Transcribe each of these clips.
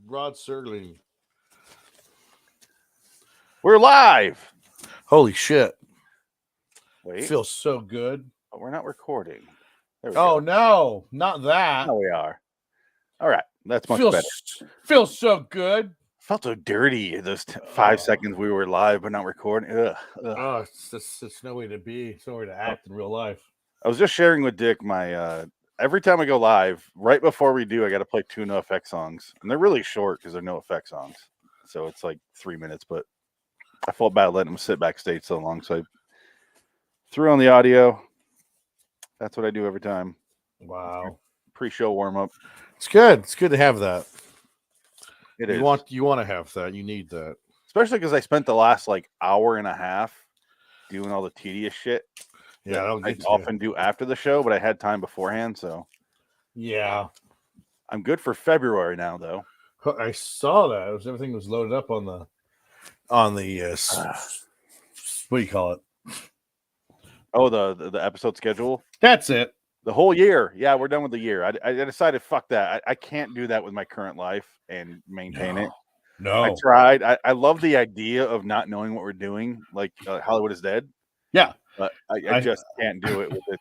Rod Serling. We're live. Holy shit. Wait. Feels so good. Oh, we're not recording. There we go. No, not that. No, we are. All right. That's much better. Feels so good. Felt so dirty those 5 seconds we were live but not recording. Ugh. Oh, it's no way to be. It's no way to act in real life. I was just sharing with Dick my every time I go live, right before we do, I got to play 2 no effect songs. And they're really short because they're no effect songs. So it's like 3 minutes, but I felt bad letting them sit backstage so long. So I threw on the audio. That's what I do every time. Wow. Pre-show warm-up. It's good. It's good to have that. It is. You want to have that. You need that. Especially because I spent the last like hour and a half doing all the tedious shit. Yeah, I often do after the show, but I had time beforehand, so yeah. I'm good for February now, though. I saw that. Everything was loaded up on the what do you call it? Oh, the episode schedule. That's it. The whole year. Yeah, we're done with the year. I decided, fuck that. I can't do that with my current life and maintain it. No. I tried. I love the idea of not knowing what we're doing, like Hollywood is Dead. Yeah. But I just can't do it with it.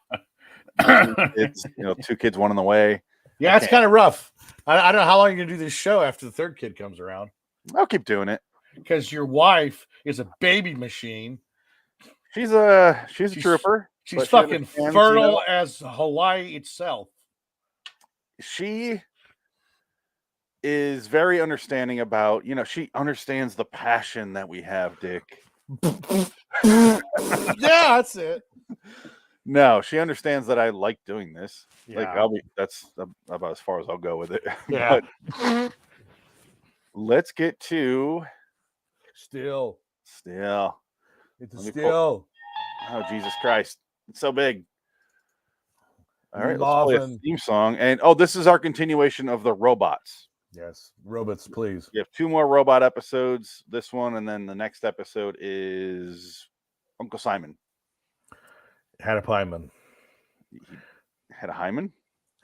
It's, 2 kids, 1 on the way. Yeah, it's kind of rough. I don't know how long you're going to do this show after the 3rd kid comes around. I'll keep doing it. Because your wife is a baby machine. She's a trooper. She's fucking fertile as Hawaii itself. She is very understanding about, she understands the passion that we have, Dick. Yeah, that's it. No, she understands that I like doing this. Yeah. Like that's about as far as I'll go with it. Yeah. But let's get to Still. It's a still. Oh, Jesus Christ. It's so big. All right, let's play a theme song. And this is our continuation of the robots. Yes, robots, please. We have 2 more robot episodes. This one, and then the next episode is Uncle Simon. Had a Pyman. Had a hymen?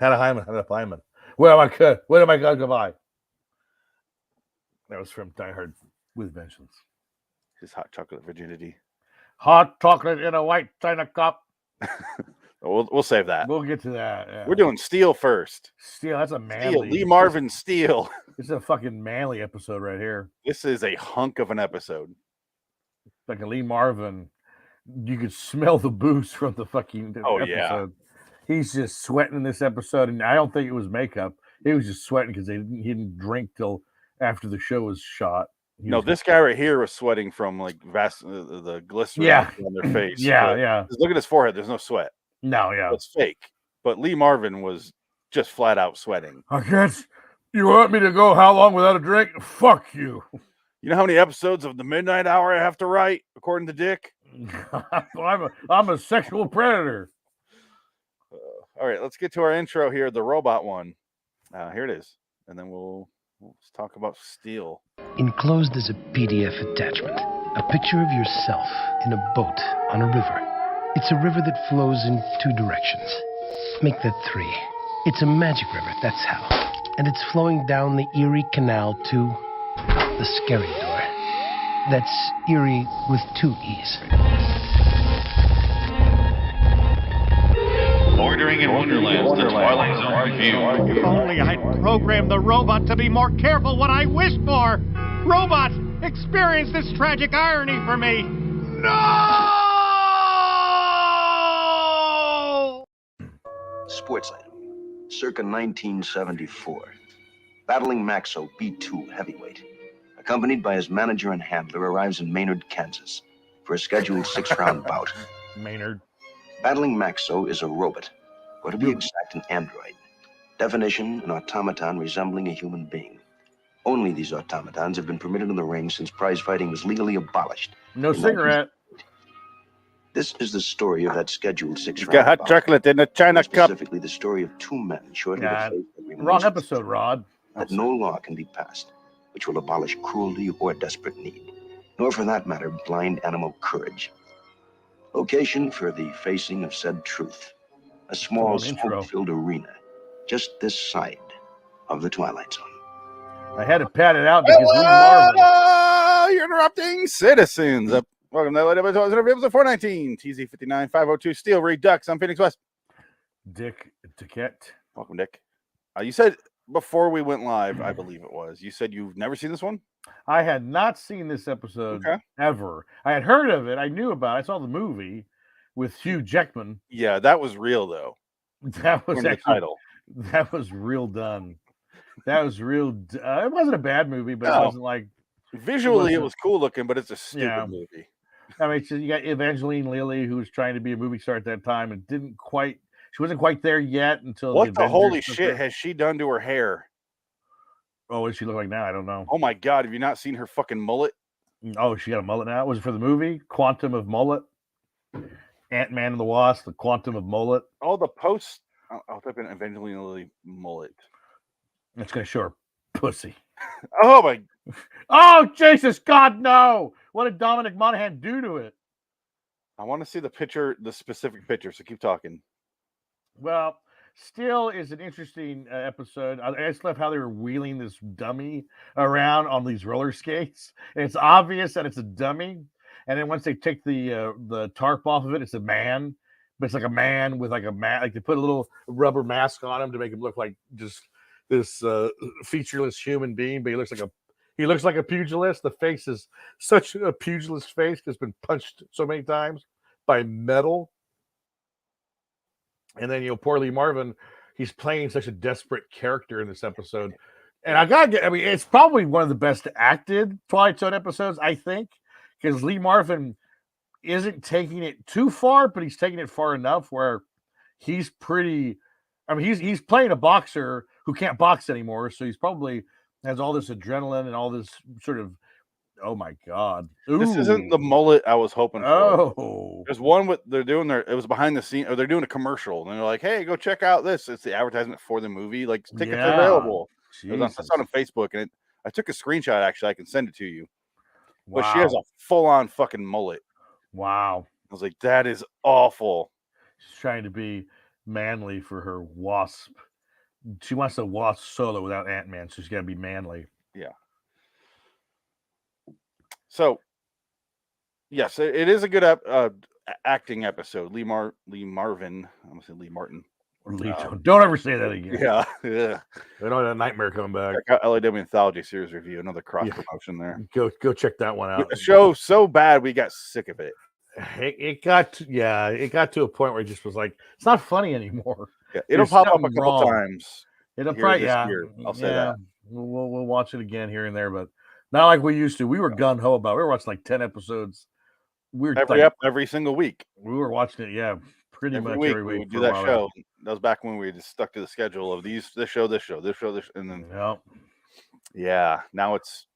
Had a Pyman. Where am I going to buy? That was from Die Hard with Vengeance. His hot chocolate virginity. Hot chocolate in a white China cup. We'll save that. We'll get to that. Yeah. We're doing Steel first. Steel, that's a manly. Lee Marvin Steel. This is a fucking manly episode right here. This is a hunk of an episode. Like a Lee Marvin. You could smell the booze from the fucking episode. Yeah. He's just sweating in this episode, and I don't think it was makeup. He was just sweating because he didn't drink till after the show was shot. This guy right here was sweating from like the glycerin on their face. Yeah. Look at his forehead. There's no sweat. No, yeah. It's fake. But Lee Marvin was just flat out sweating. I guess you want me to go how long without a drink? Fuck you. You know how many episodes of the Midnight Hour I have to write, according to Dick? I'm a sexual predator. All right, let's get to our intro here, the robot one. Here it is. And then we'll talk about Steel. Enclosed is a PDF attachment, a picture of yourself in a boat on a river. It's a river that flows in 2 directions. Make that 3. It's a magic river, that's how. And it's flowing down the Erie Canal to the Scary Door. That's Erie with 2 E's. Bordering in Wonderland, the Twilight Zone review. If only I'd programmed the robot to be more careful what I wish for. Robot, experience this tragic irony for me. No! Sports item, circa 1974. Battling Maxo B2 heavyweight, accompanied by his manager and handler, arrives in Maynard, Kansas, for a scheduled 6-round bout. Maynard. Battling Maxo is a robot, or to be exact, an android. Definition, an automaton resembling a human being. Only these automatons have been permitted in the ring since prize fighting was legally abolished. No cigarette. This is the story of that scheduled 6-round got hot chocolate in a China cup. Specifically, the story of 2 men shortly to face that remains Wrong episode, Rod. that no law can be passed which will abolish cruelty or desperate need, nor for that matter blind animal courage. Location for the facing of said truth, a small smoke-filled arena just this side of the Twilight Zone. I had to pat it out because Lee Marvin. You're interrupting citizens. Welcome to the episode 419, TZ59, 502 Steel, Redux. I'm Phoenix West. Dick Duquette. Welcome, Dick. You said before we went live, I believe it was, you said you've never seen this one? I had not seen this episode ever. I had heard of it. I knew about it. I saw the movie with Hugh Jackman. Yeah, that was real, though. That was the title. That was real done. That was real. It wasn't a bad movie, but it wasn't like visually. It was cool looking, but it's a stupid movie. I mean, you got Evangeline Lilly, who was trying to be a movie star at that time, and didn't quite. She wasn't quite there yet until. What the holy shit has she done to her hair? Oh, what does she look like now? I don't know. Oh my god, have you not seen her fucking mullet? Oh, she got a mullet now. Was it for the movie Quantum of Mullet? Ant-Man and the Wasp, the Quantum of Mullet. Oh, the post. I'll type in Evangeline Lilly mullet. It's gonna show her pussy. Oh my! Oh Jesus God, no! What did Dominic Monaghan do to it? I want to see the picture, the specific picture. So keep talking. Well, still is an interesting episode. I just love how they were wheeling this dummy around on these roller skates. And it's obvious that it's a dummy. And then once they take the tarp off of it, it's a man. But it's like a man with like a mask. Like they put a little rubber mask on him to make him look like just this featureless human being. But he looks like a pugilist. The face is such a pugilist face because it's been punched so many times by metal. And then, poor Lee Marvin, he's playing such a desperate character in this episode. And it's probably one of the best acted Twilight Zone episodes, I think, because Lee Marvin isn't taking it too far, but he's taking it far enough where he's pretty, he's playing a boxer who can't box anymore. So he's probably has all this adrenaline and all this sort of, oh my God. Ooh. This isn't the mullet I was hoping for. Oh. There's one it was behind the scene, or they're doing a commercial, and they're like, hey, go check out this. It's the advertisement for the movie. Like, tickets are available. It was on Facebook, and I took a screenshot, actually. I can send it to you. Wow. But she has a full-on fucking mullet. Wow. I was like, that is awful. She's trying to be manly for her Wasp. She wants a Wasp solo without Ant-Man, so she's got to be manly. Yeah. So, yes, it is a good acting episode. Lee Marvin. I'm going to say Lee Martin. Don't ever say that again. Yeah. I don't have a nightmare coming back. Check out LAW Anthology Series Review, another cross promotion there. Go check that one out. The show so bad we got sick of it. It got to a point where it just was like, it's not funny anymore. Yeah, it'll pop up a couple times. It'll probably year. I'll say that. We'll watch it again here and there, but not like we used to. We were gun ho about it. We were watching like 10 episodes. Every single week. We were watching it, pretty much every week. We would do that show. That was back when we just stuck to the schedule of this show, and then now it's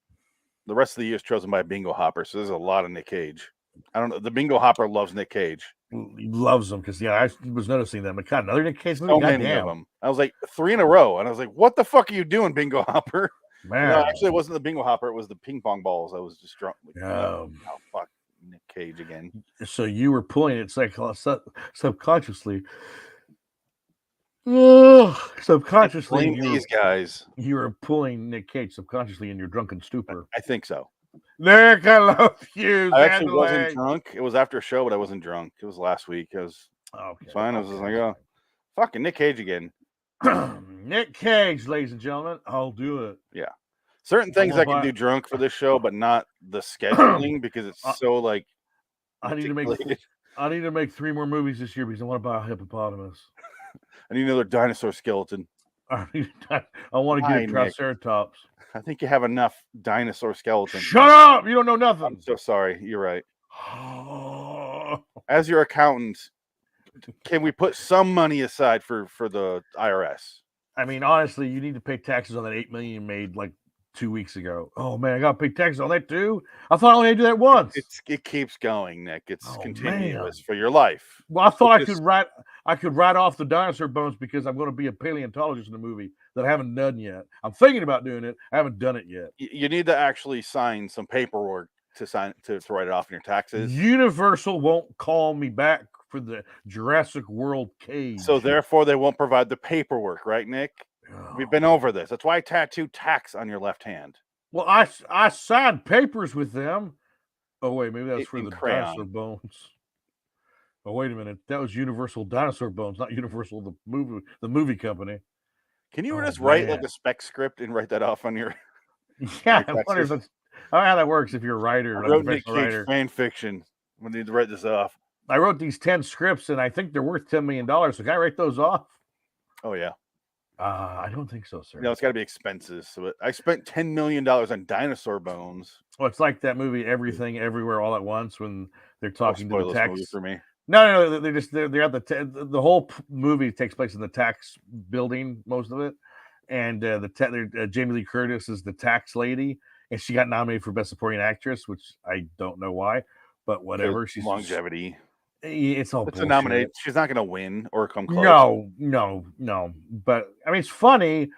the rest of the year is chosen by a bingo hopper. So there's a lot of Nick Cage. I don't know. The bingo hopper loves Nick Cage. He loves them because I was noticing them. But God, another Nick Cage movie. So many of them. I was like 3 in a row, and I was like, "What the fuck are you doing, bingo hopper?" Man, no, actually, it wasn't the bingo hopper. It was the ping pong balls. I was just drunk. Like, oh fuck, Nick Cage again. So you were pulling it subconsciously. Subconsciously, these guys. You were pulling Nick Cage subconsciously in your drunken stupor. I think so. Nick, I love you. I actually wasn't drunk. It was after a show, but I wasn't drunk. It was last week. It was fine. I was just like, oh, fucking Nick Cage again. Nick Cage, ladies and gentlemen. I'll do it. Yeah. Certain things I can do drunk for this show, but not the scheduling because it's so like. I need to make 3 more movies this year because I want to buy a hippopotamus. I need another dinosaur skeleton. I want to get a Triceratops. I think you have enough dinosaur skeletons. Shut up! You don't know nothing. I'm so sorry. You're right. As your accountant, can we put some money aside for the IRS? I mean, honestly, you need to pay taxes on that $8 million you made like 2 weeks ago. Oh man, I got to pay taxes on that too. I thought I only had to do that once. It keeps going, Nick. It's continuous for your life. Well, I thought I could write off the dinosaur bones because I'm going to be a paleontologist in the movie that I haven't done yet. I'm thinking about doing it. I haven't done it yet. You need to actually sign some paperwork to write it off in your taxes. Universal won't call me back for the Jurassic World cage. So therefore they won't provide the paperwork, right, Nick? We've been over this. That's why I tattooed tax on your left hand. Well, I signed papers with them. Oh wait, maybe that was for In the crayon. dinosaur bones. Oh wait a minute, that was Universal Dinosaur Bones, not Universal the movie company. Can you Oh, just write like man. a spec script and write that off on your? Yeah, your I wonder if that's how that works. If you're a writer, I like a wrote Nick professional Cage writer, fan fiction. We need to write this off. I wrote these 10 scripts, and I think they're worth $10 million. So can I write those off? Oh yeah. I don't think so, sir. No, it's got to be expenses. So I spent $10 million on dinosaur bones. Well, it's like that movie Everything Everywhere All at Once when they're talking to the Spoil this movie tax. for me. No, they're at the whole movie takes place in the tax building, most of it, and Jamie Lee Curtis is the tax lady, and she got nominated for Best Supporting Actress, which I don't know why, but whatever. She's longevity. It's all It's bullshit. a nomination. She's not going to win or come close. No. But I mean, it's funny.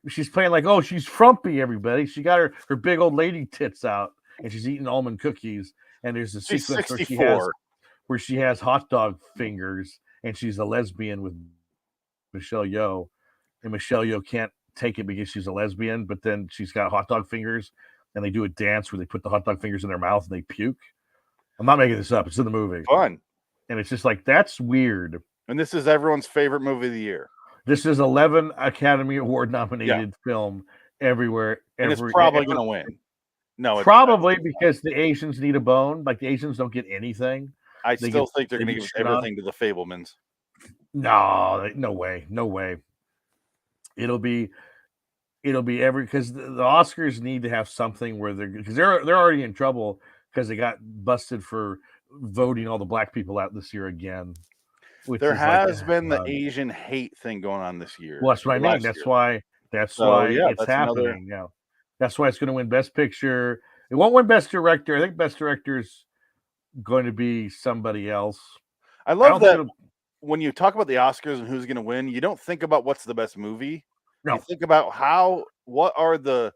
She's playing like, oh, she's frumpy. Everybody, she got her big old lady tits out, and she's eating almond cookies. And there's a She's sequence 64. where she has hot dog fingers, and she's a lesbian with Michelle Yeoh, and Michelle Yeoh can't take it because she's a lesbian, but then she's got hot dog fingers, and they do a dance where they put the hot dog fingers in their mouth and they puke. I'm not making this up. It's in the movie. Fun. And it's just like, that's weird. And this is everyone's favorite movie of the year. This is 11 Academy Award nominated film everywhere. And it's probably going to win. No, it's probably because the Asians need a bone. Like the Asians don't get anything. I still think they're going to give everything to the Fablemans. No way. It'll be because the Oscars need to have something where they're already in trouble because they got busted for voting all the black people out this year again. There has been the Asian hate thing going on this year. Well, that's what I mean. That's why it's happening. Yeah, that's why it's going to win Best Picture. It won't win Best Director. I think Best Director is going to be somebody else. I love that when you talk about the Oscars and who's going to win, you don't think about what's the best movie. No. You think about what are the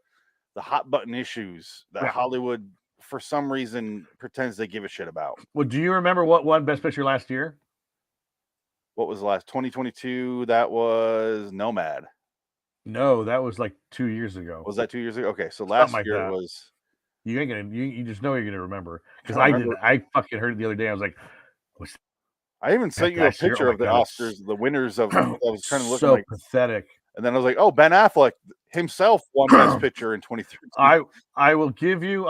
hot button issues that Hollywood, for some reason, pretends they give a shit about. Well, do you remember what won Best Picture last year? What was the last 2022? That was Nomad. No, that was like 2 years ago. Was that 2 years ago? Okay, so last year that. was. You ain't gonna. You just know you're gonna remember because I didn't. I fucking heard it the other day. I was like, I even sent you a picture of the Oscars, the winners of. I was trying to look. So pathetic. And then I was like, oh, Ben Affleck himself won Best Picture in 2013. I will give you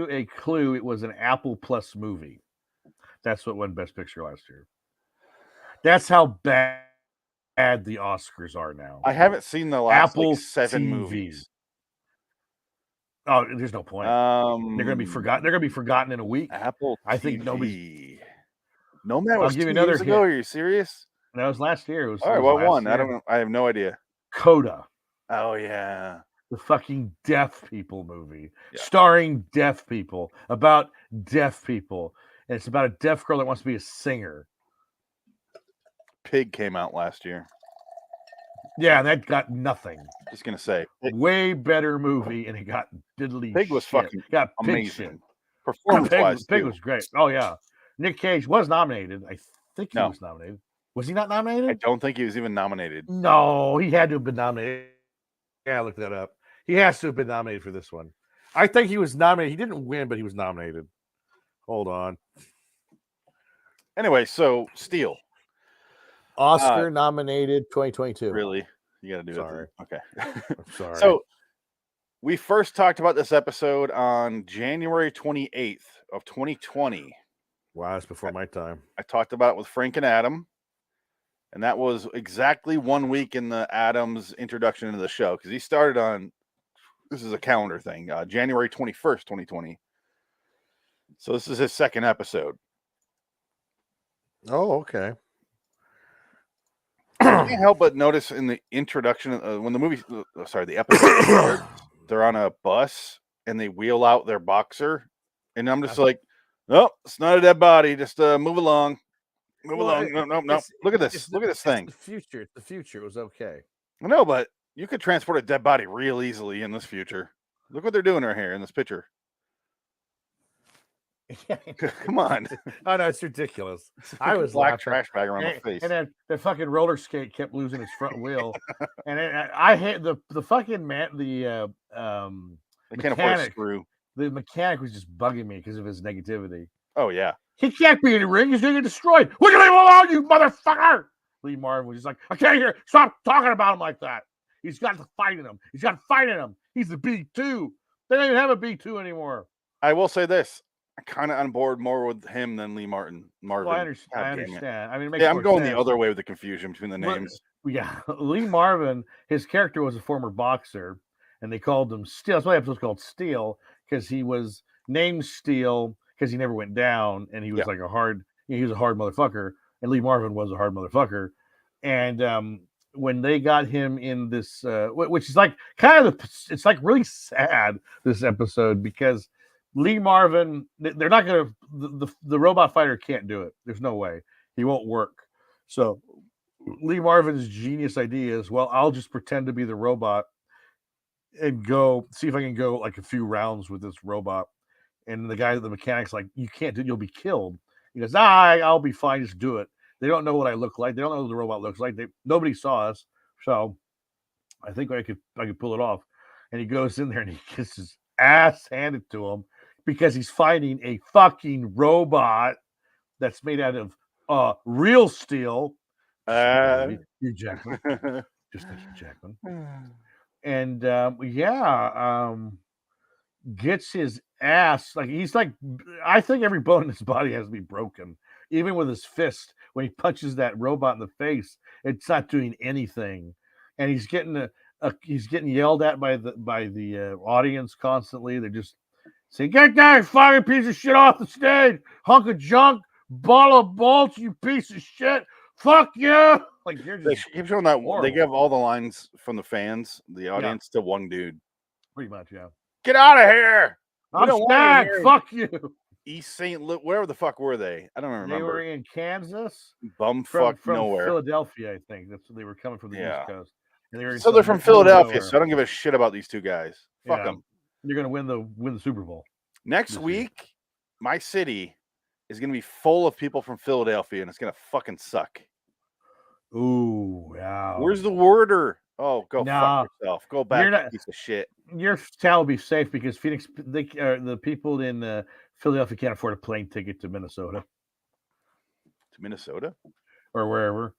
a clue. It was an Apple Plus movie. That's what won Best Picture last year. That's how bad the Oscars are now. I haven't seen the last Apple 7 TV. movies. Oh, there's no point. They're gonna be forgotten. They're gonna be forgotten in a week. Apple TV. I think nobody. Nomad was 2 years ago. Are you serious? That was last year. It was, all right, what won? I don't know. I have no idea. Coda. Oh yeah, the fucking deaf people movie, starring deaf people, about deaf people, and it's about a deaf girl that wants to be a singer. Pig came out last year. Yeah, that got nothing. Just gonna say, way better movie, and it got diddly. Pig was fucking got amazing. Performance-wise, Pig was great. Oh yeah, Nick Cage was nominated. I think he was nominated. Was he not nominated? I don't think he was even nominated. No, he had to have been nominated. Yeah, I looked that up. He has to have been nominated for this one. I think he was nominated. He didn't win, but he was nominated. Hold on. Anyway, so Steel. Oscar nominated 2022. Really? You got to do sorry. it. Okay. I'm sorry. So we first talked about this episode on January 28th of 2020. Wow, that's before my time. I talked about it with Frank and Adam. And that was exactly 1 week in the Adam's introduction into the show. Because he started on, this is a calendar thing, January 21st, 2020. So this is his second episode. Oh, okay. I can't help but notice in the introduction, when the movie, the episode starts, they're on a bus and they wheel out their boxer. And I'm just like, nope, it's not a dead body. Just move along. Move along. No. Look at this. Look at this thing. It's the future. It was okay. No, but you could transport a dead body real easily in this future. Look what they're doing right here in this picture. Come on. Oh no, it's ridiculous. I was black laughing. trash bag around and, my face. and then the fucking roller skate kept losing its front wheel, and I hate the fucking man. The They can't afford a mechanic. screw. The mechanic was just bugging me because of his negativity. Oh yeah. He can't be in the ring. He's gonna get destroyed. Look at him alone, you motherfucker! Lee Marvin was just like, I can't hear. Stop talking about him like that. He's got to fight in him. He's got to fight in him. He's the B2. They don't even have a B2 anymore. I will say this. I'm kind of on board more with him than Lee Marvin. Well, I understand. I mean, it makes I'm more going sense. the other way with the confusion between the names. Yeah, Lee Marvin, his character was a former boxer, and they called him Steel. That's why the episode's called Steel, because he was named Steel because he never went down, and he was like he was a hard motherfucker, and Lee Marvin was a hard motherfucker. And when they got him in this, which is like it's like really sad, this episode, because Lee Marvin, they're not going to, the robot fighter can't do it. There's no way. He won't work. So Lee Marvin's genius idea is, well, I'll just pretend to be the robot and see if I can go like a few rounds with this robot. And the mechanic's like, you can't do it. You'll be killed. He goes, I'll be fine. Just do it. They don't know what I look like. They don't know what the robot looks like. Nobody saw us. So I think I could pull it off. And he goes in there and he gets his ass handed to him because he's fighting a fucking robot that's made out of real steel. Hugh Jackman. Just like Hugh Jackman. And gets his ass, like, he's like, I think every bone in his body has to be broken. Even with his fist, when he punches that robot in the face, it's not doing anything. And he's getting yelled at by the audience constantly. They're just saying, "Get that fucking piece of shit off the stage, hunk of junk, ball of bolts, you piece of shit. Fuck you!" Like, you're just they keep showing that horrible. They give all the lines from the fans, the audience, to one dude. Pretty much, yeah. Get out of here! I'm Stag. Fuck you. East St. Louis, wherever the fuck were they? I don't remember. They were in Kansas. From nowhere. Philadelphia, I think. That's they were coming from the East Coast. And they're from Philadelphia, so I don't give a shit about these two guys. Fuck them. You're gonna win the Super Bowl next week. My city is gonna be full of people from Philadelphia, and it's gonna fucking suck. Ooh, wow. Where's the warder? Oh, go fuck yourself. Go back, piece of shit. Your town will be safe because Phoenix, the people in Philadelphia can't afford a plane ticket to Minnesota. To Minnesota? Or wherever.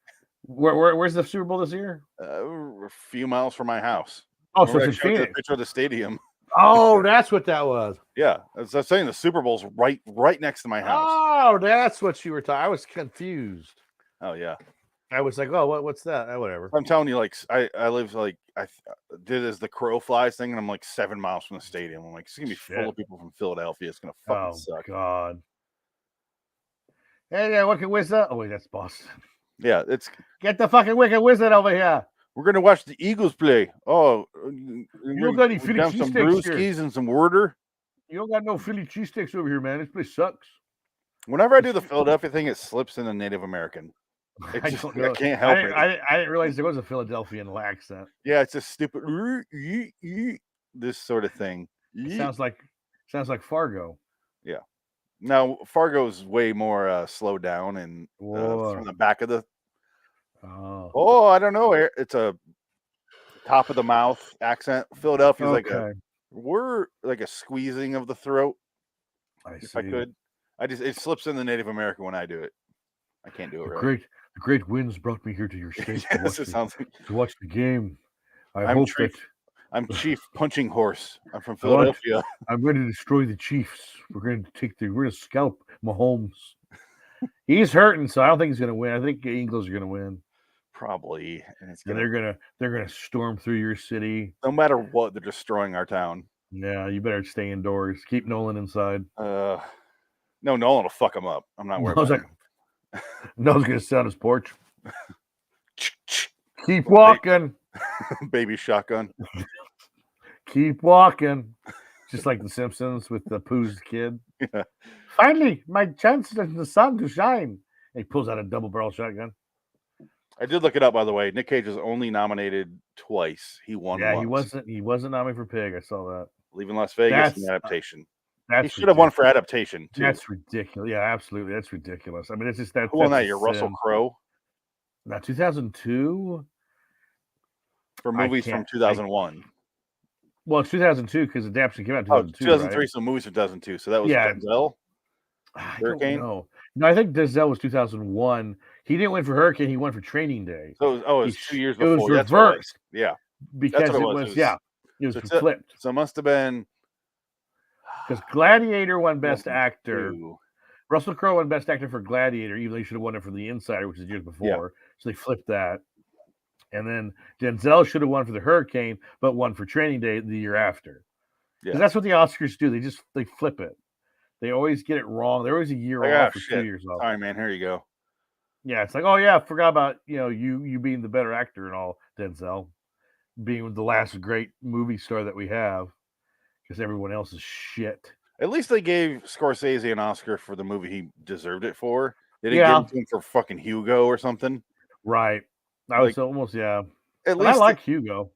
Where's the Super Bowl this year? A few miles from my house. Oh, so it's in Phoenix. The picture of the stadium. Oh, that's what that was. Yeah, as I was saying, the Super Bowl's right next to my house. Oh, that's what you were talking. I was confused. Oh yeah. I was like, oh, what's that? Whatever. I'm telling you, like, I live like I did as the crow flies thing, and I'm like 7 miles from the stadium. I'm like, it's gonna be full of people from Philadelphia. It's gonna fucking suck. God. Hey, Wicked Wizard. Oh wait, that's Boston. Yeah, get the fucking Wicked Wizard over here. We're gonna watch the Eagles play. Oh, you don't got any Philly cheesesteaks some brewskis and some Werder. You don't got no Philly cheesesteaks over here, man. This place sucks. Whenever I do the Philadelphia thing, it slips into Native American. I can't help it. I didn't realize there was a Philadelphian accent. Yeah, it's a stupid this sort of thing. Sounds like Fargo. Yeah. Now Fargo's way more slowed down and from the back of the. Oh, I don't know. It's a top of the mouth accent. Philadelphia's we're like a squeezing of the throat. If I could, it slips in the Native American when I do it. I can't do it right. The great winds brought me here to your state to watch the game. I'm Chief Punching Horse. I'm from Philadelphia. I'm going to destroy the Chiefs. We're going to scalp Mahomes. He's hurting, so I don't think he's going to win. I think the Eagles are going to win. Probably, and they're gonna storm through your city. No matter what, they're destroying our town. Yeah, you better stay indoors. Keep Nolan inside. No, Nolan will fuck him up. I'm not worried about him. Nolan's gonna sit on his porch. Keep walking. Baby shotgun. Keep walking. Just like the Simpsons with the Pooh's kid. Yeah. Finally, my chance in the sun to shine. And he pulls out a double barrel shotgun. I did look it up, by the way. Nick Cage was only nominated twice. He won. Yeah, once. He wasn't nominated for Pig. I saw that. Leaving Las Vegas, an adaptation. That's he should have won for adaptation too. That's ridiculous. Yeah, absolutely. That's ridiculous. I mean, it's just that. Who won that year? Russell Crowe. Now 2002 for movies from 2001. Well, it's 2002 because adaptation came out in 2002. 2003, right? so movies from 2002. So that was Yeah. Denzel. Hurricane. No, I think Denzel was 2001. He didn't win for Hurricane. He won for Training Day. So it was 2 years before. before. It was reversed. Yeah, because it was flipped. So it must have been because Gladiator won Best Actor. Russell Crowe won Best Actor for Gladiator, even though he should have won it for The Insider, which is years before. Yeah. So they flipped that. And then Denzel should have won for The Hurricane, but won for Training Day the year after. Because that's what the Oscars do. They flip it. They always get it wrong. They're always a year off or 2 years off. Sorry, man. Here you go. Yeah, it's like, oh yeah, I forgot about you being the better actor and all, Denzel, being the last great movie star that we have, because everyone else is shit. At least they gave Scorsese an Oscar for the movie he deserved it for. They didn't give it to him for fucking Hugo or something. Right. I was almost At least I like Hugo.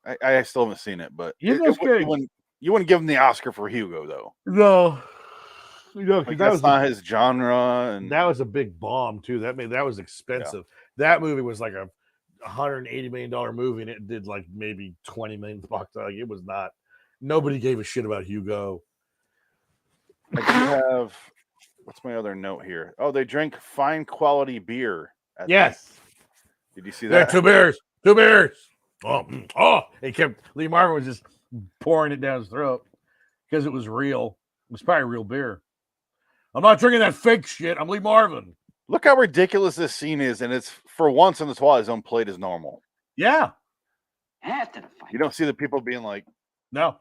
I still haven't seen it, but Hugo's good. You wouldn't give him the Oscar for Hugo though. No. That's not his genre, and that was a big bomb too. That was expensive. Yeah. That movie was like a $180 million movie, and it did like maybe $20 million bucks. Like it was not. Nobody gave a shit about Hugo. I do have. What's my other note here? Oh, they drank fine quality beer. Did you see that? Yeah, 2 beers. Oh! Lee Marvin was just pouring it down his throat because it was real. It was probably real beer. I'm not drinking that fake shit. I'm Lee Marvin. Look how ridiculous this scene is, and it's for once in the Twilight Zone played as normal. Yeah. After the fight. You don't see the people being like, no.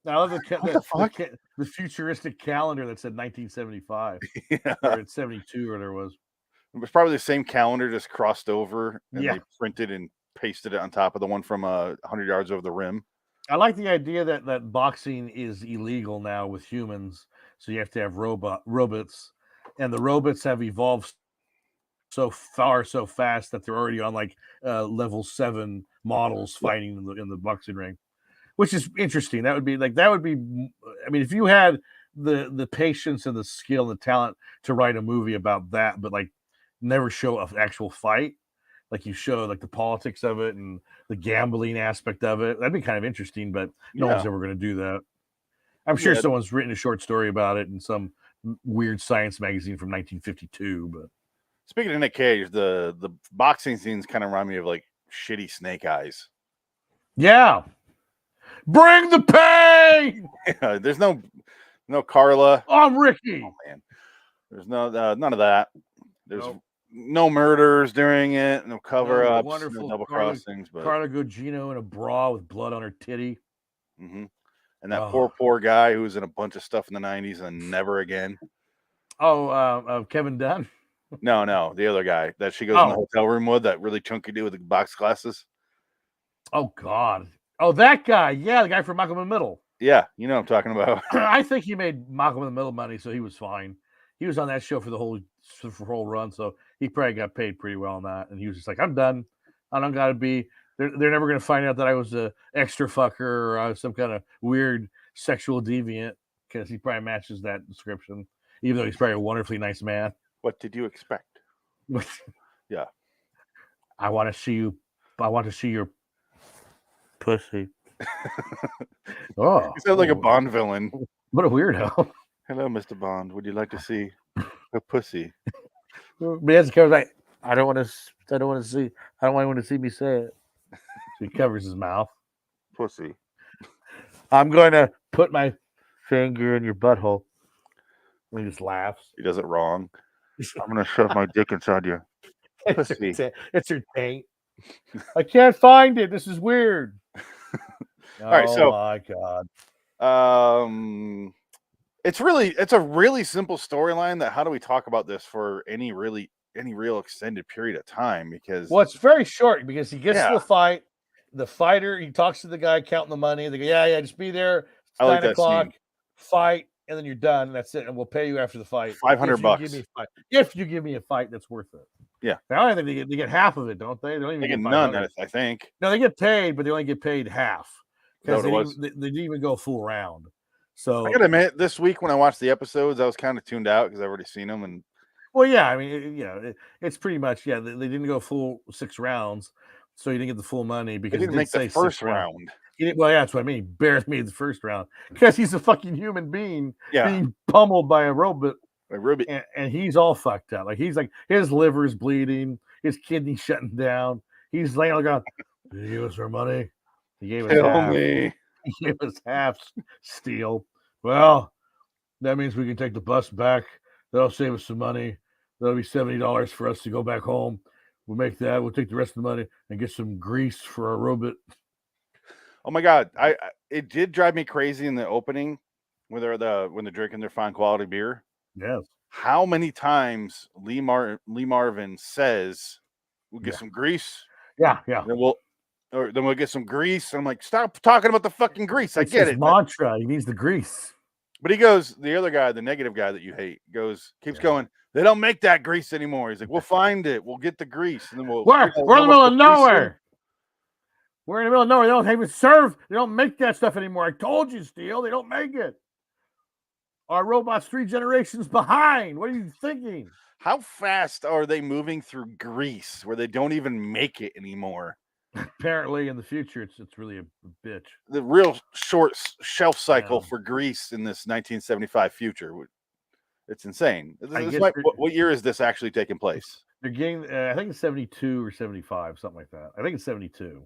Now the futuristic calendar that said 1975 or it's 72 or there was. It was probably the same calendar just crossed over and they printed and pasted it on top of the one from 100 yards over the rim. I like the idea that boxing is illegal now with humans, so you have to have robots, and the robots have evolved so fast that they're already on like level 7 models fighting in the boxing ring, which is interesting. That would be. I mean, if you had the patience and the skill and the talent to write a movie about that, but like never show an actual fight. Like you show like the politics of it and the gambling aspect of it. That'd be kind of interesting, but no one's ever going to do that. I'm sure someone's written a short story about it in some weird science magazine from 1952. But speaking of Nick Cage, the boxing scenes kind of remind me of like shitty Snake Eyes. Yeah. Bring the pain. Yeah, there's no Carla. I'm Ricky. Oh man. There's none of that. There's no murders during it, no cover-ups, no double crossings. But Carla Gugino in a bra with blood on her titty. Mm-hmm. And that poor guy who was in a bunch of stuff in the 90s and never again. Kevin Dunn? No, the other guy that she goes in the hotel room with, that really chunky dude with the box glasses. Oh, God. Oh, that guy. Yeah, the guy from Malcolm in the Middle. Yeah, you know what I'm talking about. I think he made Malcolm in the Middle money, so he was fine. He was on that show for the whole run, so he probably got paid pretty well on that. And he was just like, I'm done. I don't got to be. They're never going to find out that I was a extra fucker or I was some kind of weird sexual deviant, because he probably matches that description, even though he's probably a wonderfully nice man. What did you expect? Yeah. I want to see you. I want to see your pussy. You sound like a Bond villain. What a weirdo. Hello, Mr. Bond. Would you like to see a pussy? But comes like, I don't want to see. I don't want anyone to see me say it. So he covers his mouth. Pussy. I'm going to put my finger in your butthole. And he just laughs. He does it wrong. I'm going to shove my dick inside you. Pussy. It's your taint. I can't find it. This is weird. All right, so my God. It's a really simple storyline that how do we talk about this for any real extended period of time? Because it's very short because he gets to the fight. The fighter, he talks to the guy counting the money. They go, yeah, just be there. It's 9 o'clock, fight, and then you're done. That's it. And we'll pay you after the fight. $500. If you give me a fight, that's worth it. Yeah. Now I think they get half of it, don't they? They don't even get none, I think. No, they get paid, but they only get paid half. Because they didn't even go full round. So I gotta admit, this week when I watched the episodes, I was kind of tuned out because I've already seen them. And well, yeah, I mean, it's pretty much they didn't go full 6 rounds, so you didn't get the full money they because didn't it did make the say first 6 rounds. round. Well, yeah, that's what I mean. Barely made the first round because he's a fucking human being Yeah, being pummeled by a robot, like Ruby. and he's all fucked up. Like he's like his liver's bleeding, his kidney's shutting down. He's laying on the ground. Did you give us our money? He gave us Kill half. me. He gave us half steel. Well, that means we can take the bus back. That'll save us some money. That'll be $70 for us to go back home. We'll make that. We'll take the rest of the money and get some grease for our robot. Oh my god, it did drive me crazy in the opening when they're drinking their fine quality beer. Yes. How many times Lee Marvin says, "We'll get some grease." Yeah. Then we'll get some grease. I'm like, stop talking about the fucking grease. I It's get his it. mantra. He needs the grease. But he goes, the other guy, the negative guy that you hate, keeps going, they don't make that grease anymore. He's like, we'll find it. We'll get the grease. And then we're in the middle of nowhere. We're in the middle of nowhere. They don't even serve. They don't make that stuff anymore. I told you, Steele. They don't make it. Our robot's 3 generations behind. What are you thinking? How fast are they moving through grease where they don't even make it anymore? Apparently, in the future, it's really a bitch. The real short shelf cycle for grease in this 1975 future. It's insane. What year is this actually taking place? They're getting, I think it's 72 or 75, something like that. I think it's 72.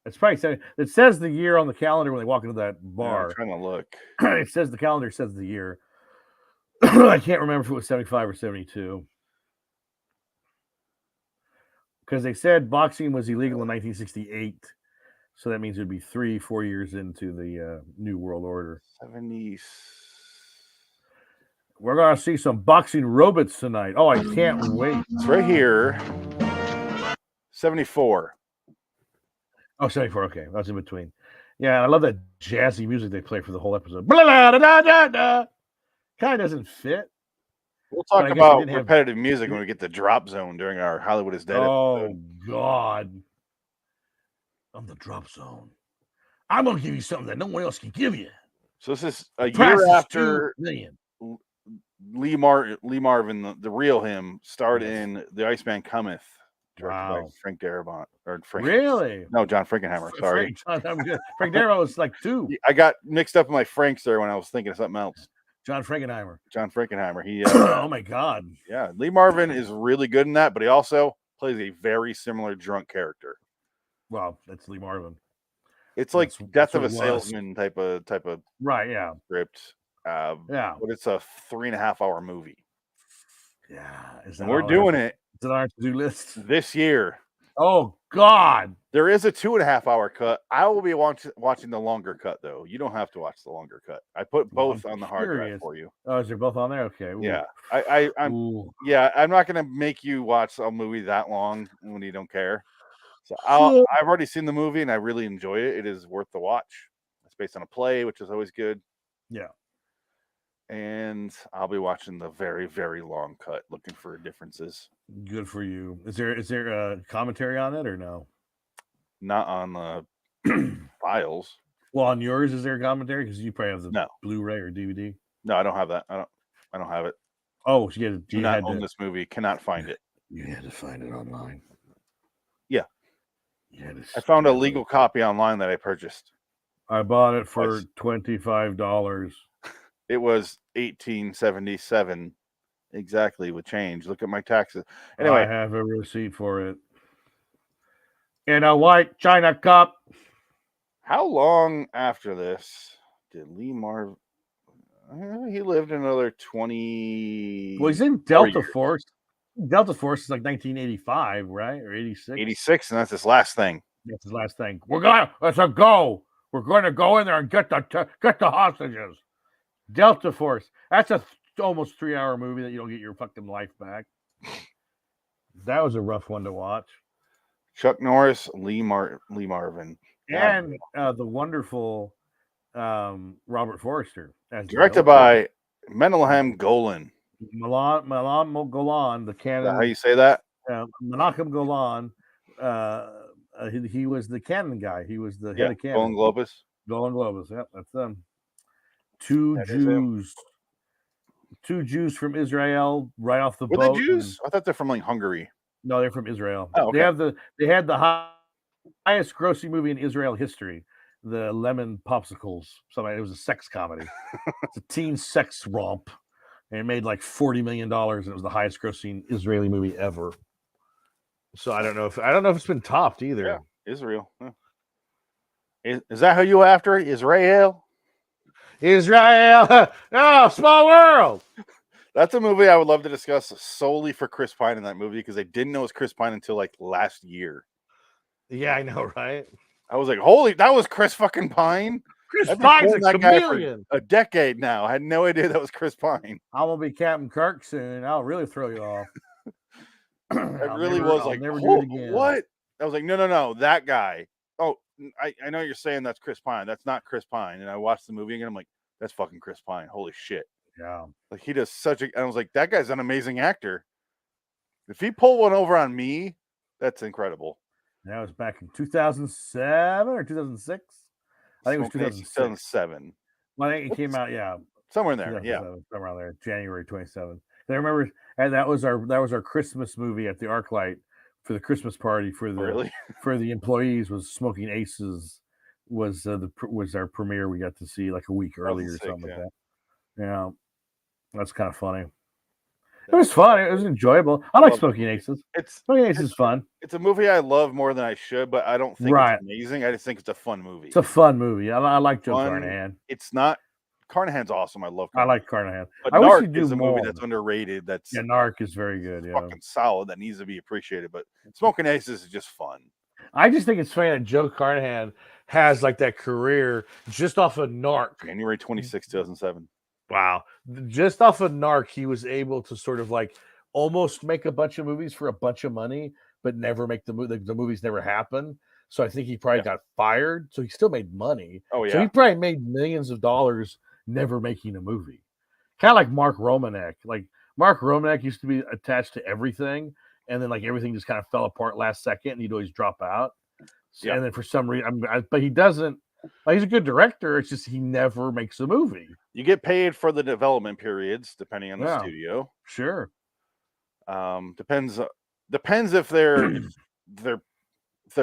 It's probably 70. It says the year on the calendar when they walk into that bar. Yeah, I'm trying to look. It says the calendar says the year. I can't remember if it was 75 or 72. Because they said boxing was illegal in 1968. So that means it would be 3-4 years into the New World Order. 70s. We're going to see some boxing robots tonight. Oh, I can't wait. It's right here. 74. Oh, 74. Okay. That's in between. Yeah, I love that jazzy music they play for the whole episode. Kind of doesn't fit. We'll talk about repetitive music when we get the drop zone during our Hollywood is Dead episode. God. I'm the drop zone. I'm going to give you something that no one else can give you. So this is a year after Lee Marvin, the real him, starred in The Iceman Cometh, directed by Frank Darabont. Really? No, John Frankenheimer. Sorry. Frank Darabont was like 2. I got mixed up in my Franks there when I was thinking of something else. John Frankenheimer. He. Oh my God. Yeah, Lee Marvin is really good in that, but he also plays a very similar drunk character. Well, that's Lee Marvin. It's like Death of a Salesman type of right. Yeah. script. Yeah, but it's a 3.5-hour movie. Yeah, and we're doing it. It's on our to-do list this year. Oh God, there is a 2.5-hour cut. I will be watching the longer cut though. You don't have to watch the longer cut. I put both on the hard drive for you. Oh, is they both on there? Okay. Ooh. Yeah, I'm not gonna make you watch a movie that long when you don't care. So I've already seen the movie and I really enjoy it. It is worth the watch. It's based on a play, which is always good. Yeah. And I'll be watching the very, very long cut, looking for differences. Good for you. Is there a commentary on it or no? Not on the files. Well, on yours, is there a commentary? Because you probably have the Blu-ray or DVD. No, I don't have that. I don't have it. Oh, so you do not own this movie. Cannot find it. You had to find it online. Yeah. I found a legal copy online that I purchased. I bought it for $25. It was $18.77 exactly with change. Look at my taxes. Anyway, I have a receipt for it in a white China cup. How long after this did Lee Marvin? He lived another 20. Well, he's in Delta Force. Delta Force is like 1985, right, or 86? 86, and that's his last thing. That's his last thing. Let's go. We're going to go in there and get the hostages. Delta Force. That's a almost 3-hour movie that you don't get your fucking life back. That was a rough one to watch. Chuck Norris, Lee Marvin, and the wonderful Robert Forster, directed by Menachem Golan. Milan Golan, the canon. Is that how you say that? Menachem Golan. He was the canon guy. He was the head of canon. Golan Globus. Golan Globus. Yep, that's them. two That is him. Jews from Israel right off the Were boat. they Jews? I thought they're from like Hungary. No, they're from Israel. Oh, okay. They had the highest grossing movie in Israel history, the Lemon Popsicles. It was a sex comedy. It's a teen sex romp, and it made like $40 million, and it was the highest grossing Israeli movie ever. So I don't know if it's been topped either. Yeah, Israel. Huh. Is that who you after? Israel? Israel. Oh, small world. That's a movie I would love to discuss solely for Chris Pine in that movie because I didn't know it was Chris Pine until like last year. Yeah, I know, right? I was like, holy, that was Chris fucking Pine? Chris Pine's a chameleon. A decade now. I had no idea that was Chris Pine. I'm going to be Captain Kirk soon. I'll really throw you off. It really was like, never do it again. What? I was like, no, that guy. Oh, I know you're saying that's Chris Pine. That's not Chris Pine. And I watched the movie again. I'm like, that's fucking Chris Pine. Holy shit. Yeah. Like he does I was like, that guy's an amazing actor. If he pulled one over on me, that's incredible. That was back in 2007 or 2006. I think it was 2007. Well, I think it came out, yeah. Somewhere in there, yeah. Somewhere around there, January 27th. I remember, and that was our Christmas movie at the ArcLight for the Christmas party for the employees. Was Smoking Aces was our premiere. We got to see like a week earlier or something like that. Yeah, that's kind of funny. It was fun. It was enjoyable. I like Smoking Aces. Smoking Aces is fun. It's a movie I love more than I should, but I don't think it's amazing. I just think it's a fun movie. It's a fun movie. I like Joe Carnahan. It's not. Carnahan's awesome. I love Carnahan. I like Carnahan. But Narc is a movie that's underrated. Yeah, Narc is very good. Yeah, fucking solid. That needs to be appreciated. But Smoking Aces is just fun. I just think it's funny that Joe Carnahan has like that career just off of Narc. January 26, 2007. Wow. Just off of Narc, he was able to sort of like almost make a bunch of movies for a bunch of money, but never make the movie. The movies never happened. So I think he probably got fired. So he still made money. Oh, yeah. So he probably made millions of dollars never making a movie. Kind of like Mark Romanek. Like Mark Romanek used to be attached to everything. And then like everything just kind of fell apart last second and he'd always drop out. So, and then for some reason, but he doesn't. He's a good director. It's just he never makes a movie. You get paid for the development periods, depending on the studio. Sure. Depends if they're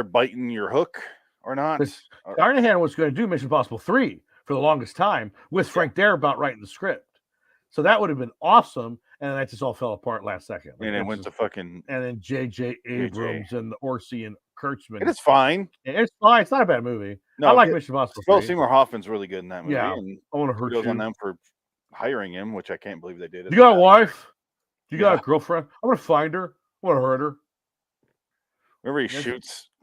biting your hook or not. Carnahan was going to do Mission Impossible 3 for the longest time with Frank Darabont writing the script. So that would have been awesome. And that just all fell apart last second. And it went to fucking. And then J.J. Abrams and Orsi and Kurtzman. It's fine. It's fine. It's not a bad movie. No, I like Mission Impossible 3. Phil Seymour Hoffman's really good in that movie. Yeah, and I want to hurt you. on them for hiring him, which I can't believe they did. You got a wife? You got a girlfriend? I'm going to find her. I want to hurt her. Remember,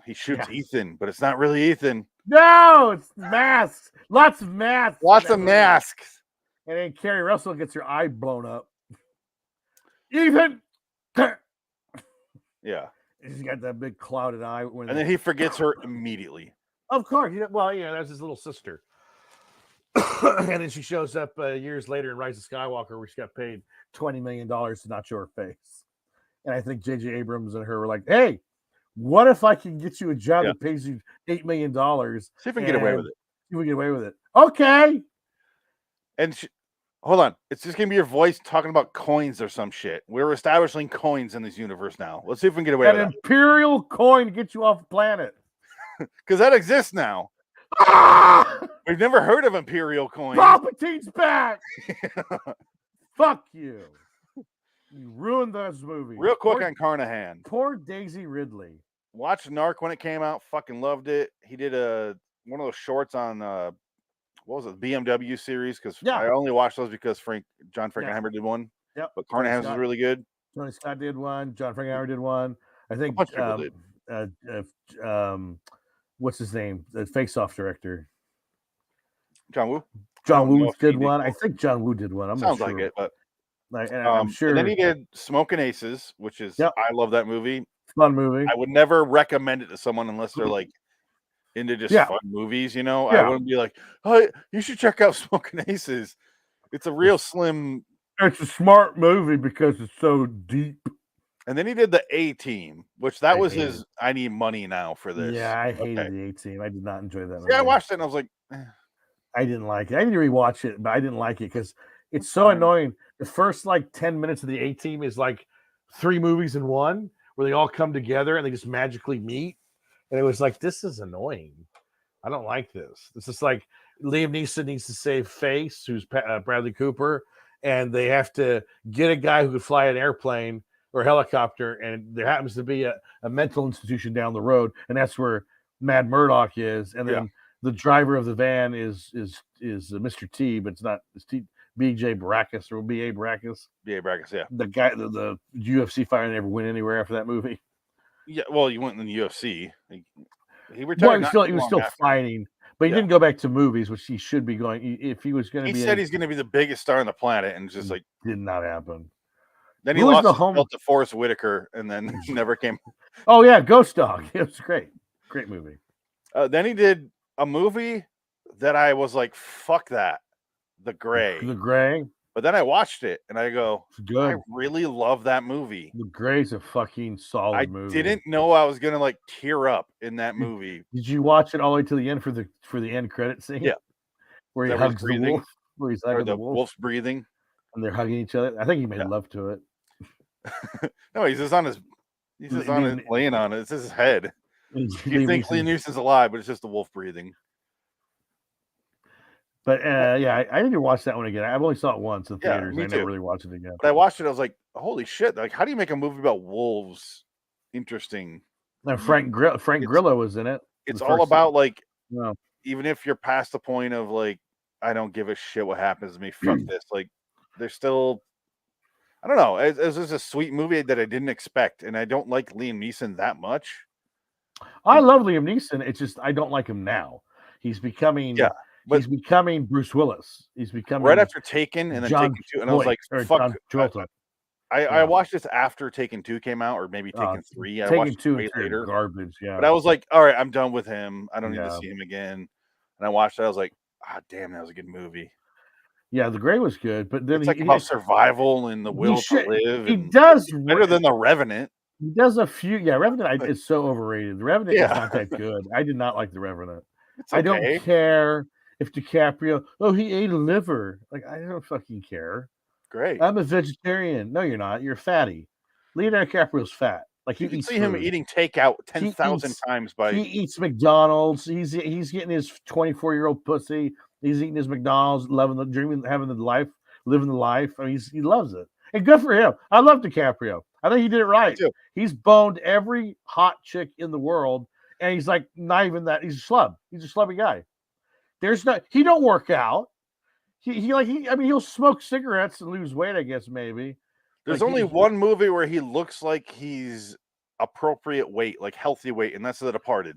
he shoots Ethan, but it's not really Ethan. No, it's masks. Lots of masks. Lots of masks. And then Carrie Russell gets her eye blown up. Ethan. Yeah. He's got that big clouded eye. And then he forgets her immediately. Of course. Well, that's his little sister. And then she shows up years later in Rise of Skywalker where she got paid $20 million to not show her face. And I think J.J. Abrams and her were like, hey, what if I can get you a job that pays you $8 million? See if we can get away with it. See if we can get away with it. Okay. And hold on. It's just going to be your voice talking about coins or some shit. We're establishing coins in this universe now. Let's see if we can get away with it. An imperial coin to get you off the planet. Because that exists now. We've never heard of imperial coins. Palpatine's back. Fuck you. You ruined those movies. Real quick on Carnahan. Poor Daisy Ridley. Watched Narc when it came out. Fucking loved it. He did one of those shorts on what was it, BMW series? Because I only watched those because John Frankenheimer did one. Yep. But Carnahan's was really good. Tony Scott did one. John Frankenheimer did one. I think what's his name? The Face Off director. John Woo. John Woo did one. I think John Woo did one. Sounds like it, but I'm sure. And then he did Smoking Aces, which is I love that movie. Fun movie. I would never recommend it to someone unless they're like into just fun movies, I wouldn't be like, oh, you should check out Smoking Aces. It's a real slim. It's a smart movie because it's so deep. And then he did the A-Team, which that was his I need money now for this. Yeah, I hated the A-Team. I did not enjoy that movie. Yeah, I watched it and I was like, I didn't like it. I need to rewatch it, but I didn't like it because it's so annoying. The first like 10 minutes of the A Team is like 3 movies in one, where they all come together and they just magically meet. And it was like, this is annoying. I don't like this. This is like Liam Neeson needs to save Face, who's Bradley Cooper, and they have to get a guy who could fly an airplane or a helicopter, and there happens to be a mental institution down the road, and that's where Mad Murdock is, and then the driver of the van is Mr. T, but it's not. It's B.J. Baracus or B.A. Baracus. B.A. Baracus, yeah. The guy, the UFC fighter never went anywhere after that movie. Yeah, well, he went in the UFC. He Well, retired. he was still fighting, but he didn't go back to movies, which he should be going. If he was going to be, he said he's going to be the biggest star on the planet, and just like did not happen. Then he lost his belt to Forrest Whitaker, and then never came. Oh yeah, Ghost Dog. It was great movie. Then he did a movie that I was like, "Fuck that," The Gray. The Gray. But then I watched it, and I go, good. I really love that movie. The Gray's a fucking solid movie. I didn't know I was gonna like tear up in that movie. Did you watch it all the way to the end for the end credit scene? Yeah, where he hugs the wolf. Where he's hugging the wolf's breathing, and they're hugging each other. I think he made love to it. No, he's just on his. He's just on his laying on it. It's his head. You think Liam Neeson's alive, but it's just the wolf breathing. But yeah, I need to watch that one again. I've only saw it once in theaters. I never really watched it again. But I watched it. I was like, "Holy shit! Like, how do you make a movie about wolves interesting?" And Frank Grillo was in it. It's all about like, even if you're past the point of like, I don't give a shit what happens to me. Fuck this. Like, there's still, I don't know. It was just a sweet movie that I didn't expect, and I don't like Liam Neeson that much. I love Liam Neeson. It's just I don't like him now. He's becoming he's becoming Bruce Willis. He's becoming right after Taken and then Taken 2, and I was like, "Fuck." I watched this after Taken 2 came out, or maybe Taken 3. I watched it way later. Garbage, yeah. But I was like, "All right, I'm done with him. I don't need to see him again." And I watched it. I was like, "Ah, damn, that was a good movie." Yeah, The Gray was good, but then it's like about survival and the will to live. He does better than The Revenant. He does a few. Yeah, Revenant is so overrated. The Revenant is not that good. I did not like The Revenant. I don't care if DiCaprio. Oh, he ate a liver. Like I don't fucking care. Great. I'm a vegetarian. No, you're not. You're fatty. Leonardo DiCaprio's fat. Like you can see him eating takeout 10,000 times by. He eats McDonald's. He's getting his 24-year-old pussy. He's eating his McDonald's, loving the dreaming, having the life, living the life. I mean, he loves it, and good for him. I love DiCaprio. I think he did it right. He's boned every hot chick in the world, and he's like not even that. He's a schlub. He's a schlubby guy. He don't work out. He'll smoke cigarettes and lose weight, I guess maybe. There's only one movie where he looks like he's appropriate weight, like healthy weight, and that's The Departed.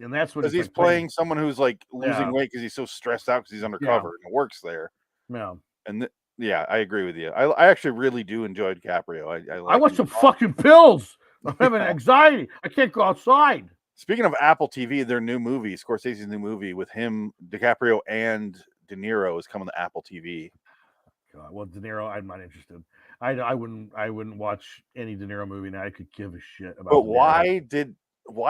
And that's what because he's playing someone who's like losing weight because he's so stressed out because he's undercover and it works there. Yeah. And I agree with you. I actually really do enjoy DiCaprio. I want some fucking pills. I'm having anxiety. I can't go outside. Speaking of Apple TV, their new movie, Scorsese's new movie with him, DiCaprio and De Niro is coming to Apple TV. God, well, De Niro, I'm not interested. I wouldn't watch any De Niro movie now. I could give a shit about. But why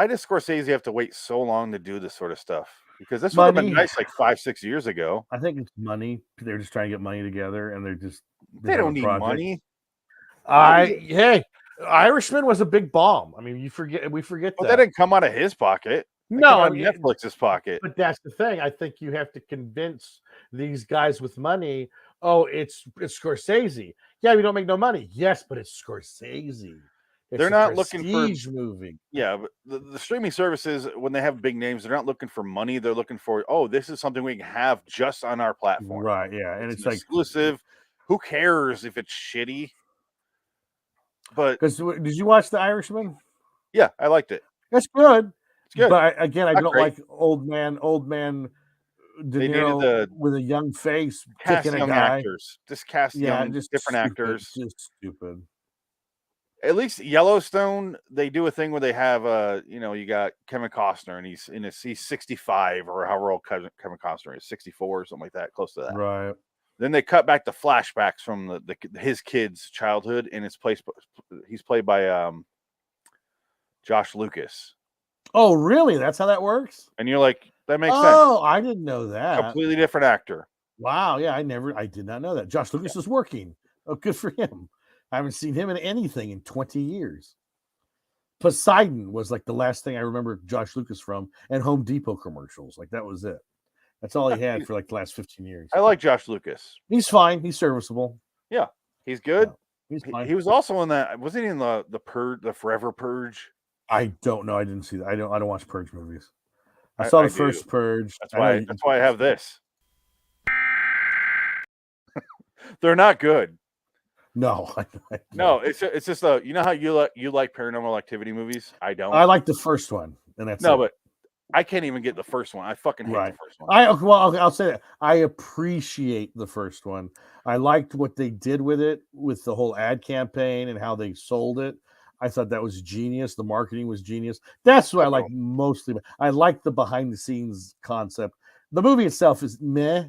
does Scorsese have to wait so long to do this sort of stuff? Because this would have been nice like 5-6 years ago. I think it's money. They're just trying to get money together, and they don't need money. Hey, Irishman was a big bomb. I mean, we forget but that didn't come out of his pocket. No, I mean, Netflix's pocket. But that's the thing. I think you have to convince these guys with money. Oh, it's Scorsese. Yeah, we don't make no money. Yes, but it's Scorsese. They're not looking for movie. Yeah, but the streaming services, when they have big names, they're not looking for money. They're looking for, this is something we can have just on our platform. Right, yeah. And it's like exclusive. Who cares if it's shitty? But did you watch The Irishman? Yeah, I liked it. It's good. It's good. But again, I don't like old man De Niro with a young face kicking a guy. Actors. Just cast different actors. Just stupid. At least Yellowstone, they do a thing where they have you got Kevin Costner and he's 65 or however old Kevin Costner is, 64 or something like that, close to that. Right. Then they cut back to flashbacks from his kid's childhood, and he's played by Josh Lucas. Oh, really? That's how that works? And you're like, That makes sense. Oh, I didn't know that. Completely different actor. Wow, yeah, I did not know that. Josh Lucas is working. Oh, good for him. I haven't seen him in anything in 20 years. Poseidon was like the last thing I remember Josh Lucas from, and Home Depot commercials. Like that was it. That's all he had for like the last 15 years. I like Josh Lucas. He's fine. He's serviceable. Yeah, he's good. Yeah, he's fine. He was also in that. Wasn't he in the Purge, the Forever Purge? I don't know. I didn't see that. I don't watch Purge movies. I saw the first Purge. That's why I have this. They're not good. No, no. It's just you know how you like Paranormal Activity movies. I don't. I like the first one, and that's but I can't even get the first one. I fucking hate the first one. I'll say that I appreciate the first one. I liked what they did with it, with the whole ad campaign and how they sold it. I thought that was genius. The marketing was genius. That's what I like mostly. I like the behind the scenes concept. The movie itself is meh.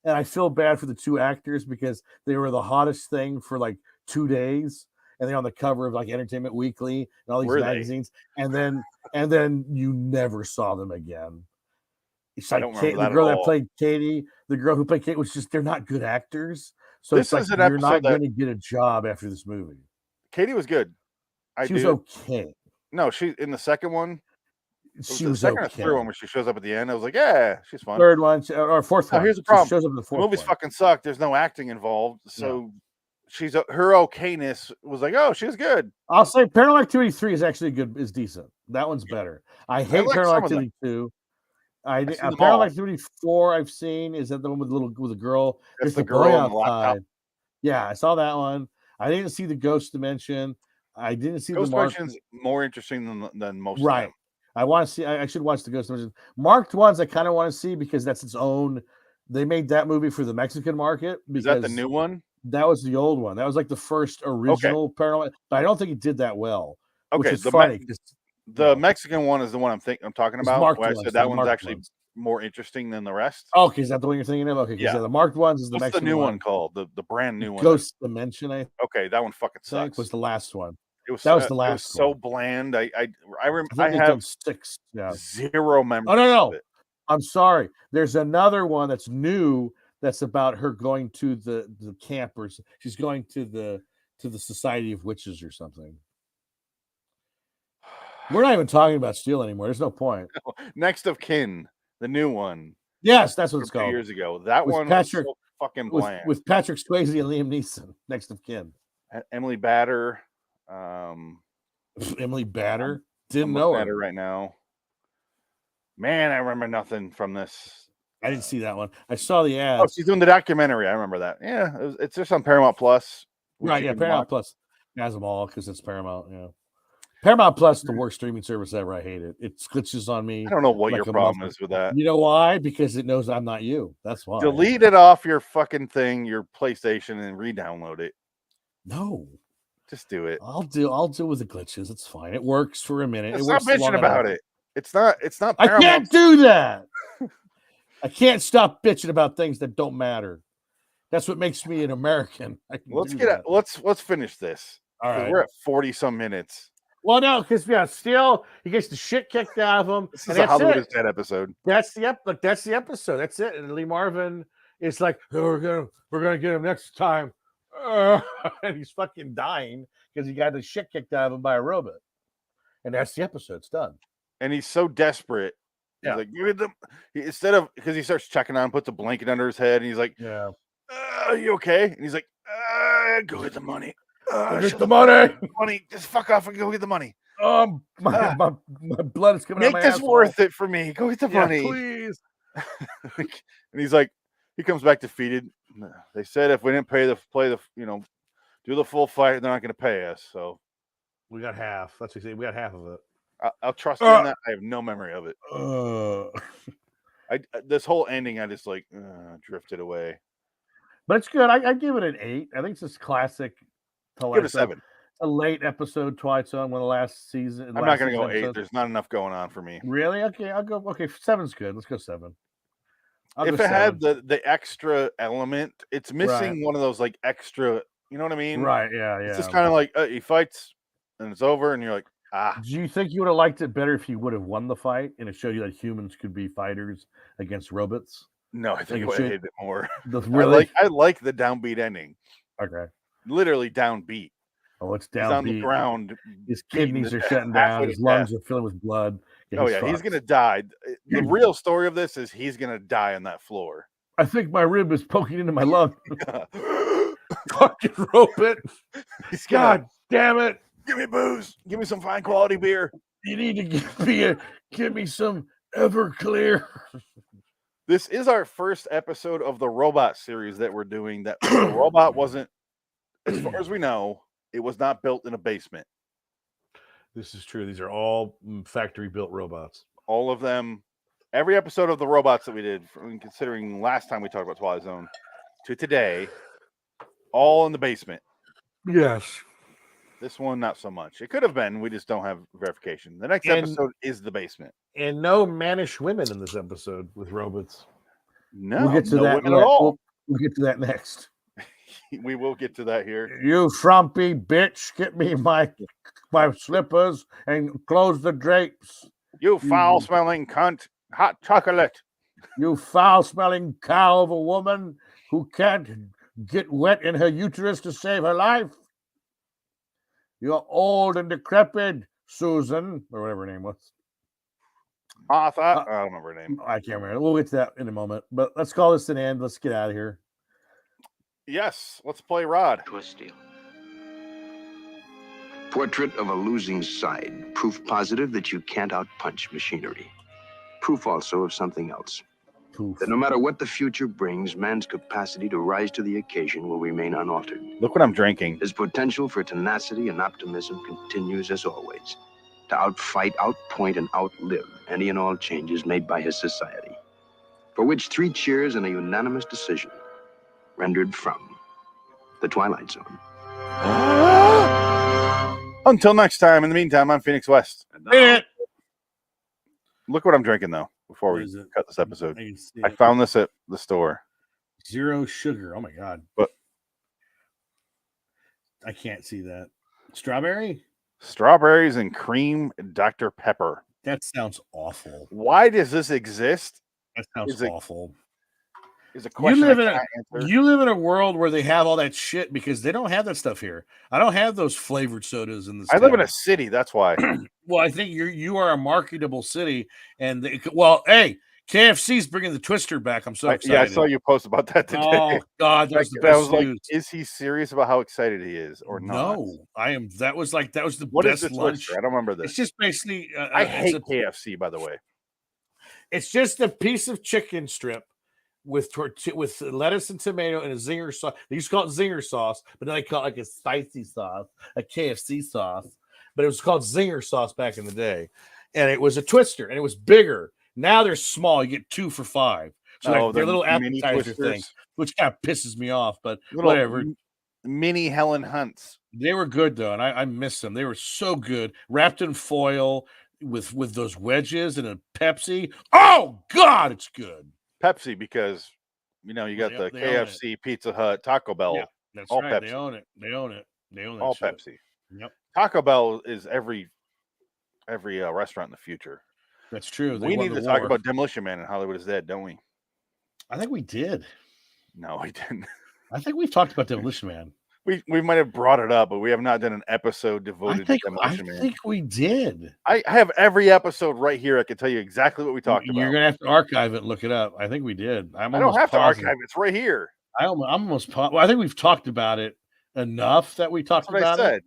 And I feel bad for the two actors because they were the hottest thing for like 2 days, and they're on the cover of like Entertainment Weekly and all these magazines, and then you never saw them again. It's like the girl that played Katie, the girl who played Kate was just—they're not good actors. So it's like you're not going to get a job after this movie. Katie was good. She was okay. No, she in the second one. She was second okay. or third one where she shows up at the end. I was like, yeah, she's fun. Third one or fourth one. Here's the problem. She shows up in the fourth. The movies fucking suck. There's no acting involved, so her okayness was like, oh, she's good. I'll say Paranormal Activity 3 is actually is decent. That one's better. I hate Paranormal Activity 2. Paranormal Activity 4 I've seen. Is that the one with the girl? That's the girl on the laptop. Yeah, I saw that one. I didn't see the Ghost Dimension. I didn't see Ghost the Dimension's more interesting than most. Right. Of them. I want to see. I should watch the Ghost Dimension. Marked ones I kind of want to see because that's its own. They made that movie for the Mexican market. Is that the new one? That was the old one. That was like the first original Paranormal. But I don't think it did that well. Okay, which is funny. The Mexican one is the one I'm talking about. Where I said that one's actually more interesting than the rest. Oh, okay, is that the one you're thinking of? Okay, yeah. The marked ones is the What's Mexican the new one called? The brand new one. Ghost Dimension. Okay, that one fucking sucks. Was the last one. That was the last. It was so bland. I have 6. Yeah. Zero memory. Oh no. I'm sorry. There's another one that's new. That's about her going to the campers. She's going to the Society of Witches or something. We're not even talking about Steel anymore. There's no point. Next of Kin, the new one. Yes, that's what it's called. Years ago, that one was so fucking bland. With Patrick Swayze and Liam Neeson. Next of Kin. Emily Batter. Emily Batter. Didn't know her right now. Man, I remember nothing from this. I didn't see that one. I saw the ad. Oh, she's doing the documentary. I remember that. Yeah, it's just on Paramount Plus. Right, yeah, Paramount Plus has them all because it's Paramount. Yeah, Paramount Plus, the worst streaming service ever. I hate it. It glitches on me. I don't know what your problem is with that. You know why? Because it knows I'm not you. That's why. Delete it off your fucking thing, your PlayStation, and re-download it. No. Just do it. I'll deal with the glitches. It's fine. It works for a minute. Stop bitching about it. It's not Paramount. I can't do that. I can't stop bitching about things that don't matter. That's what makes me an American. Let's finish this. All right. We're at 40 some minutes. Well, no, because still he gets the shit kicked out of him. This is a Hollywood is Dead episode. That's the episode. That's it. And Lee Marvin is like, we're gonna get him next time. And he's fucking dying because he got the shit kicked out of him by a robot. And that's the episode. It's done. And he's so desperate. He's like, instead of, because he starts checking on, puts a blanket under his head, and he's like, are you okay? And he's like, go get the money. Go get the money. Money. Just fuck off and go get the money. My blood is coming out. Make this worth it for me. Go get the money, please. And he's like, he comes back defeated. They said if we didn't do the full fight, they're not going to pay us. So we got half. That's what you say. We got half of it. I'll trust you on that. I have no memory of it. This whole ending, I just drifted away. But it's good. I give it an 8. I think it's just classic. Give it a 7. A late episode Twilight Zone, one of the last season. I'm not going to go 8. There's not enough going on for me. Really? Okay, I'll go. Okay, 7's good. Let's go 7. If it had the extra element, it's missing one of those extra. You know what I mean? Right. Yeah. It's just kind of like he fights and it's over, and you're like, Do you think you would have liked it better if he would have won the fight and it showed you that humans could be fighters against robots? No, I think I would have hated it more. Really? I like the downbeat ending. Okay. Literally downbeat. Oh, it's He's downbeat. on the ground. His kidneys are shutting down. His lungs are filling with blood. Oh yeah, he's gonna die. The real story of this is he's gonna die on that floor. I think my rib is poking into my lung. Fucking robot. God damn it. Give me booze. Give me some fine quality beer. You need to give me some Everclear. This is our first episode of the robot series that we're doing. That the robot wasn't, as far as we know, it was not built in a basement. This is true. These are all factory built robots. All of them. Every episode of the robots that we did, considering last time we talked about Twilight Zone to today, all in the basement. Yes. This one, not so much. It could have been. We just don't have verification. The next episode is the basement. And no mannish women in this episode with robots. No, we'll get to that women at all. We'll get to that next. We will get to that here. You frumpy bitch, get me my slippers and close the drapes. You foul-smelling cunt. Hot chocolate. You foul-smelling cow of a woman who can't get wet in her uterus to save her life. You're old and decrepit, Susan, or whatever her name was. Arthur. I don't remember her name. I can't remember. We'll get to that in a moment. But let's call this an end. Let's get out of here. Yes, let's play Rod. Twist deal. Portrait of a losing side. Proof positive that you can't outpunch machinery. Proof also of something else. Poof. That no matter what the future brings, man's capacity to rise to the occasion will remain unaltered. Look what I'm drinking. His potential for tenacity and optimism continues as always. To outfight, outpoint, and outlive any and all changes made by his society. For which 3 cheers and a unanimous decision rendered from the Twilight Zone. Until next time, in the meantime, I'm Phoenix West. Look what I'm drinking, though, before we cut this episode. I found this at the store. Zero sugar. Oh, my God. But I can't see that. Strawberry? Strawberries and cream Dr. Pepper. That sounds awful. Why does this exist? That sounds awful. Is a question. You live in a world where they have all that shit because they don't have that stuff here. I don't have those flavored sodas in this. I live in a city, that's why. Well, I think you are a marketable city, and hey, KFC's bringing the Twister back. I'm so excited. Yeah, I saw you post about that today. Oh God, that was the best news. Is he serious about how excited he is or not? No, I am. That was the what best is the lunch. Twister? I don't remember this. It's just basically. I hate KFC, by the way. It's just a piece of chicken strip with lettuce and tomato and a zinger sauce. They used to call it zinger sauce, but then they call it like a spicy sauce, a KFC sauce. But it was called zinger sauce back in the day, and it was a Twister, and it was bigger. Now they're small. You get 2 for $5. So they're little appetizer things, which kind of pisses me off. But whatever. Mini Helen Hunts. They were good though, and I miss them. They were so good, wrapped in foil with those wedges and a Pepsi. Oh God, it's good. Pepsi, because you got the KFC, Pizza Hut, Taco Bell. Yeah, that's all right. Pepsi. They own it. They own all shit. Pepsi. Yep. Taco Bell is every restaurant in the future. That's true. We need to talk about Demolition Man and Hollywood is Dead, don't we? I think we did. No, we didn't. I think we've talked about Demolition Man. We might have brought it up, but we have not done an episode devoted to Demolition Man. I think we did. I have every episode right here. I can tell you exactly what we talked about. You're gonna have to archive it and look it up. I think we did. I don't have to archive it. It's right here. I'm almost I think we've talked about it enough that we talked about it.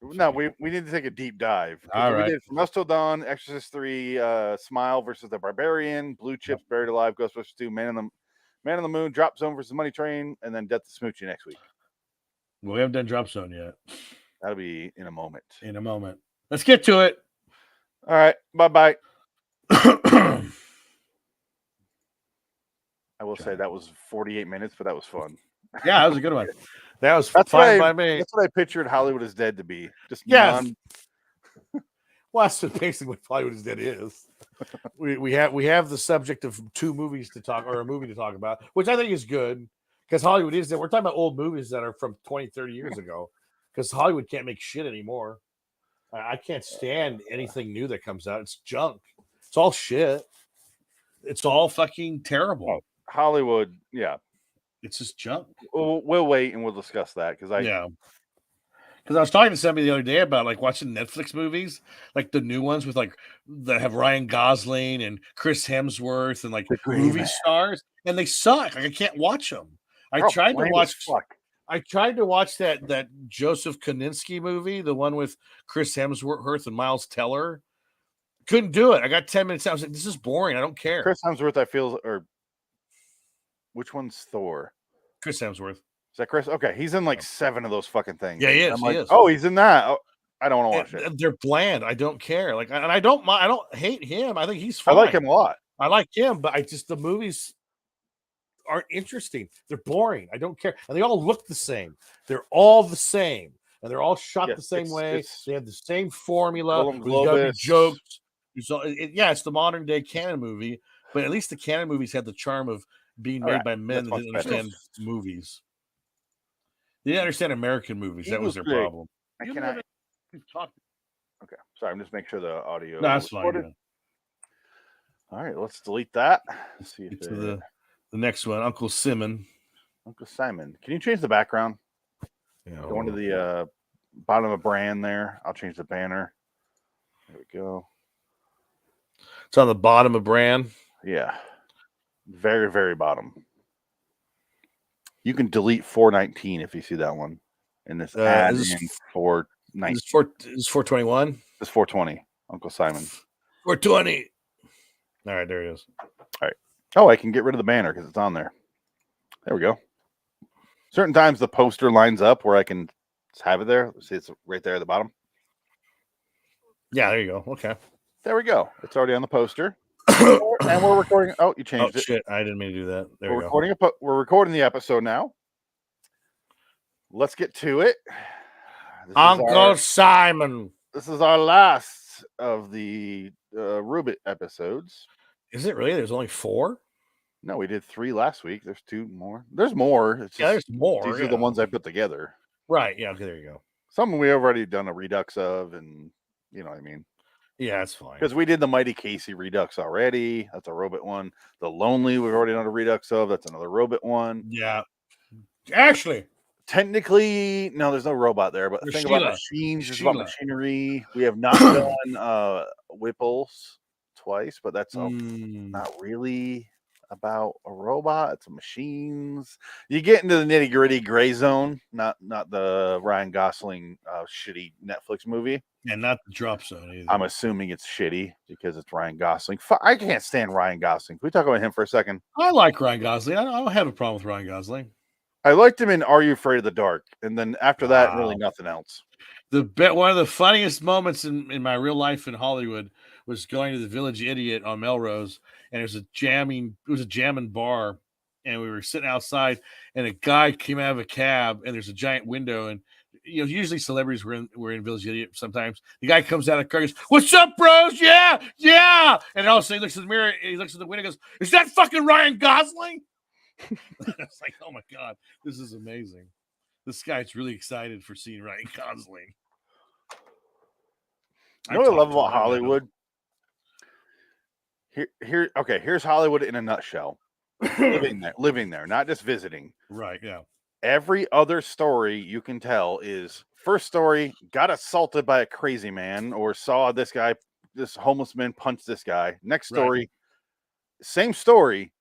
No, we need to take a deep dive. All right. We did From Dusk Till Dawn, Exorcist 3, Smile versus the Barbarian, Blue Chips, Buried Alive, Ghostbusters 2, Man on the Moon, Drop Zone versus Money Train, and then Death to Smoochie next week. Well, we haven't done Drop Zone yet. That'll be in a moment. Let's get to it. All right. Bye-bye. I will say that was 48 minutes, but that was fun. Yeah, that was a good one. That's fine by me. That's what I pictured Hollywood is Dead to be. Just well, that's basically what Hollywood is Dead is. we have the subject of 2 movies to talk, or a movie to talk about, which I think is good because Hollywood is Dead. We're talking about old movies that are from 20, 30 years ago because Hollywood can't make shit anymore. I can't stand anything new that comes out. It's junk. It's all shit. It's all fucking terrible. Oh, Hollywood, yeah. It's just junk. We'll wait and we'll discuss that because Because I was talking to somebody the other day about like watching Netflix movies, like the new ones with like that have Ryan Gosling and Chris Hemsworth and like movie stars, and they suck. Like I can't watch them. I tried to watch that Joseph Kosinski movie, the one with Chris Hemsworth and Miles Teller. Couldn't do it. I got 10 minutes. I was like, this is boring. I don't care. Chris Hemsworth, I feel, or which one's Thor? Chris Hemsworth. Is that Chris? Okay, he's in like 7 of those fucking things. Yeah, he is. I'm like, he is. oh, he's in that. Oh, I don't want to watch it. They're bland. I don't care. Like, and I don't mind. I don't hate him. I think he's fine. I like him a lot. I like him, but the movies aren't interesting. They're boring. I don't care. And they all look the same. They're all the same, and they're all shot the same way. They have the same formula. There's gotta be jokes. It's the modern day canon movie, but at least the canon movies had the charm of being made by men that didn't understand movies. They didn't understand American movies. That was their problem. I cannot. Okay, sorry. I'm just making sure the audio. No, that's fine. Yeah. All right, let's delete that. Let's see if the next one, Uncle Simon. Uncle Simon. Can you change the background? Yeah. Go into the bottom of brand there. I'll change the banner. There we go. It's on the bottom of brand. Yeah. Very, very bottom. You can delete 419 if you see that one. And this add in 419. This is 421. It's 420. Uncle Simon. 420. All right, there it is. All right. Oh, I can get rid of the banner because it's on there. There we go. Certain times the poster lines up where I can have it there. See, it's right there at the bottom. Yeah, there you go. Okay. There we go. It's already on the poster. And we're recording. Oh, you changed it. Shit. I didn't mean to do that. There we're recording the episode now. Let's get to it. Uncle Simon. This is our last of the Rubit episodes. Is it really? There's only 4? No, we did 3 last week. There's 2 more. There's more. It's just, there's more. These are the ones I put together. Right. Yeah. Okay, there you go. Some we already done a Redux of, and you know what I mean. Yeah, that's fine. Because we did the Mighty Casey Redux already. That's a Robot one. The Lonely, we've already done a Redux of. That's another Robot one. Yeah. Actually, technically, no, there's no robot there. But think about machines. It's about machinery. We have not done Whipples twice, but that's not really about a robot. It's machines. You get into the nitty gritty gray zone. Not the Ryan Gosling shitty Netflix movie. And not the drop zone either. I'm assuming it's shitty because it's Ryan Gosling. I can't stand Ryan Gosling. Can we talk about him for a second? I like Ryan Gosling. I don't have a problem with Ryan Gosling. I liked him in Are You Afraid of the Dark? And then after that, really nothing else. One of the funniest moments in my real life in Hollywood was going to the Village Idiot on Melrose, and it was a jamming bar, and we were sitting outside, and a guy came out of a cab, and there's a giant window, and usually celebrities were in Village Idiot sometimes. The guy comes out of the car and goes, "What's up, bros? Yeah. And all of a sudden he looks in the mirror, he looks at the window and goes, "Is that fucking Ryan Gosling?" It's like, oh my God, this is amazing. This guy's really excited for seeing Ryan Gosling. You know what I love about Hollywood? Here's Hollywood in a nutshell. living there, not just visiting. Right, yeah. Every other story you can tell is first story, got assaulted by a crazy man or saw this homeless man punch this guy. Next story, same story.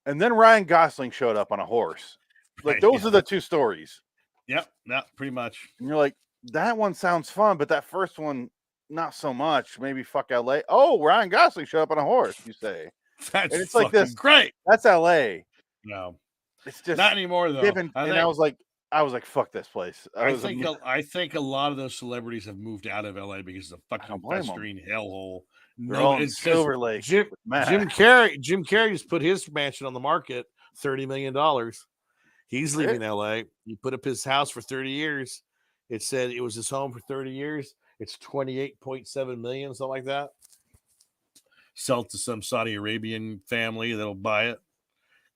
And then Ryan Gosling showed up on a horse. Like those are the 2 stories. Yep, pretty much. And you're like, that one sounds fun, but that first one, not so much. Maybe fuck LA. Oh, Ryan Gosling showed up on a horse, you say. That's and it's like this. Great. That's LA. No. It's just not anymore though. I was like, fuck this place. I think a lot of those celebrities have moved out of LA because of the fucking festering hellhole. No, it's Silver Lake. Jim Carrey just put his mansion on the market, $30 million. He's leaving LA. He put up his house for 30 years. It said it was his home for 30 years. It's 28.7 million, something like that. Sell it to some Saudi Arabian family that'll buy it.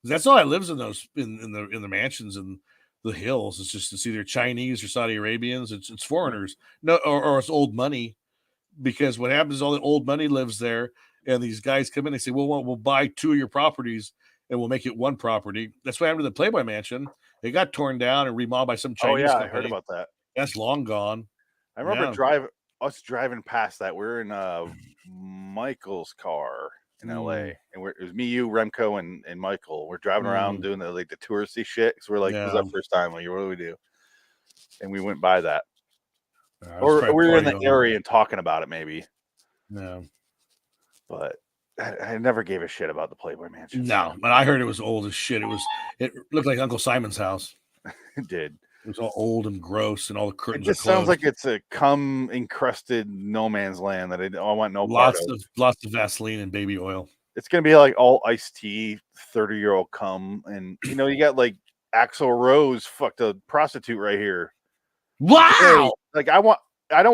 That's all that lives in those in the mansions and the hills. It's either Chinese or Saudi Arabians. It's foreigners. No, or it's old money. Because what happens is all the old money lives there, and these guys come in and say, well, we'll buy 2 of your properties and we'll make it one property. That's what happened to the Playboy Mansion. It got torn down and remodeled by some Chinese company. I heard about that. That's long gone. I remember driving past that. We were in Michael's car in LA, and it was me, you, Remco, and Michael. We're driving around doing the touristy shit. So we're like, this is our first time. Like, what do we do? And we went by that. Or we were in the area and talking about it, maybe. No. But I never gave a shit about the Playboy Mansion. No, but I heard it was old as shit. It looked like Uncle Simon's house. It did. It was all old and gross, and all the curtains. It just sounds like it's a cum encrusted no man's land that I want no part of. Lots of Vaseline and baby oil. It's gonna be like all iced tea, 30-year-old cum, and you got like Axl Rose fucked a prostitute right here. Wow! Like I don't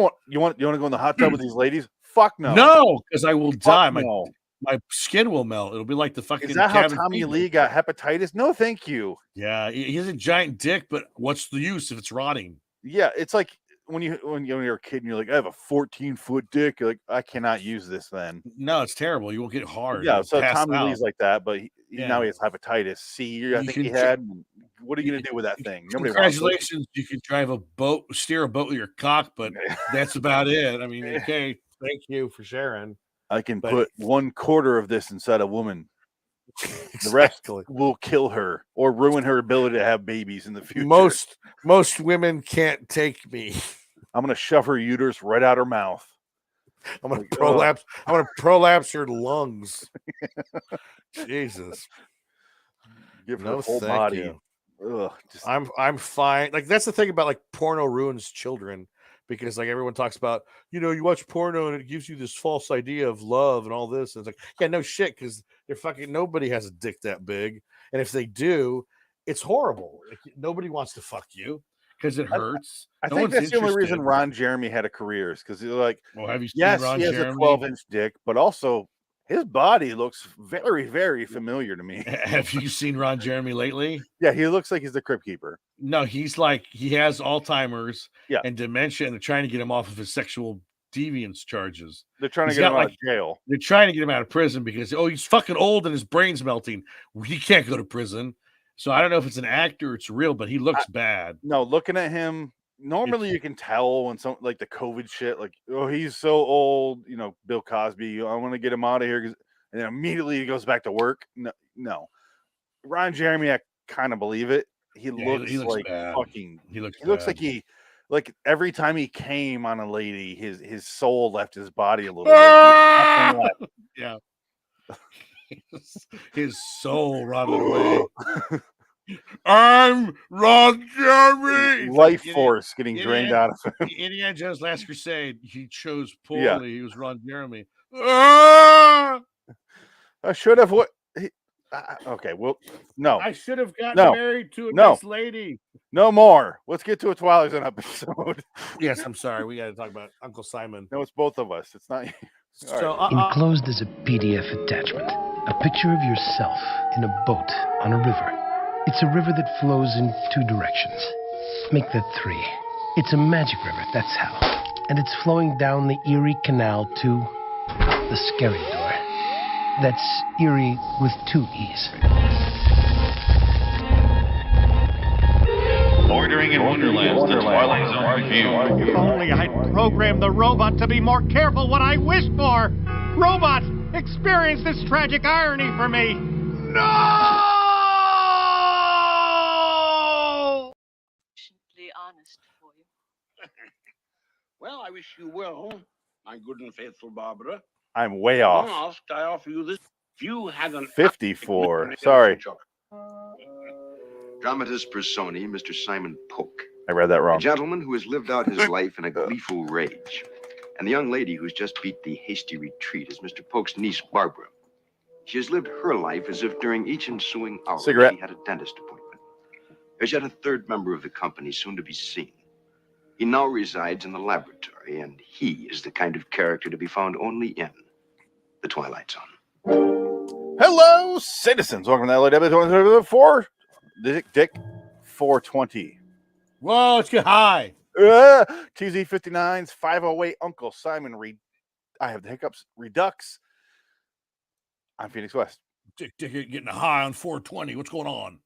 want. You want to go in the hot tub with these ladies? Fuck no. No, because I will die. No. My skin will melt. It'll be like the fucking. Is that how Tommy Lee got hepatitis? No, thank you. Yeah, he has a giant dick, but what's the use if it's rotting? Yeah, it's like when you're a kid and you're like, I have a 14-foot dick. You're like, I cannot use this then. No, it's terrible. You won't get hard. Yeah, so Tommy Lee's like that, but now he has hepatitis C. I think he had. What are you gonna do with that thing? Nobody. Congratulations, you can drive a boat, steer a boat with your cock, but that's about it. I mean, okay, thank you for sharing. I can put 1/4 of this inside a woman. The rest will kill her or ruin her ability to have babies in the future. Most women can't take me. I'm gonna shove her uterus right out her mouth. I'm gonna prolapse. I'm gonna prolapse her lungs. Jesus. Give her the whole body. Ugh, I'm fine. Like that's the thing about like porno ruins children. Because like everyone talks about, you watch porno and it gives you this false idea of love and all this. And it's like, yeah, no shit, because they're fucking nobody has a dick that big. And if they do, it's horrible. Like, nobody wants to fuck you because it hurts. I think that's the only reason Ron Jeremy had a career is because they're like, well, have you seen yes, Ron he has Jeremy? a 12-inch dick, but also his body looks very, very familiar to me. Have you seen Ron Jeremy lately? Yeah, he looks like he's the Crypt Keeper. No, he's like he has Alzheimer's and dementia, and they're trying to get him off of his sexual deviance charges. They're trying to get him out of jail. They're trying to get him out of prison because he's fucking old and his brain's melting. He can't go to prison. So I don't know if it's an actor or it's real, but he looks bad. No, looking at him, normally you can tell when some like the COVID shit, like, oh, he's so old, Bill Cosby, I want to get him out of here, and then immediately he goes back to work. No. Ron Jeremy, I kind of believe it. He looks like bad. He looks like every time he came on a lady, his soul left his body a little bit. Yeah. His soul rotted away. I'm Ron Jeremy. Life force getting drained out of him. Indiana Jones Last Crusade, he chose poorly. Yeah. He was Ron Jeremy. I should have okay, well, no. I should have gotten married to a nice lady. No more. Let's get to a Twilight Zone episode. Yes, I'm sorry. We got to talk about Uncle Simon. No, it's both of us. It's not you. So, enclosed is a PDF attachment, a picture of yourself in a boat on a river. It's a river that flows in 2 directions. Make that 3. It's a magic river, that's how. And it's flowing down the Erie Canal to the scary door. That's Erie with 2 E's. Bordering in Wonderland, the Twilight Zone review. If only I'd programmed the robot to be more careful what I wish for. Robot, experience this tragic irony for me. No! Simply honest for you. Well, I wish you well, my good and faithful Barbara. I'm way off. I offer you this. If you had an 54. Sorry. Dramatis personae, Mr. Simon Polk. I read that wrong. A gentleman who has lived out his life in a gleeful rage. And the young lady who's just beat the hasty retreat is Mr. Polk's niece, Barbara. She has lived her life as if during each ensuing hour she had a dentist appointment. There's yet a third member of the company soon to be seen. He now resides in the laboratory, and he is the kind of character to be found only in the Twilight Zone. Hello, citizens. Welcome to LA 4 420. Whoa, let's get high. TZ59's 508 Uncle Simon I have the hiccups. Redux. I'm Phoenix West. Dick getting high on 420. What's going on?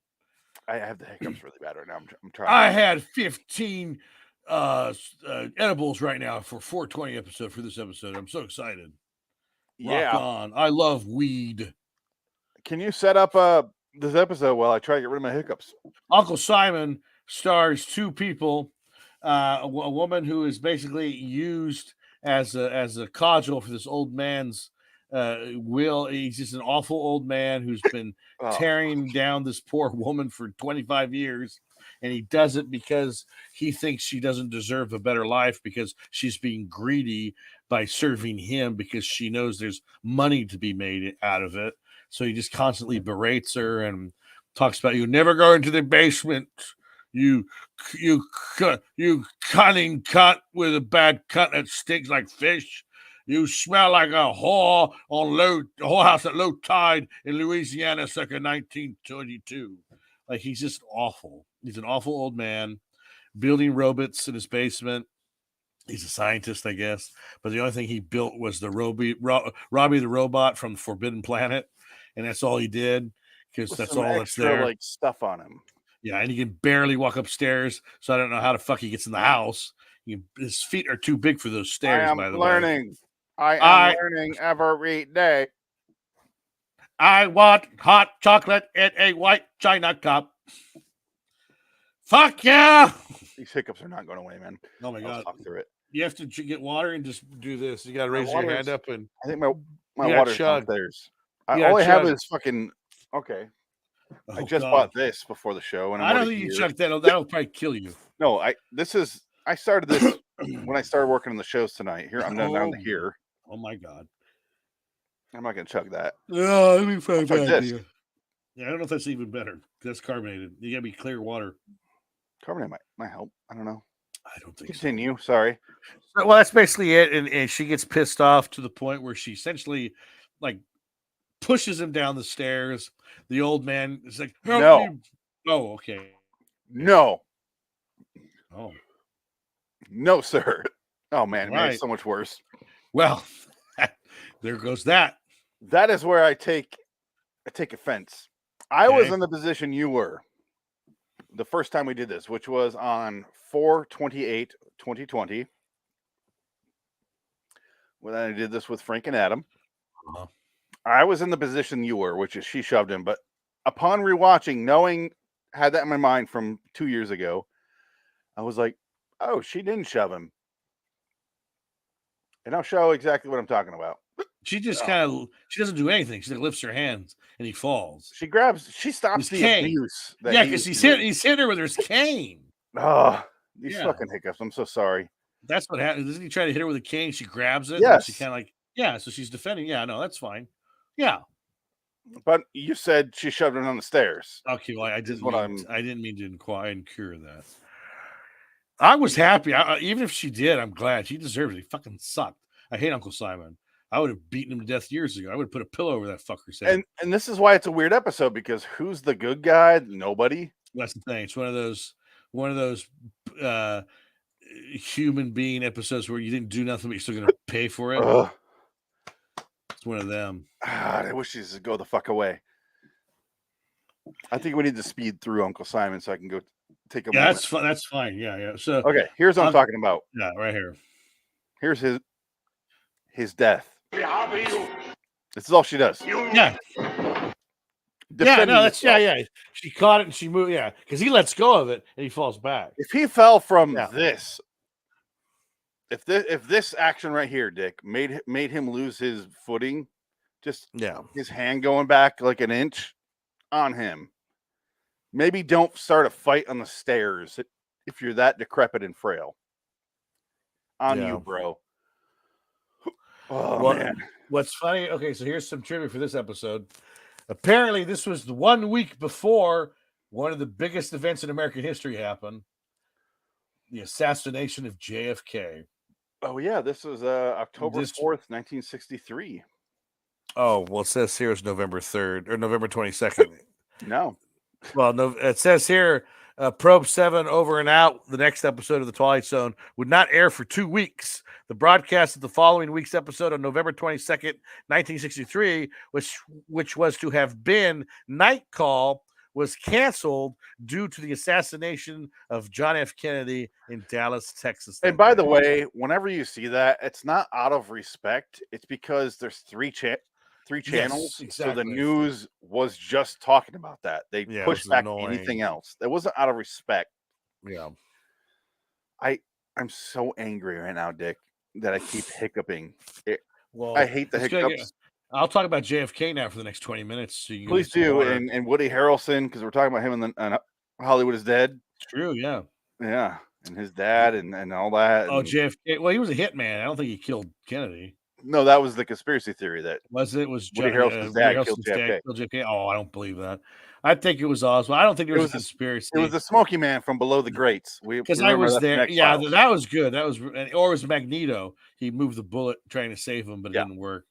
I have the hiccups really bad right now. I'm trying. I had 15 edibles right now for 420 episode for this episode. I'm so excited. Yeah. Rock on. I love weed. Can you set up this episode while I try to get rid of my hiccups? Uncle Simon stars two people, a woman who is basically used as a cudgel for this old man's will. He's just an awful old man who's been tearing down this poor woman for 25 years. And he does it because he thinks she doesn't deserve a better life because she's being greedy by serving him because she knows there's money to be made out of it. So he just constantly berates her and talks about, you never go into the basement, you cunning cunt with a bad cut that stinks like fish. You smell like a whore whorehouse at low tide in Louisiana, circa 1922. Like, he's just awful. He's an awful old man building robots in his basement. He's a scientist, I guess. But the only thing he built was the Robbie the robot from the Forbidden Planet. And that's all he did because that's all that's there. Like stuff on him. Yeah, and he can barely walk upstairs. So I don't know how the fuck he gets in the house. His feet are too big for those stairs, by the way. I am learning every day. I want hot chocolate in a white china cup. Fuck yeah! These hiccups are not going away, man. Oh my God. Talk through it. You have to get water and just do this. You got to raise your hand up. And I think my water's downstairs. All I have is fucking... Okay. I just bought this before the show. And I don't think you chug that. That'll probably kill you. No, I started this when I started working on the shows tonight. Here, I'm down to here. Oh my God. I'm not going to chug that. No, let me find that. Yeah, I don't know if that's even better. That's carbonated. You got to be clear water. Carbonate might help. I don't know. I don't think Continue. Sorry. Well, that's basically it. And she gets pissed off to the point where she essentially like pushes him down the stairs. The old man is like, no. Oh, okay. No. Oh. No, sir. Oh, man. It made it so much worse. Well, there goes that. That is where I take offense. I was in the position you were the first time we did this, which was on 4/28/2020. When I did this with Frank and Adam. Uh-huh. I was in the position you were, which is she shoved him. But upon rewatching, had that in my mind from 2 years ago, I was like, oh, she didn't shove him. And I'll show exactly what I'm talking about. She just she doesn't do anything. She lifts her hands and he falls. She stops the abuse. Yeah, because he's hit her with her cane. Oh, these fucking hiccups. I'm so sorry. That's what happens. Doesn't he try to hit her with a cane? She grabs it. Yes. She kind of so she's defending. Yeah, no, that's fine. Yeah. But you said she shoved him on the stairs. Okay, well, I didn't mean to inquire and cure that. I was happy. Even if she did, I'm glad. She deserved it. He fucking sucked. I hate Uncle Simon. I would have beaten him to death years ago. I would have put a pillow over that fucker's head. And this is why it's a weird episode, because who's the good guy? Nobody. That's the thing. It's one of those human being episodes where you didn't do nothing, but you're still going to pay for it. It's one of them. God, I wish these would go the fuck away. I think we need to speed through Uncle Simon so I can go take a moment. That's fine. Yeah. So okay, here's what I'm talking about. Yeah, right here. Here's his death. This is all she does. Yeah. That's She caught it and she moved. Yeah, because he lets go of it and he falls back. If he fell from this, if this action right here, Dick, made him lose his footing, just his hand going back like an inch on him. Maybe don't start a fight on the stairs if you're that decrepit and frail. On you, bro. Oh, man. What's funny? Okay, so here's some trivia for this episode. Apparently, this was the 1 week before one of the biggest events in American history happened: the assassination of JFK. Oh yeah, this was October 4th, 1963. Oh well, it says here it's November 3rd or November 22nd. No. Well, no, it says here Probe 7 over and out. The next episode of The Twilight Zone would not air for 2 weeks. The broadcast of the following week's episode on November 22nd, 1963, which was to have been Night Call, was canceled due to the assassination of John F. Kennedy in Dallas, Texas. And by the way, whenever you see that, it's not out of respect. It's because there's three channels. Yes, exactly. So the news was just talking about that. They pushed back anything else. That wasn't out of respect. Yeah. I'm so angry right now, Dick, that I keep hiccuping. Well, I hate the hiccups. I'll talk about JFK now for the next 20 minutes. So you Please do. And Woody Harrelson, because we're talking about him and Hollywood is Dead. True, yeah. Yeah. And his dad and all that. Oh, JFK. Well, he was a hitman. I don't think he killed Kennedy. No, that was the conspiracy theory that was Woody Harrelson's dad killed JFK. Oh, I don't believe that. I think it was Oswald. I don't think there was a conspiracy. It was the Smoky Man from Below the Greats. Because I was there. Yeah, that was good. That was, or it was Magneto. He moved the bullet trying to save him, but it didn't work,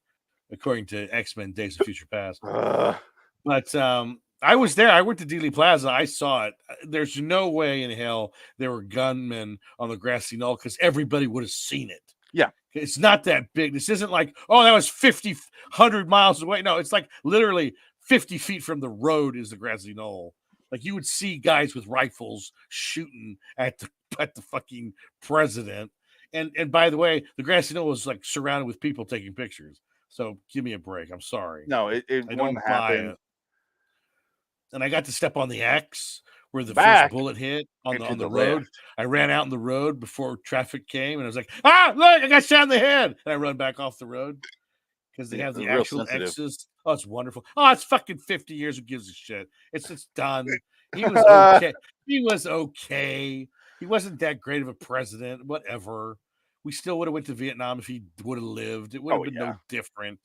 according to X-Men: Days of Future Past. But I was there. I went to Dealey Plaza. I saw it. There's no way in hell there were gunmen on the grassy knoll because everybody would have seen it. Yeah. It's not that big. This isn't like, oh, that was 100 miles away. No, it's like literally 50 feet from the road is the grassy knoll. Like you would see guys with rifles shooting at the fucking president. And by the way, the grassy knoll was like surrounded with people taking pictures. So give me a break. I'm sorry. No, it wouldn't happen. And I got to step on the X where the first bullet hit on the road. Left. I ran out in the road before traffic came, and I was like, look, I got shot in the head. And I run back off the road because they have the actual X's. Oh, it's wonderful. Oh, it's fucking 50 years. Who gives a shit? It's done. He was okay. He was okay. He wasn't that great of a president. Whatever. We still would have went to Vietnam if he would have lived. It would have been no different.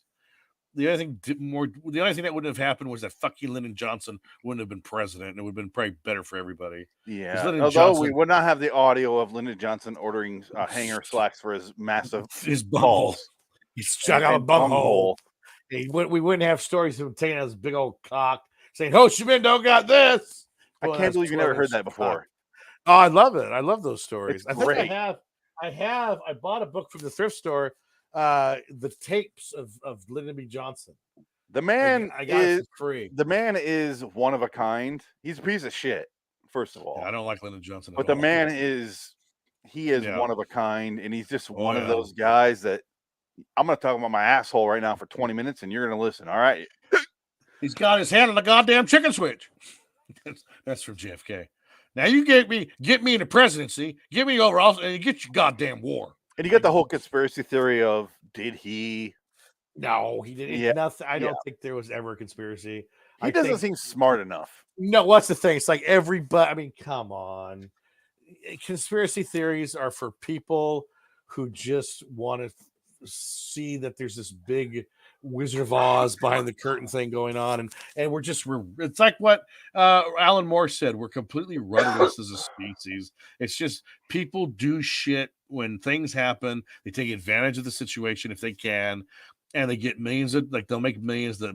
The only thing that wouldn't have happened was that fucking Lyndon Johnson wouldn't have been president, and it would have been probably better for everybody. Yeah, although we would not have the audio of Lyndon Johnson ordering hanger slacks for his massive balls. He's stuck out a bum hole. We wouldn't have stories of him taking out his big old cock, saying Ho Chi Minh don't got this. I can't believe you never heard that before. Oh, I love it. I love those stories. It's great. I bought a book from the thrift store. The tapes of Lyndon B. Johnson. The man I got it for free. The man is one of a kind. He's a piece of shit, first of all. Yeah, I don't like Lyndon Johnson. But the man is one of a kind, and he's just one of those guys that I'm gonna talk about my asshole right now for 20 minutes and you're gonna listen, all right? He's got his hand on the goddamn chicken switch. That's from JFK. Now you get me in the presidency, get me over and get your goddamn war. And you got the whole conspiracy theory of did he? No, he didn't. Yeah. Nothing. I don't think there was ever a conspiracy. He doesn't seem smart enough. No, what's the thing? It's like everybody. I mean, come on. Conspiracy theories are for people who just want to see that there's this big Wizard of Oz behind the curtain thing going on, and we're it's like what Alan Moore said, we're completely rudderless as a species. It's just people do shit when things happen, they take advantage of the situation if they can, and they get millions of, like, they'll make millions. The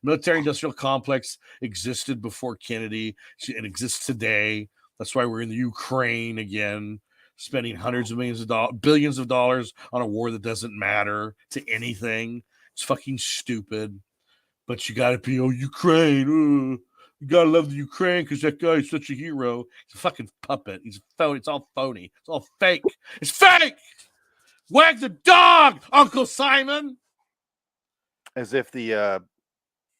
military industrial complex existed before Kennedy, it exists today. That's why we're in the Ukraine again, spending hundreds of millions of dollars, billions of dollars on a war that doesn't matter to anything. It's fucking stupid, but you got to be, Ukraine. You got to love the Ukraine because that guy is such a hero. He's a fucking puppet. He's phony. It's all phony. It's all fake. It's fake. Wag the dog, Uncle Simon. As if the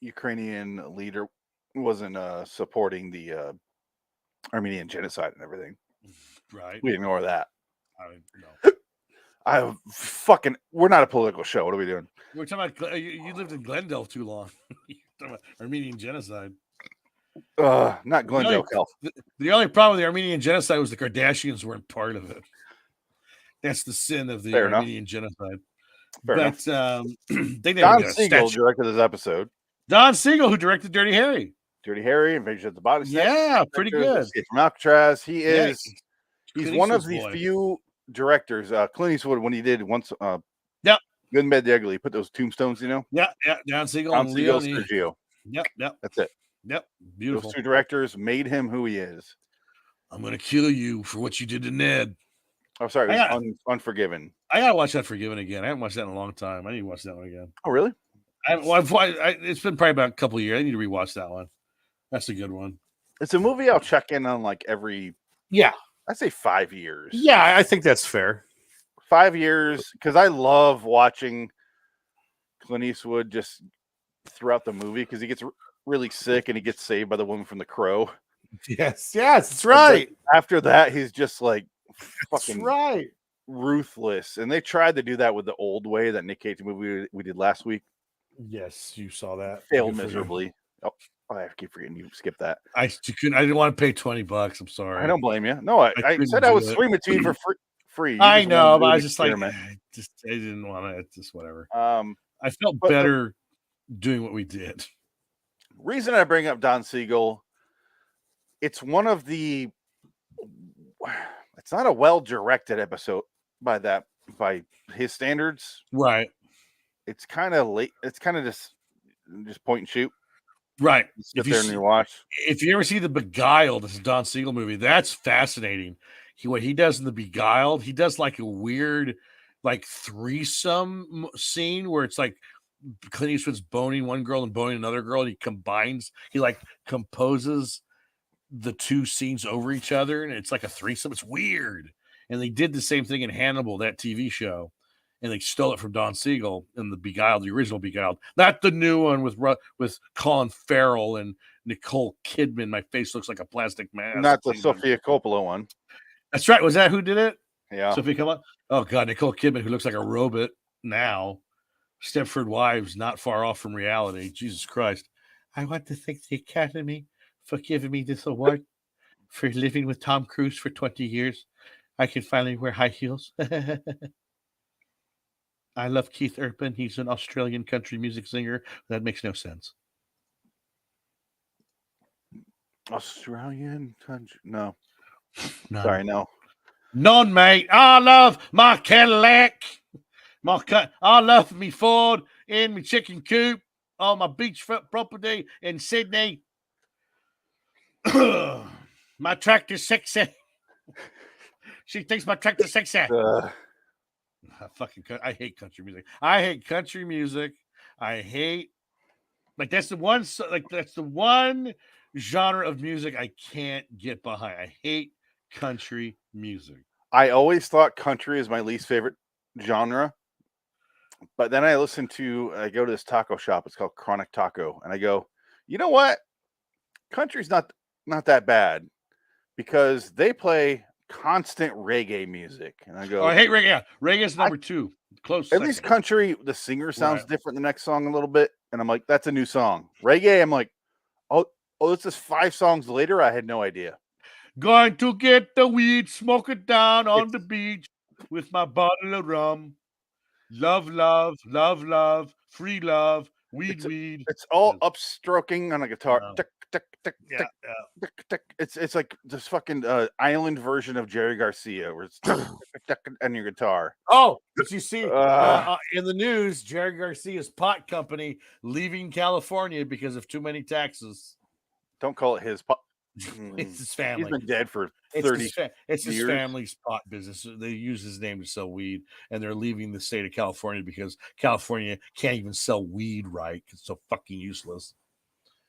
Ukrainian leader wasn't supporting the Armenian genocide and everything. Right. We ignore that. No. We're not a political show. What are we doing? We're talking about, you lived in Glendale too long. You're talking about Armenian genocide. Not Glendale. The only problem with the Armenian genocide was the Kardashians weren't part of it. That's the sin of the Armenian genocide. Fair enough. They Don Siegel directed this episode. Don Siegel, who directed Dirty Harry. Dirty Harry, Invasion of the Body Snatchers. Yeah, pretty good. Escape from Alcatraz. He's one of the few directors. Clint Eastwood, when he did once, Good and Bad the Ugly, he put those tombstones, Yeah, Don Siegel. Don Siegel, Sergio. Yep. That's it. Yep, beautiful. Those two directors made him who he is. I'm going to kill you for what you did to Ned. Oh, sorry, it was Unforgiven. I gotta watch Unforgiven again. I haven't watched that in a long time. I need to watch that one again. Oh, really? It's been probably about a couple of years. I need to rewatch that one. That's a good one. It's a movie I'll check in on like every. Yeah, I'd say 5 years. Yeah, I think that's fair. 5 years, because I love watching Clint Eastwood just throughout the movie because he gets really sick and he gets saved by the woman from The Crow. Yes, that's right. After that, he's just like fucking right. ruthless. And they tried to do that with The Old Way, that Nick Cage movie we did last week. Yes, you saw that. Failed miserably. Oh, I keep forgetting you skipped that. I didn't want to pay $20. I'm sorry. I don't blame you. No, I said I would stream it to you for free. I know, but I was just like, I didn't want to. It's just whatever. I felt better doing what we did. Reason I bring up Don Siegel, it's one of the. It's not a well-directed episode by his standards. Right. It's kind of late. It's kind of just point and shoot. Right. Sit there and you watch. If you ever see The Beguiled, this is Don Siegel movie, that's fascinating. What he does in The Beguiled, he does like a weird, like threesome scene where it's like Clint Eastwood's boning one girl and boning another girl, and he like composes the two scenes over each other, and it's like a threesome. It's weird. And they did the same thing in Hannibal, that TV show, and they stole it from Don Siegel in The Beguiled, the original Beguiled, not the new one with Colin Farrell and Nicole Kidman. My face looks like a plastic mask. Not the Sofia Coppola one. That's right. Was that who did it? Yeah. Sophia Coppola. Oh God, Nicole Kidman, who looks like a robot now. Stepford Wives, not far off from reality. Jesus Christ. I want to thank the Academy for giving me this award for living with Tom Cruise for 20 years. I can finally wear high heels. I love Keith Urban. He's an Australian country music singer. That makes no sense. Australian country? No. None. Sorry, no. None, mate. I love my Cadillac. I love me Ford and my chicken coop on my beachfront property in Sydney. My tractor's sexy. She thinks my tractor's sexy. I hate country music. I hate country music. That's the one genre of music I can't get behind. I hate country music. I always thought country is my least favorite genre. But then I go to this taco shop. It's called Chronic Taco. And I go, you know what? Country's not that bad because they play constant reggae music. And I go, oh, I hate reggae. Yeah. Reggae is number 2. Close. At second. least country, the singer sounds different the next song a little bit. And I'm like, that's a new song. Reggae, I'm like, oh, this is 5 songs later. I had no idea. Going to get the weed, smoke it down on the beach with my bottle of rum. Love, love, love, love, free love, weed. It's all upstroking on a guitar. Tick, tick, tick, Yeah, tick, tick, tick. It's like this fucking island version of Jerry Garcia, where it's tick, tick, tick, on your guitar. Oh, but you see in the news, Jerry Garcia's pot company leaving California because of too many taxes. Don't call it his pot. It's his family. He's been dead for 30 years. It's his family's pot business. They use his name to sell weed, and they're leaving the state of California because California can't even sell weed right. It's so fucking useless.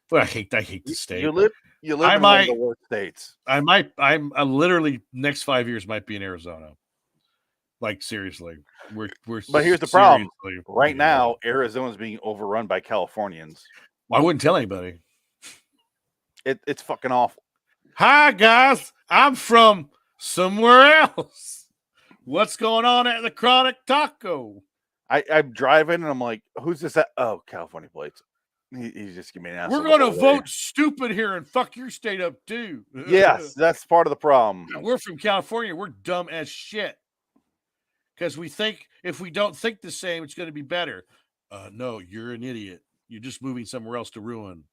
But I hate the state. You live in one of the worst states. I'm literally next 5 years might be in Arizona. Like seriously, we're. But here's the problem. Right now, Arizona's being overrun by Californians. Well, I wouldn't tell anybody. It's fucking awful. Hi guys, I'm from somewhere else. What's going on at the Chronic Taco? I'm driving and I'm like, who's this? Oh, California plates. He's just giving me an answer. We're going to vote stupid here and fuck your state up too. Yes, that's part of the problem. We're from California. We're dumb as shit. Because we think if we don't think the same, it's going to be better. No, you're an idiot. You're just moving somewhere else to ruin.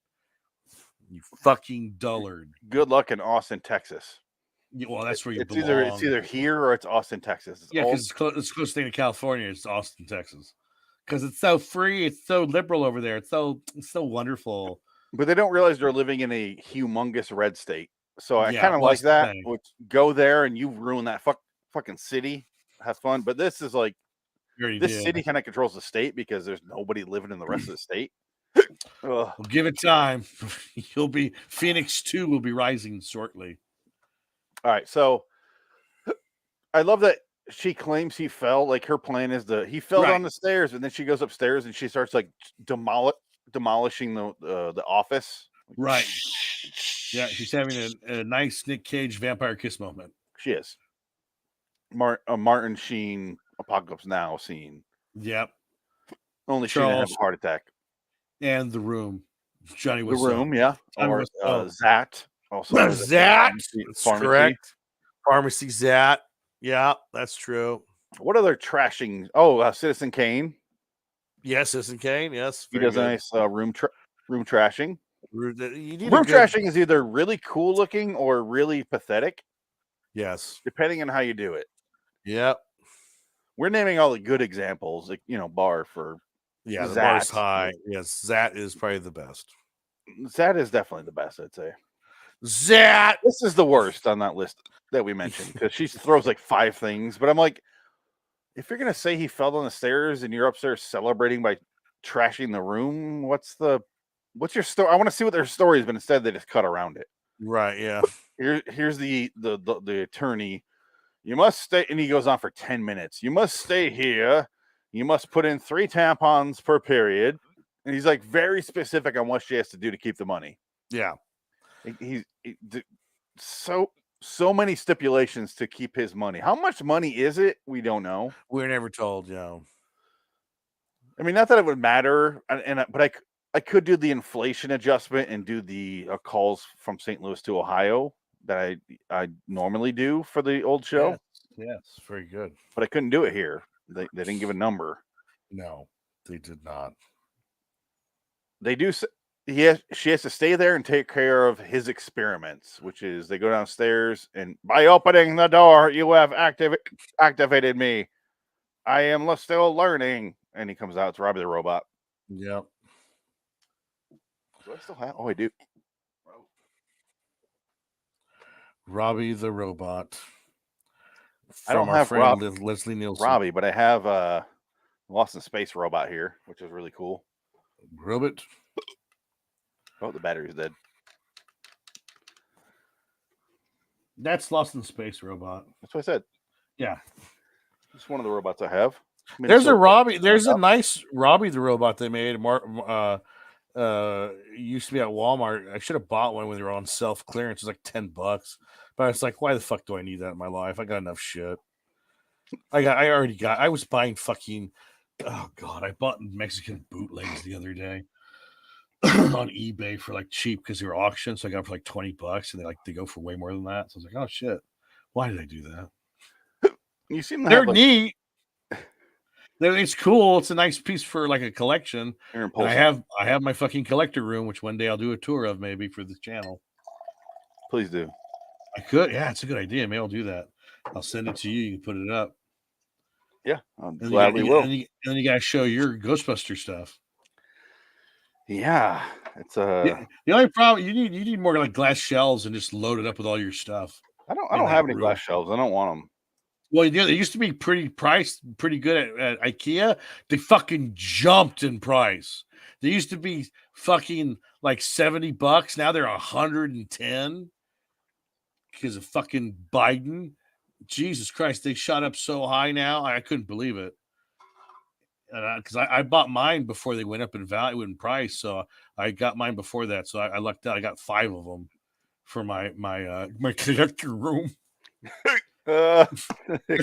You fucking dullard. Good luck in Austin, Texas. Yeah, well, that's where you belong. It's either here or it's Austin, Texas. Because it's close thing to California. It's Austin, Texas. Because it's so free. It's so liberal over there. It's so wonderful. But they don't realize they're living in a humongous red state. So I Yeah, kind of well, like that's the that. thing. Which go there and you ruin that fucking city. Have fun. But this is like You already this did. city kind of controls the state because there's nobody living in the rest of the state. Ugh. Well, give it time. You'll be Phoenix 2 will be rising shortly. All right, so I love that she claims he fell. Like her plan is he fell down the stairs, and then she goes upstairs and she starts like demolishing the office. Right. Yeah, she's having a nice Nick Cage vampire kiss moment. She is. Martin Sheen Apocalypse Now scene. Yep. Only she didn't have a heart attack. And The Room. Johnny The Room, yeah. Or Zat. Also, Zat. That's Pharmacy. correct. Pharmacy Zat. Yeah, that's true. What other trashing? Oh, Citizen Kane. Yes, Citizen Kane. Yes, he does a nice room trashing. Room trashing is either really cool looking or really pathetic. Yes, depending on how you do it. Yep. We're naming all the good examples, like bar for the Zat. bar's high. Yes, Zat is probably the best. Zat is definitely the best, I'd say. Zat. This is the worst on that list that we mentioned because she throws like 5 things. But I'm like, if you're gonna say he fell down the stairs and you're upstairs celebrating by trashing the room, what's your story? I want to see what their story is, but instead they just cut around it. Right. Yeah. Here's the attorney. You must stay, and he goes on for 10 minutes. You must stay here. You must put in 3 tampons per period. And he's like very specific on what she has to do to keep the money. Yeah. He's so many stipulations to keep his money. How much money is it? We don't know. We're never told, I mean, not that it would matter, but I could do the inflation adjustment and do the calls from St. Louis to Ohio that I normally do for the old show. Yes, very good. But I couldn't do it here. They didn't give a number. No, they did not. They do. She has to stay there and take care of his experiments, which is they go downstairs and by opening the door, you have activated me. I am still learning. And he comes out. It's Robbie the Robot. Yep. Do I still have? Oh, I do. Robbie the Robot. I don't have Leslie Nielsen. Robbie, but I have Lost in Space Robot here, which is really cool. Robot. Oh, the battery's dead. That's Lost in Space Robot. That's what I said. Yeah. It's one of the robots I have. There's a Robbie. There's a nice Robbie the Robot they made. Used to be at Walmart. I should have bought one when they were on self clearance. It was like $10, but it's like, why the fuck do I need that in my life? I got enough shit. I was buying fucking. Oh god, I bought Mexican bootlegs the other day on eBay for like cheap because they were auctioned. So I got them for like $20, and they go for way more than that. So I was like, oh shit, why did I do that? You seem to they're have, like, neat. It's cool. It's a nice piece for like a collection. And I have my fucking collector room, which one day I'll do a tour of maybe for the channel. Please do. I could. Yeah, it's a good idea. Maybe I'll do that. I'll send it to you. You can put it up. Yeah, I gladly will. And then you guys show your Ghostbuster stuff. Yeah, it's the only problem you need more like glass shelves and just load it up with all your stuff. I don't have any glass shelves. I don't want them. Well, they used to be pretty good at IKEA. They fucking jumped in price. They used to be fucking like $70. Now they're $110 because of fucking Biden. Jesus Christ, they shot up so high now. I couldn't believe it. Because I bought mine before they went up in value and price, so I got mine before that. So I lucked out. I got 5 of them for my collector room. That's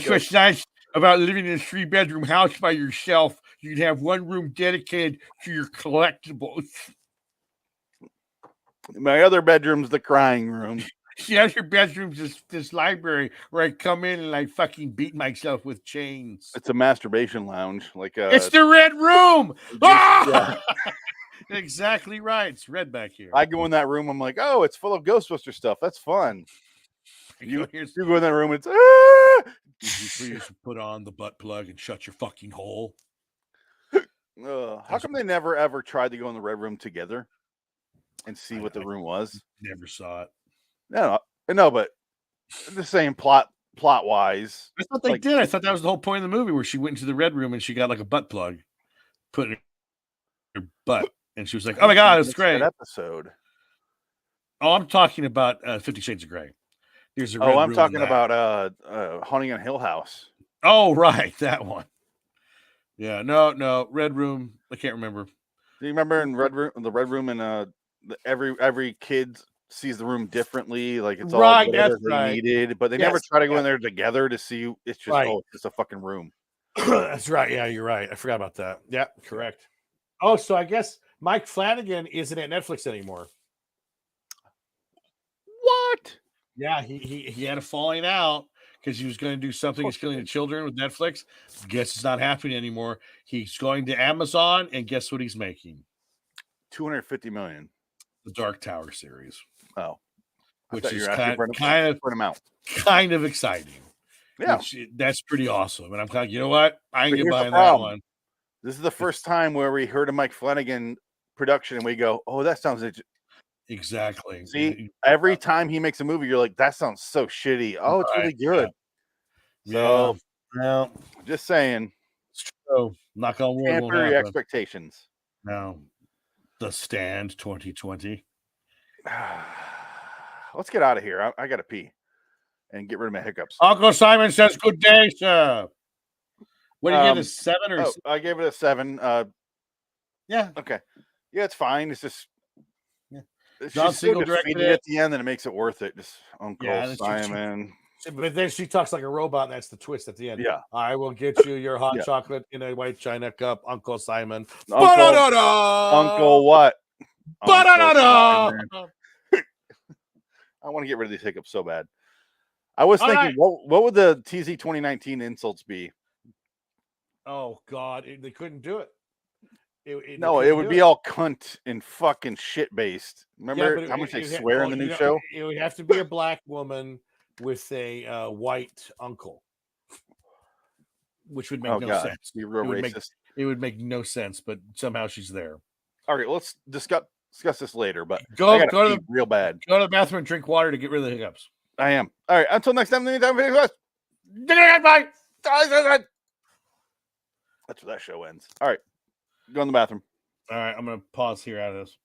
what's nice about living in a 3-bedroom house by yourself. You can have one room dedicated to your collectibles. My other bedroom's the crying room. The other bedroom's this library where I come in and I fucking beat myself with chains. It's a masturbation lounge. It's the red room. Yeah. Exactly right. It's red back here. I go in that room. I'm like, oh, it's full of Ghostbuster stuff. That's fun. You go in that room. It's you please put on the butt plug and shut your fucking hole. How come they never ever tried to go in the red room together? and see what the room was? Never saw it. No, but the same plot wise. I thought they did. I thought that was the whole point of the movie, where she went into the red room and she got like a butt plug put in her butt, and she was like, "Oh my god, it's great." That episode. Oh, I'm talking about 50 Shades of Grey. There's a red I'm room talking in that. about Haunting on Hill House. Oh, right, that one. Yeah, no, Red Room. I can't remember. Do you remember in the Red Room, and every kid sees the room differently, like it's all Right, whatever that's they right. needed, but they never try to go in there together to see. It's just Right. it's just a fucking room. That's right. Yeah, you're right. I forgot about that. Yeah, correct. Oh, so I guess Mike Flanagan isn't at Netflix anymore. What? Yeah, he had a falling out because he was going to do something. He's killing the children with Netflix. Guess it's not happening anymore. He's going to Amazon, and guess what he's making? $250 million. The Dark Tower series. Oh, which is kind of exciting. Yeah, that's pretty awesome. And I'm kind of, you know what? I ain't buying that one. This is the first time where we heard a Mike Flanagan production, and we go, "Oh, that sounds exactly." See, every time he makes a movie, you're like, "That sounds so shitty." Oh, it's really good. Yeah. So, just saying. It's true. Knock on wood. Temper your expectations. No. The Stand 2020. Let's get out of here. I gotta pee and get rid of my hiccups. Uncle Simon says, "Good day, sir." What do you give it, a 7 or? I gave it a 7. Yeah. Okay. Yeah, it's fine. It's just John she's Siegel so directed defeated it at the end, and it makes it worth it. Just Uncle Simon. But then she talks like a robot, and that's the twist at the end. Yeah. I will get you your hot chocolate in a white china cup, Uncle Simon. Uncle what? I want to get rid of these hiccups so bad. I was thinking, what would the TZ59 insults be? Oh God, they couldn't do it. It would be all cunt and fucking shit based. Remember how much they swear in the new show? It would have to be a black woman with a white uncle, which would make no sense. Be real racist. It would make no sense, but somehow she's there. All right, let's discuss this later. But go to the real bad. Go to the bathroom and drink water to get rid of the hiccups. I am. All right. Until next time. Bye. That's where that show ends. All right. Go in the bathroom. All right. I'm going to pause here out of this.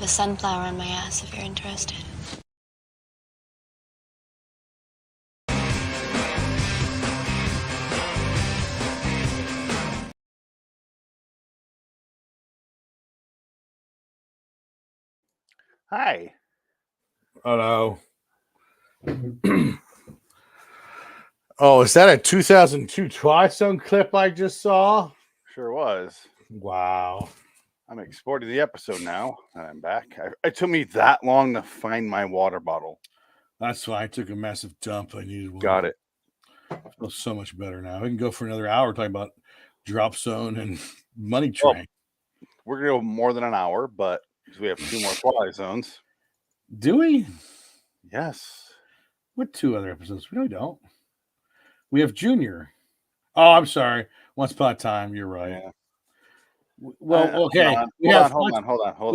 a sunflower on my ass if you're interested. Hi. Hello. Oh, is that a 2002 Twilight Zone clip I just saw? Sure was. Wow. I'm exporting the episode now, and I'm back. It took me that long to find my water bottle. That's why I took a massive dump. I needed one. Got it. I feel so much better now. We can go for another hour talking about Drop Zone and Money Train. Well, we're going to go more than an hour, but we have 2 more Twilight Zones. Do we? Yes. What 2 other episodes? We don't. We have Junior. Oh, I'm sorry. Once Upon a Time. You're right. Yeah. Well, okay. Hold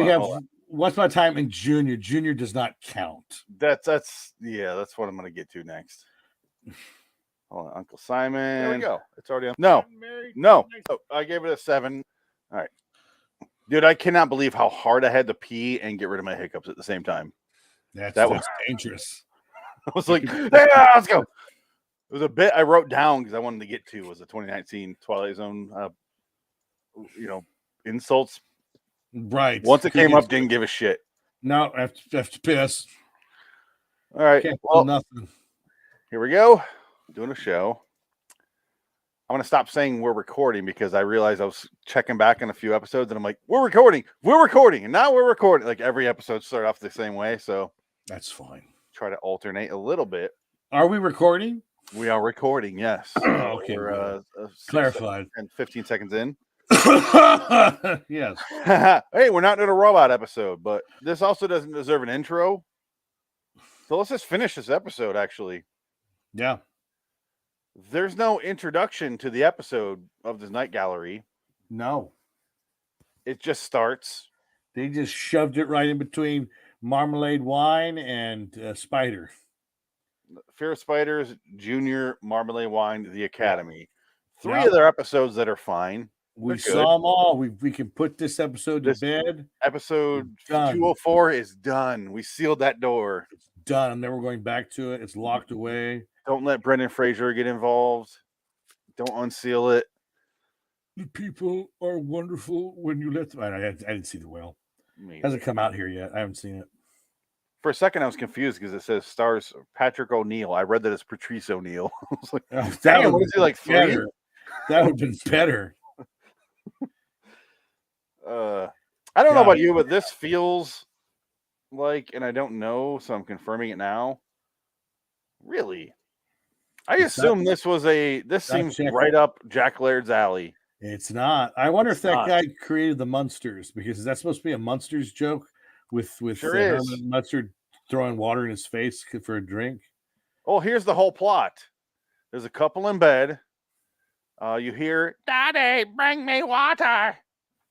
on. Once Upon a Time and Junior. Junior does not count. That's what I'm going to get to next. Hold on, Uncle Simon. There we go. It's already on. No. Oh, I gave it a 7. All right. Dude, I cannot believe how hard I had to pee and get rid of my hiccups at the same time. That was was dangerous. I was like, yeah, let's go. It was a bit I wrote down because I wanted to get to was the 2019 Twilight Zone, insults. Right. Once it came up, didn't give a shit. No, I have to piss. All right. Well, nothing. Here we go. Doing a show. I'm going to stop saying we're recording because I realized I was checking back on a few episodes and I'm like, we're recording. And now we're recording. Like every episode started off the same way. So that's fine. Try to alternate a little bit. Are we recording? We are recording, yes. Okay. We're clarified. And 15 seconds in. Yes. Hey, we're not doing a robot episode, but this also doesn't deserve an intro. So let's just finish this episode, actually. Yeah. There's no introduction to the episode of this night gallery. No. It just starts. They just shoved it right in between Marmalade Wine and Spider. Fear of Spiders, Junior, Marmalade Wine, The Academy. 3 other episodes that are fine. We saw them all. We can put this episode to bed. Episode 204 is done. We sealed that door. It's done. I'm never going back to it. It's locked away. Don't let Brendan Fraser get involved. Don't unseal it. The people are wonderful when you let them. I didn't see the whale. It hasn't come out here yet. I haven't seen it. For a second, I was confused because it says stars Patrick O'Neill. I read that as Patrice O'Neill. I was like, what is he, like 3? Better. That would have been better. I don't know about you, but this feels like, and I don't know, so I'm confirming it now. Really? I assume this seems right up Jack Laird's alley. It's not. I wonder if that guy created the Munsters, because that's supposed to be a Munsters joke with Herman Munster throwing water in his face for a drink. Oh, here's the whole plot. There's a couple in bed. You hear, "Daddy, bring me water."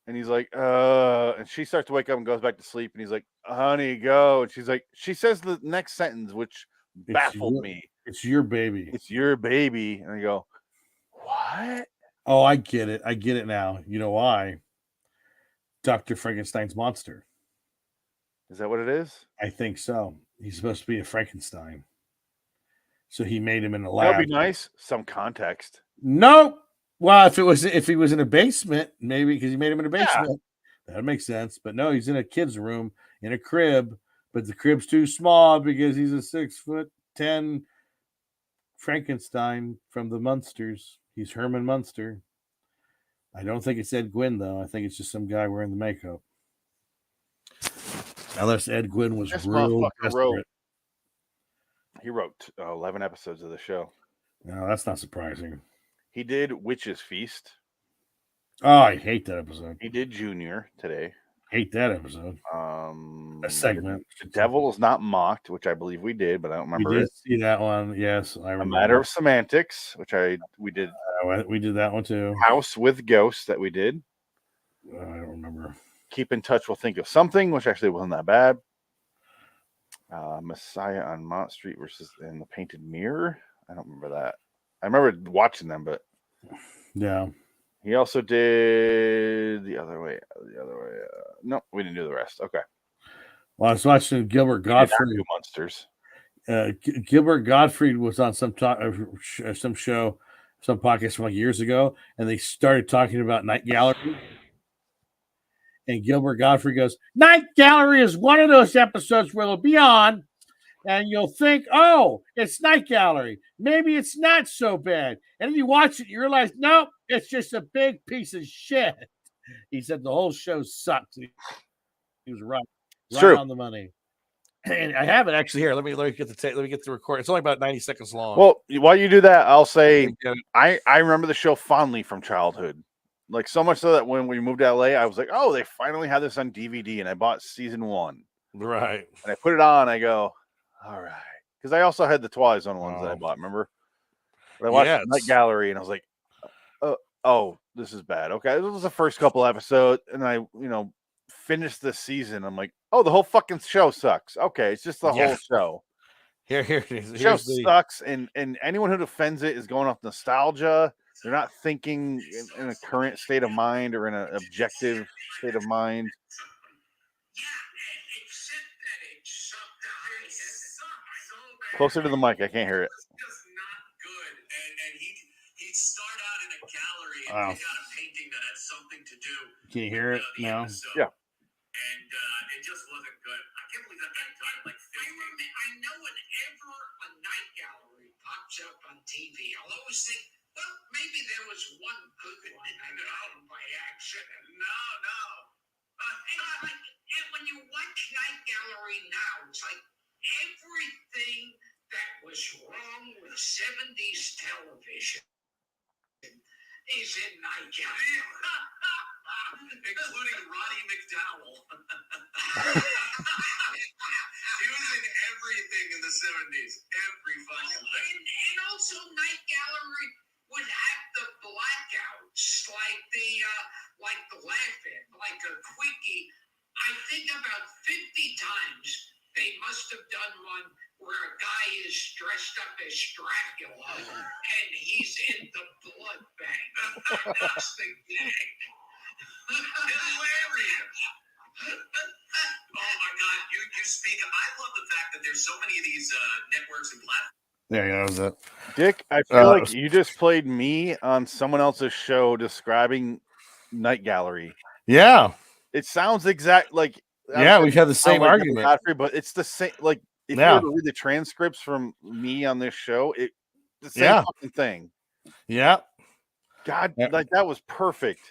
And he's like, and she starts to wake up and goes back to sleep. And he's like, "Honey, go." And she's like, she says the next sentence, which baffled me. It's your baby. It's your baby. And I go, what? Oh, I get it. I get it now. You know why? Dr. Frankenstein's monster. Is that what it is? I think so. He's supposed to be a Frankenstein. So he made him in a lab. That'd be nice. Some context. Nope. Well, if he was in a basement, maybe, because he made him in a basement, that makes sense. But no, he's in a kid's room in a crib, but the crib's too small because he's a 6'10" Frankenstein from the Munsters. He's Herman Munster. I don't think it's Ed Gwynn, though. I think it's just some guy wearing the makeup. Unless Ed Gwynn was real desperate. He wrote 11 episodes of the show. No, that's not surprising. He did Witch's Feast. Oh, I hate that episode. He did Junior today. Hate that episode. A segment. The Devil is Not Mocked, which I believe we did, but I don't remember. We did see that one. Yes, I remember. A Matter of Semantics, which we did. We did that one too. House with Ghosts that we did. I don't remember. Keep in Touch, We'll Think of Something, which actually wasn't that bad. Messiah on Mott Street versus in the Painted Mirror. I don't remember that. I remember watching them, but yeah. He also did the other way. No, we didn't do the rest. Okay. Well, I was watching Gilbert Gottfried. Monsters. Gilbert Gottfried was on some show, some podcast from like years ago, and they started talking about Night Gallery. And Gilbert Gottfried goes, Night Gallery is one of those episodes where it'll be on, and you'll think, oh, it's Night Gallery. Maybe it's not so bad. And then you watch it, you realize, nope, it's just a big piece of shit. He said the whole show sucks. He was right on the money. And I have it actually here. Let me get the record. It's only about 90 seconds long. Well, while you do that, I'll say I remember the show fondly from childhood. Like so much so that when we moved to LA, I was like, oh, they finally have this on DVD, and I bought season 1. Right. And I put it on, I go, all right. Because I also had the Twilight Zone ones that I bought, remember? But I watched Night Gallery, and I was like, oh, this is bad. Okay, this was the first couple episodes, and I, finished the season. I'm like, oh, the whole fucking show sucks. Okay, it's just the whole show. Here it is. The show sucks, and anyone who defends it is going off nostalgia. They're not thinking in a current state of mind or in an objective state of mind. Closer to the mic, I can't hear it. He'd start out in a gallery and pick out a painting that had something to do. Can you hear it now? Yeah. And it just wasn't good. I can't believe that guy died like 50. I know whenever a night gallery pops up on TV, I'll always think, well, maybe there was one good one and out by accident. No. And when you watch Night Gallery now, it's like everything that was wrong with 70s television is in Night Gallery. Including Roddy McDowell. He was in everything in the 70s. Every fucking thing. And also Night Gallery would have the blackouts, like the laugh-in, like a quickie. I think about 50 times they must have done one where a guy is dressed up as Dracula and he's in the blood bank. That's the gag. Hilarious. Oh my God, you speak. I love the fact that there's so many of these networks and platforms. That was it. Dick, I feel like you just played me on someone else's show describing Night Gallery. Yeah. It sounds exact like we've had the same argument. Godfrey, but it's the same. Like if you were to read the transcripts from me on this show, it's the same fucking thing. Yeah. God, like that was perfect.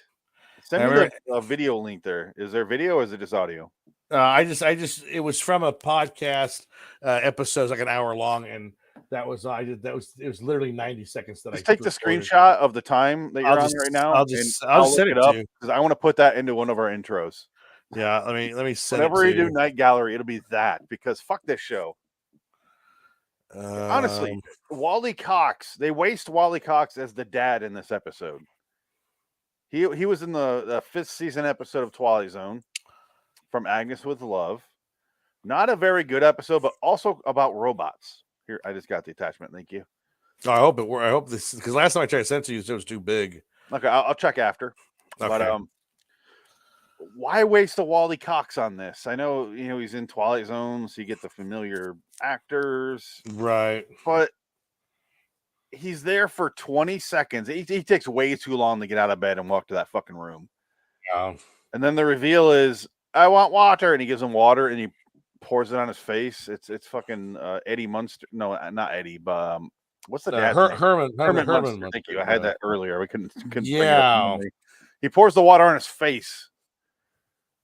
Send me the video link there. Is there video or is it just audio? It was from a podcast episode, like an hour long, and it was literally 90 seconds that just take the screenshot of the time that you're on right now. I'll send it up because I want to put that into one of our intros. Yeah, let me send whenever it you do Night Gallery, it'll be that because fuck this show. Honestly, Wally Cox, they waste Wally Cox as the dad in this episode. He was in the 5th season episode of Twilight Zone from Agnes with Love. Not a very good episode, but also about robots. Here, I just got the attachment. Thank you. I hope this, because last time I tried to send it to you, it was too big. Okay, I'll check after. Okay. But why waste the Wally Cox on this? I know he's in Twilight Zone, so you get the familiar actors, right? But he's there for 20 seconds. He takes way too long to get out of bed and walk to that fucking room. Yeah. And then the reveal is, I want water, and he gives him water, and he pours it on his face. It's fucking Eddie Munster. No, not Eddie, but what's the dad's name? Herman Munster. Thank you. I had that earlier. We couldn't yeah. He pours the water on his face,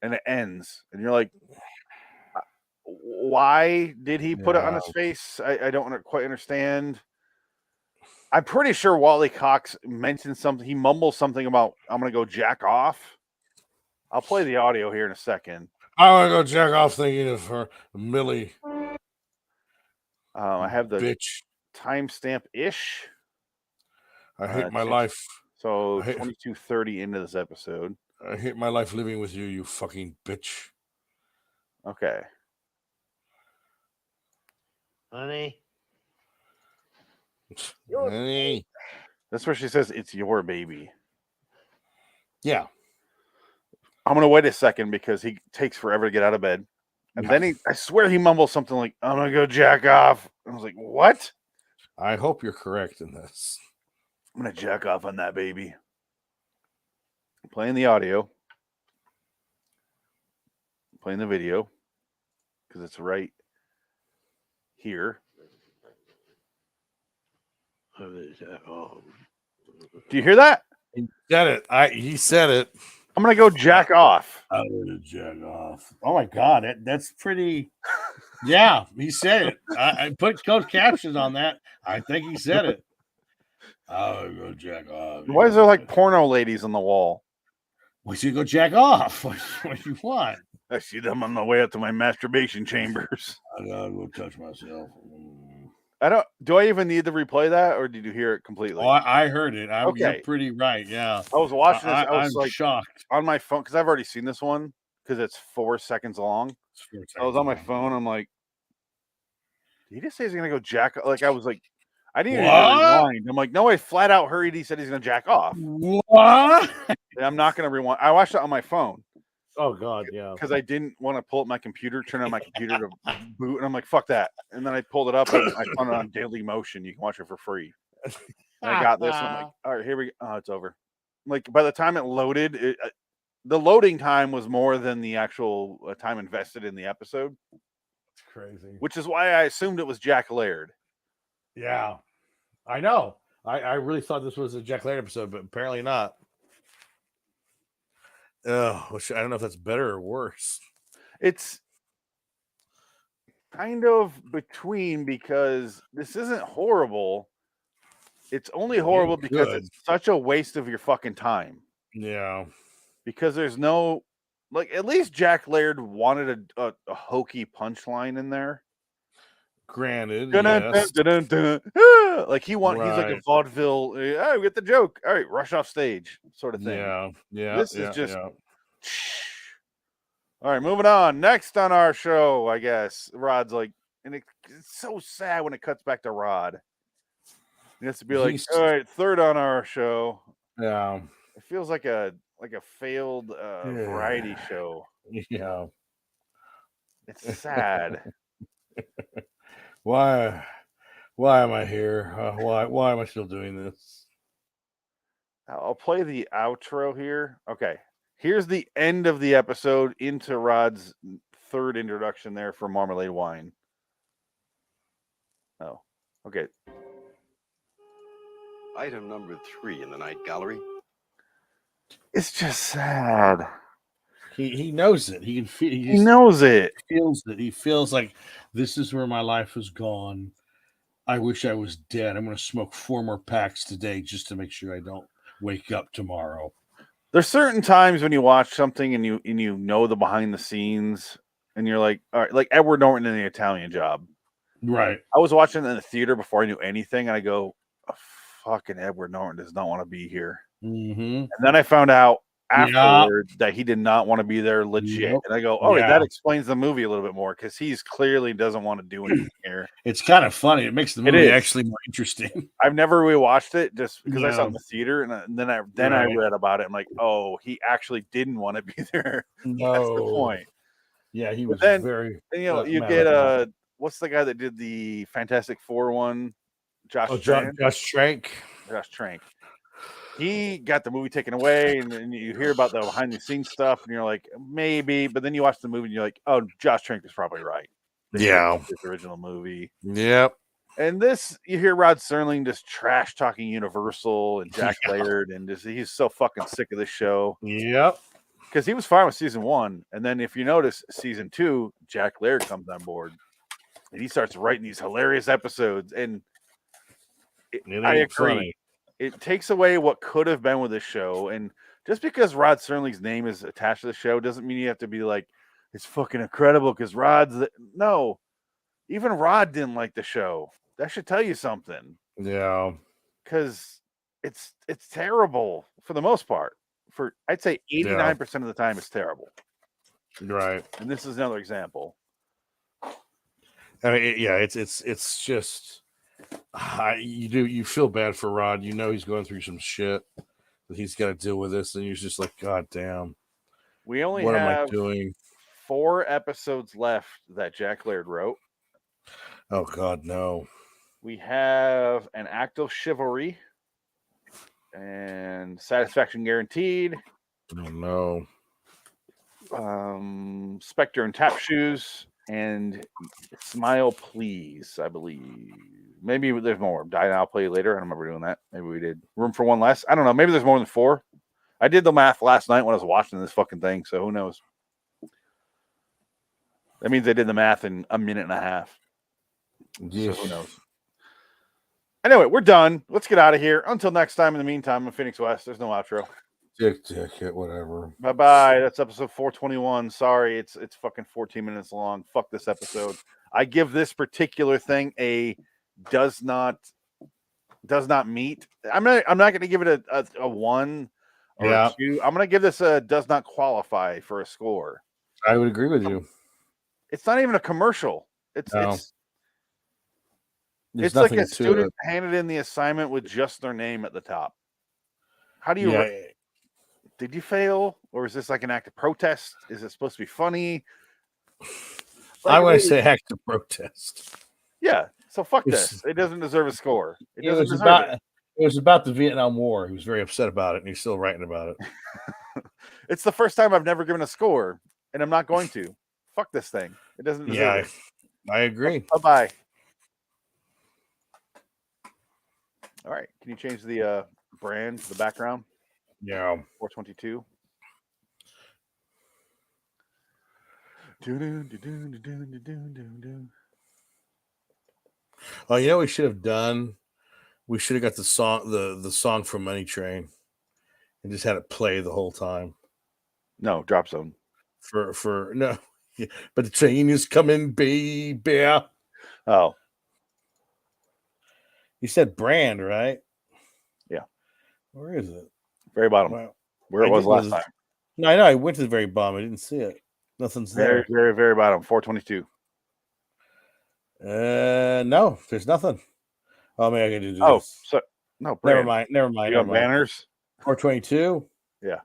and it ends. And you're like, why did he put it on his face? I don't quite understand. I'm pretty sure Wally Cox mentioned something. He mumbles something about, I'm going to go jack off. I'll play the audio here in a second. I want to go jack off thinking of her, Millie. I have the bitch timestamp-ish. I hate my life. So 22:30 into this episode. I hate my life living with you, you fucking bitch. Okay. Honey. Honey. That's where she says it's your baby. Yeah. I'm going to wait a second because he takes forever to get out of bed. And then I swear he mumbles something like, I'm going to go jack off. I was like, what? I hope you're correct in this. I'm going to jack off on that baby. I'm playing the audio. I'm playing the video. Because it's right here. Do you hear that? He said it. He said it. I'm going to go jack off. I'm going to jack off. Oh, my God. That's pretty... Yeah, he said it. I put closed captions on that. I think he said it. I'll go jack off. Why is there like porno ladies on the wall? We should go jack off. What do you want? I see them on the way up to my masturbation chambers. I gotta go touch myself. Do I even need to replay that, or did you hear it completely? Oh, I heard it. Okay. You're pretty right. Yeah. I was watching this. I was I'm like shocked on my phone because I've already seen this one because it's 4 seconds long. I was on my phone. I'm like, did he just say he's gonna go jack? Like I was like, I didn't even rewind. I'm like, no, I flat out heard he said he's gonna jack off. What? I'm not gonna rewind. I watched it on my phone. Oh God, yeah. Because I didn't want to pull up my computer, turn on my computer to boot, and I'm like, fuck that. And then I pulled it up and I found it on Daily Motion. You can watch it for free. And I got this. And I'm like, all right, here we go. Oh, it's over. Like by the time it loaded, the loading time was more than the actual time invested in the episode. It's crazy. Which is why I assumed it was Jack Laird. Yeah, I know. I really thought this was a Jack Laird episode, but apparently not. Which I don't know if that's better or worse. It's kind of between because this isn't horrible. It's only horrible because it's such a waste of your fucking time. Yeah. Because there's no, like, at least Jack Laird wanted a hokey punchline in there. Granted, yes. Like he's like a vaudeville. Oh, get the joke. All right, rush off stage, sort of thing. Yeah. This is just. All right, moving on. Next on our show, I guess Rod's like, and it's so sad when it cuts back to Rod. He has to be like, all right, third on our show. Yeah, it feels like a failed variety show. Yeah, it's sad. Why am I here? Why am I still doing this? I'll play the outro here. Okay. Here's the end of the episode into Rod's third introduction there for Marmalade Wine. Oh, okay. Item number 3 in the night gallery. It's just sad. He knows it. He can feel. He knows it. Feels it. He feels like this is where my life has gone. I wish I was dead. I'm going to smoke 4 more packs today just to make sure I don't wake up tomorrow. There's certain times when you watch something and you know the behind the scenes and you're like, all right, like Edward Norton in The Italian Job. Right. I was watching it in the theater before I knew anything, and I go, oh, fucking Edward Norton does not want to be here. Mm-hmm. And then I found out afterwards that he did not want to be there legit. Yep. And I go, oh, that explains the movie a little bit more because he's clearly doesn't want to do anything here. It's kind of funny. It makes the movie actually more interesting. I've never rewatched it just because I saw it in the theater, and then I read about it. I'm like, oh, he actually didn't want to be there. No. That's the point. Yeah, he was very. And, you get what's the guy that did the Fantastic Four one? Josh Trank. Josh Trank. He got the movie taken away, and then you hear about the behind the scenes stuff, and you're like, maybe, but then you watch the movie, and you're like, oh, Josh Trank is probably right. This original movie. Yep. And this, you hear Rod Serling just trash talking Universal and Jack Laird, and he's so fucking sick of this show. Yep. Because he was fine with season 1, and then if you notice, season 2, Jack Laird comes on board, and he starts writing these hilarious episodes, and I agree. Funny. It takes away what could have been with the show, and just because Rod Serling's name is attached to the show doesn't mean you have to be like, it's fucking incredible because no, even Rod didn't like the show. That should tell you something. Yeah, because it's terrible for the most part. For I'd say 89% of the time, it's terrible. Right, and this is another example. I mean, it's just. You feel bad for Rod. You know he's going through some shit that he's got to deal with this, and you're just like, God damn. We only what have am I doing? 4 episodes left that Jack Laird wrote. Oh God, no. We have An Act of Chivalry and Satisfaction Guaranteed. Oh no. Spectre and Tap Shoes and Smile Please, I believe. Maybe there's more. Die Now, Play Later. I don't remember doing that. Maybe we did Room for One Less. I don't know. Maybe there's more than 4. I did the math last night when I was watching this fucking thing, so who knows? That means I did the math in a minute and a half. Yes. So who knows? Anyway, we're done. Let's get out of here. Until next time, in the meantime, I'm Phoenix West. There's no outro. Ticket, whatever. Bye-bye. That's episode 421. Sorry, it's fucking 14 minutes long. Fuck this episode. I give this particular thing a does not meet. I'm not going to give it a 1 or a 2. I'm going to give this a does not qualify for a score. I would agree with you. It's not even a commercial. It's like a student handed in the assignment with just their name at the top. How do you did you fail, or is this like an act of protest? Is it supposed to be funny? I want to say act of protest. Yeah, so fuck this. It doesn't deserve a score. It was about the Vietnam War. He was very upset about it, and he's still writing about it. It's the first time I've never given a score, and I'm not going to. Fuck this thing. It doesn't deserve it. I agree. Bye-bye. All right. Can you change the brand, the background? Yeah. 422. Oh, you know what we should have done? We should have got the song from Money Train and just had it play the whole time. No, Drop Zone. For no. But the train is coming, baby. Oh. You said brand, right? Yeah. Where is it? Very bottom. Well, where it was last time. No, I know. I went to the very bottom. I didn't see it. Nothing's there. Very, very, very bottom. 422. No, there's nothing. Oh, maybe I can do this. Oh, so no. Brand. Never mind. You got banners. 422. Yeah.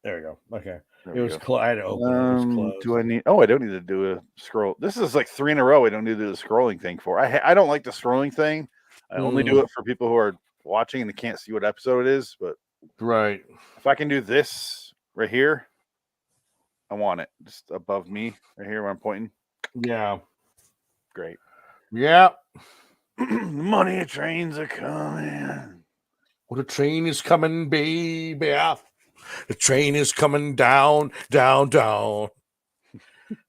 There we go. Okay. There it was closed. I had to open it. It was closed. Do I need? Oh, I don't need to do a scroll. This is like 3 in a row. I don't need to do the scrolling thing for. I don't like the scrolling thing. I only do it for people who are watching and they can't see what episode it is. But right, if I can do this right here, I want it just above me right here where I'm pointing. Yeah. Great. Yeah. Money trains are coming. Well, the train is coming, baby. The train is coming down, down, down.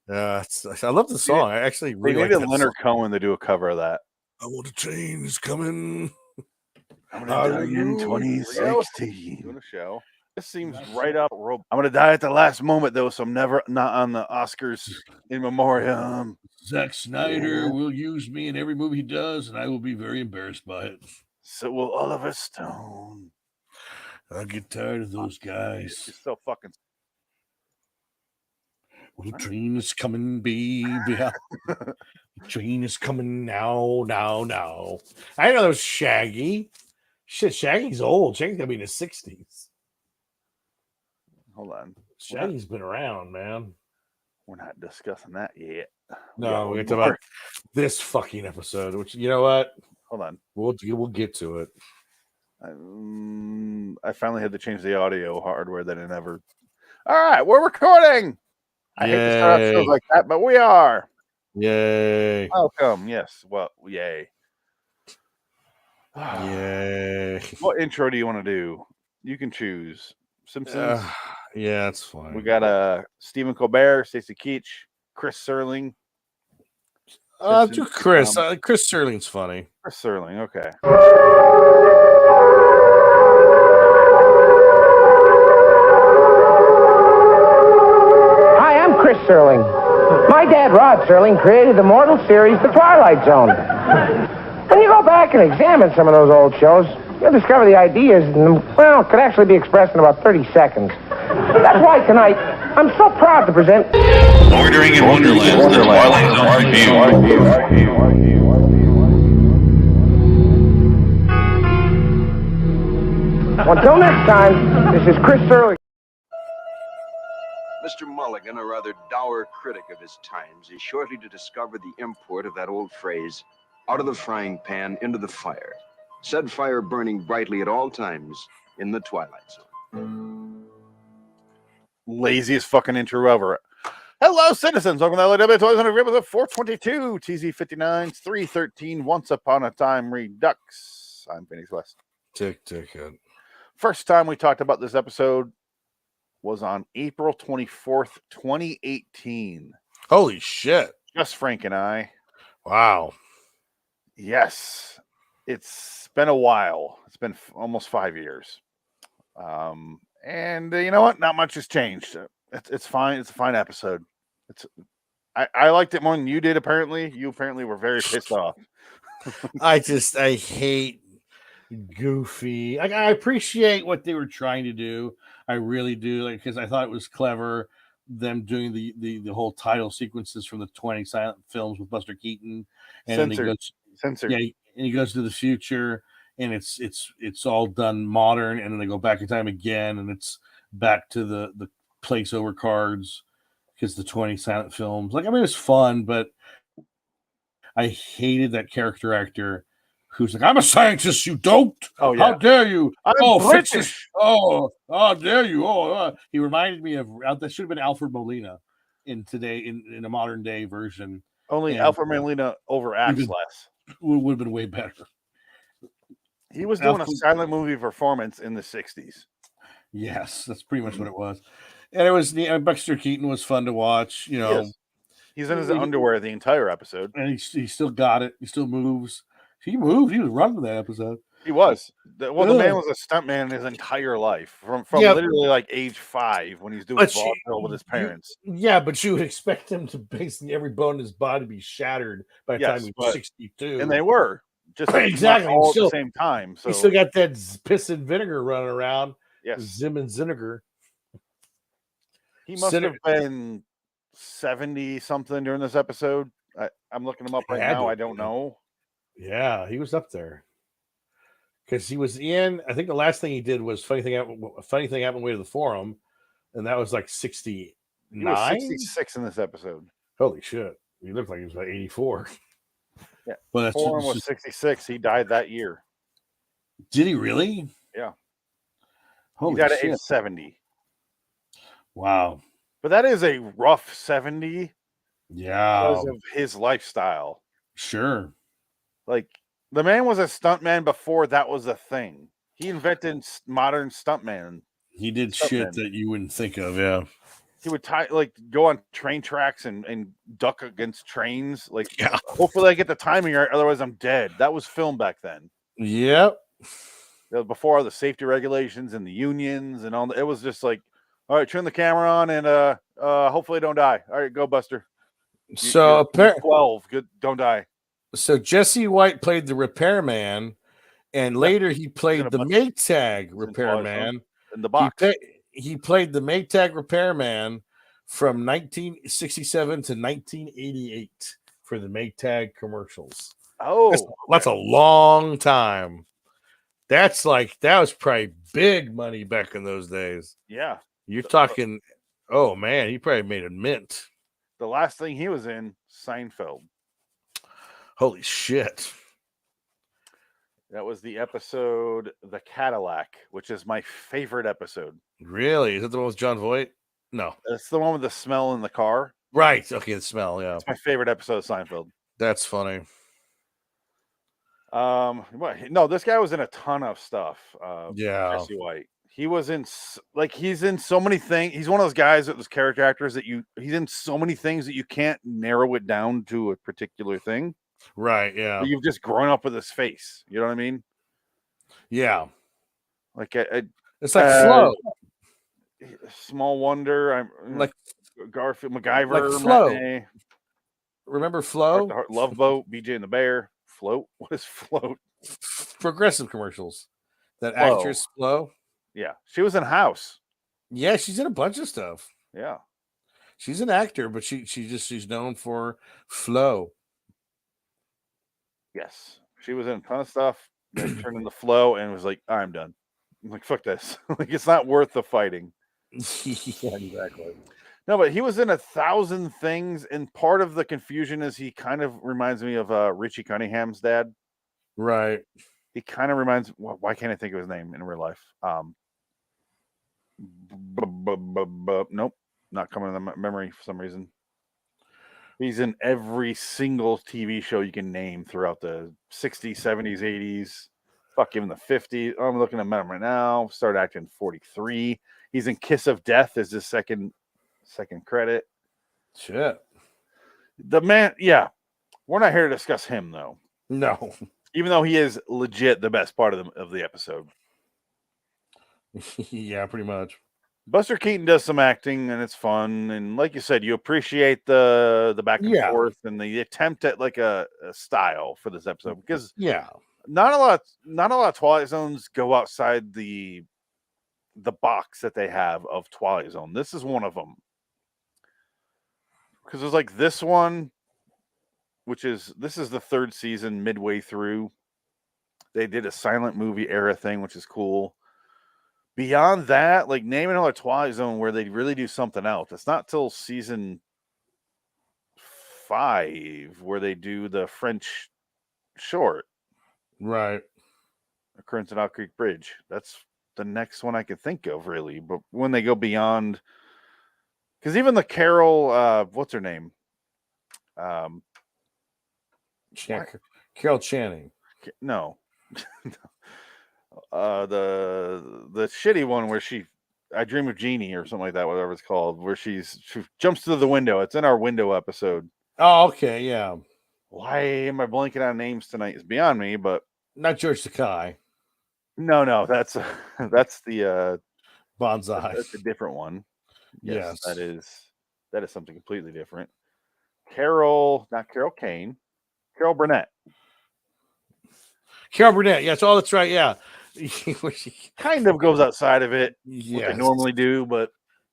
I love the song. I actually really like Leonard Cohen to do a cover of that. Oh, well, the train is coming. I'm gonna die in 2016. Doing a show. This seems right up. I'm gonna die at the last moment though, so I'm never not on the Oscars in memoriam. Zack Snyder will use me in every movie he does, and I will be very embarrassed by it. So will Oliver Stone. I get tired of those guys. It's so fucking. Well, the train is coming, baby. The train is coming now. I didn't know that was Shaggy. Shit, Shaggy's old. Shaggy's gonna be in his 60s. Hold on. Shaggy's been around, man. We're not discussing that yet. No, we're talking about this fucking episode. Which, you know what? Hold on. We'll get to it. I finally had to change the audio hardware that I never. All right, we're recording. I hate to start off shows like that, but we are. Yay! Welcome. Yes. Well, yay. Yay! What intro do you want to do? You can choose. Simpsons. Yeah, that's fine. We got Stephen Colbert, Stacey Keach, Chris Serling. Do Chris. Chris Serling's funny. Chris Serling. Okay. Hi, I'm Chris Serling. My dad, Rod Serling, created the mortal series, The Twilight Zone. When you go back and examine some of those old shows, you'll discover the ideas, could actually be expressed in about 30 seconds. That's why tonight, I'm so proud to present... Bordering in Wonderland, the Twilight Zone review. Until next time, this is Chris Serling. Mr. Mulligan, a rather dour critic of his times, is shortly to discover the import of that old phrase, out of the frying pan into the fire. Said fire burning brightly at all times in the Twilight Zone. Laziest fucking intro ever. Hello, citizens. Welcome to LAW 1200 episode 422, TZ59's 313, Once Upon a Time Redux. I'm Phoenix West. Tick. First time we talked about this episode was on April 24th, 2018. Holy shit. Just Frank and I. Wow. Yes. It's been a while. It's been almost 5 years. And you know what? Not much has changed. It's fine. It's a fine episode. I liked it more than you did, apparently. You apparently were very pissed off. I hate goofy. I appreciate what they were trying to do. I really do, because I thought it was clever, them doing the whole title sequences from the 20 silent films with Buster Keaton, and Censored. Yeah, and he goes to the future, and it's all done modern, and then they go back in time again, and it's back to the place over cards, because the 20 silent films. It's fun, but I hated that character actor who's like, I'm a scientist, you don't. Oh, yeah. How dare you? I'm British. How dare you? He reminded me of, that should have been Alfred Molina in a modern day version. Only Alfred Molina overacts less. Would have been way better. He was doing a silent movie performance in the 60s. Yes, that's pretty much what it was. And it was Buster Keaton was fun to watch. Yes. He's in his underwear the entire episode, and he still got it. He still moves. He moved. He was running that episode. He was. The man was a stuntman his entire life, from literally like age 5 when he's doing vaudeville with his parents. But you would expect him to basically every bone in his body be shattered by the time he was 62, and they were just exactly all at the same time. So he still got that piss and vinegar running around. Yes, Zim and Vinegar. He must have been 70 something during this episode. I'm looking him up right now. I don't know. Yeah, he was up there because he was in. I think the last thing he did was funny thing happened way to the forum, and that was like 69. He was 66 in this episode. Holy shit! He looked like he was about 84. Yeah, well, that's forum was 66. He died that year. Did he really? Yeah. Holy he died shit. at age 70. Wow. But that is a rough 70. Yeah. Because of his lifestyle. Sure. Like, the man was a stuntman before that was a thing. He invented modern stuntman. He did shit that you wouldn't think of, yeah. He would go on train tracks and duck against trains. Hopefully I get the timing right, otherwise I'm dead. That was filmed back then. Yep. Before all the safety regulations and the unions and all that. It was just like, all right, turn the camera on and hopefully don't die. All right, go, Buster. So you're 12, good, don't die. So Jesse White played the repairman, and later he played the Maytag repairman in the box. He played the Maytag repairman from 1967 to 1988 for the Maytag commercials. Oh, that's a long time. That was probably big money back in those days. Yeah. You're talking, oh man, he probably made a mint. The last thing he was in, Seinfeld. Holy shit. That was the episode The Cadillac, which is my favorite episode. Really? Is that the one with John Voight? No. That's the one with the smell in the car. Right. Okay, the smell, yeah. It's my favorite episode of Seinfeld. That's funny. No, this guy was in a ton of stuff. Jesse White. He was in he's in so many things. He's one of those guys that those character actors that he's in so many things that you can't narrow it down to a particular thing. Right, yeah. But you've just grown up with his face. You know what I mean? Yeah. It's like Flo. Small Wonder. I'm like Garfield, MacGyver. Like Flo. Remember Flo? Love Boat, BJ and the Bear. Float? What is Float? Progressive commercials. That Flo. Actress Flo. Yeah. She was in House. Yeah, she's in a bunch of stuff. Yeah. She's an actor, but she's known for Flo. Yes. She was in a ton of stuff. Then turned into Flo and was like, I'm done. I'm like, fuck this. It's not worth the fighting. Yeah, exactly. No, but he was in 1,000 things, and part of the confusion is he kind of reminds me of Richie Cunningham's dad. Right. He kind of reminds. Why can't I think of his name in real life? Nope, not coming to the memory for some reason. He's in every single TV show you can name throughout the 60s, 70s, 80s. Fuck, even the 50s. I'm looking at him right now. Started acting 43. He's in Kiss of Death as his second credit. Shit. The man, yeah. We're not here to discuss him though. No. Even though he is legit the best part of the episode. Yeah, pretty much. Buster Keaton does some acting and it's fun, and like you said, you appreciate the back and forth and the attempt at like a style for this episode, because not a lot of Twilight Zones go outside the box that they have of Twilight Zone. This is one of them, because there's like this one, this is the third season, midway through. They did a silent movie era thing, which is cool. Beyond that, like, name another Twilight Zone where they really do something else. It's not till season 5 where they do the French short. Right. Occurrence at Owl Creek Bridge. That's the next one I could think of, really. But when they go beyond, because even the Carol, what's her name? Carol Channing. No. The shitty one where I Dream of Jeannie or something like that, whatever it's called, where she jumps through the window. It's in our window episode. Oh, okay, yeah. Why am I blanking on names tonight? It's beyond me, but not George Takei. No, that's the Bonsai. That's a different one. Yes. That is something completely different. Carol, not Carol Kane, Carol Burnett. Carol Burnett, yes. Oh, that's right, yeah. She kind of goes outside of it, what they normally do, but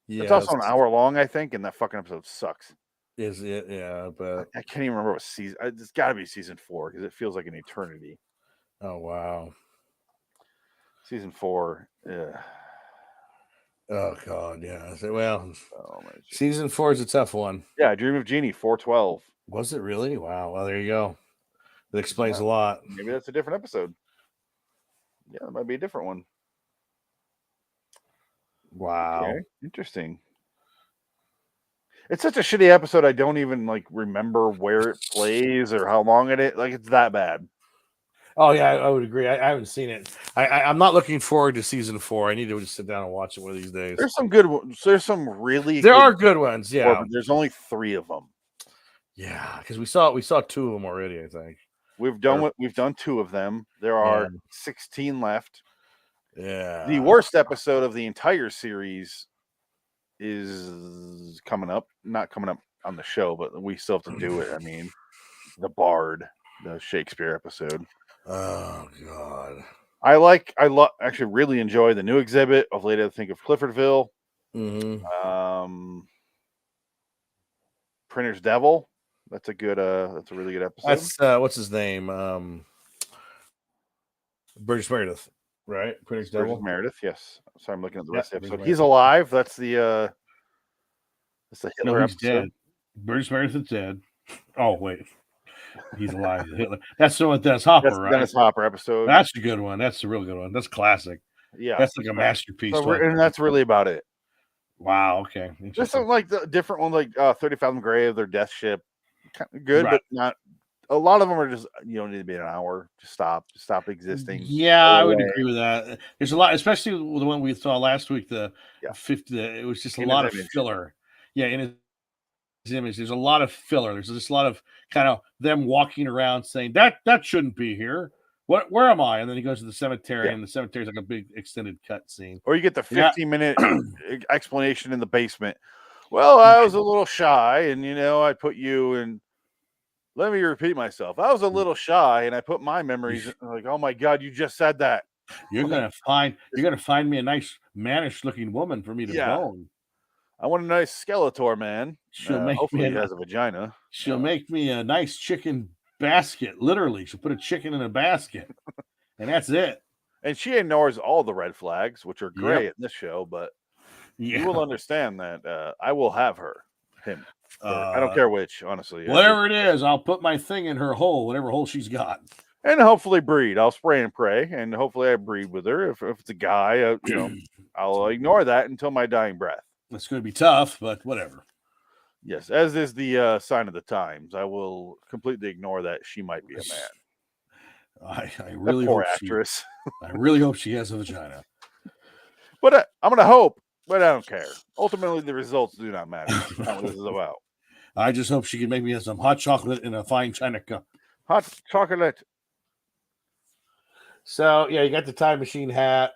it's also an hour long, I think, and that fucking episode sucks. Is it? Yeah, but I can't even remember what season. It's got to be season 4 because it feels like an eternity. Oh wow, season 4. Yeah. Oh god, yeah. Well, season 4 is a tough one. Yeah, Dream of Jeannie 412. Was it really? Wow. Well, there you go. That explains a lot. Maybe that's a different episode. Yeah, it might be a different one. Wow. Okay. Interesting. It's such a shitty episode. I don't even like remember where it plays or how long it is. Like, it's that bad. Oh yeah, I would agree. I haven't seen it. I'm not looking forward to season 4. I need to just sit down and watch it one of these days. There's some good ones. There's some really. There are good ones. Yeah. But there's only 3 of them. Yeah, because we saw 2 of them already. I think we've done 2 of them. There are 16 left. Yeah. The worst episode of the entire series is coming up. Not coming up on the show, but we still have to do it. I mean, the Bard, the Shakespeare episode. Oh god. I actually really enjoy the new exhibit of Late I Think of Cliffordville. Mm-hmm. Printer's Devil. That's a really good episode. That's what's his name? Burgess Meredith, right? Printer's Devil. Burgess Meredith, yes. Sorry, I'm looking at the rest of the episode. He's alive. That's the Hitler he's episode. Dead. Burgess Meredith is dead. Oh wait. He's alive. Hitler. That's the one with Dennis Hopper, right? Dennis Hopper episode. That's a good one. That's a real good one. That's classic. Yeah. That's like a masterpiece. And that's really about it. Wow. Okay. There's some like the different ones, like 30 Fathom Grave, their Death Ship. Kind of good, but not. A lot of them are just, you don't need to be an hour. Just stop existing. Yeah, I would agree with that. There's a lot, especially the one we saw last week. The 50. It was just a lot of filler. Yeah, in his image, there's a lot of filler. There's just a lot of kind of them walking around saying that shouldn't be here. Where am I? And then he goes to the cemetery, and the cemetery is like a big extended cut scene. Or you get the 15-minute explanation in the basement. Well, I was a little shy, and I put you in. Let me repeat myself. I was a little shy, and I put my memories in, like, oh my god, you just said that. You're gonna find me a nice mannish-looking woman for me to bone. I want a nice Skeletor, man. She'll make hopefully me he has a vagina. She'll make me a nice chicken basket. Literally, she'll put a chicken in a basket, and that's it. And she ignores all the red flags, which are great in this show, but you will understand that I will have him. I don't care which, honestly. Whatever it is, I'll put my thing in her hole, whatever hole she's got. And hopefully breed. I'll spray and pray, and hopefully I breed with her. If it's a guy, I'll ignore that until my dying breath. It's going to be tough, but whatever. Yes, as is the sign of the times. I will completely ignore that she might be a man. I really hope actress. I really hope she has a vagina. But I'm going to hope, but I don't care. Ultimately, the results do not matter. That's not what this is about. I just hope she can make me some hot chocolate in a fine china cup. Hot chocolate. So yeah, you got the time machine hat.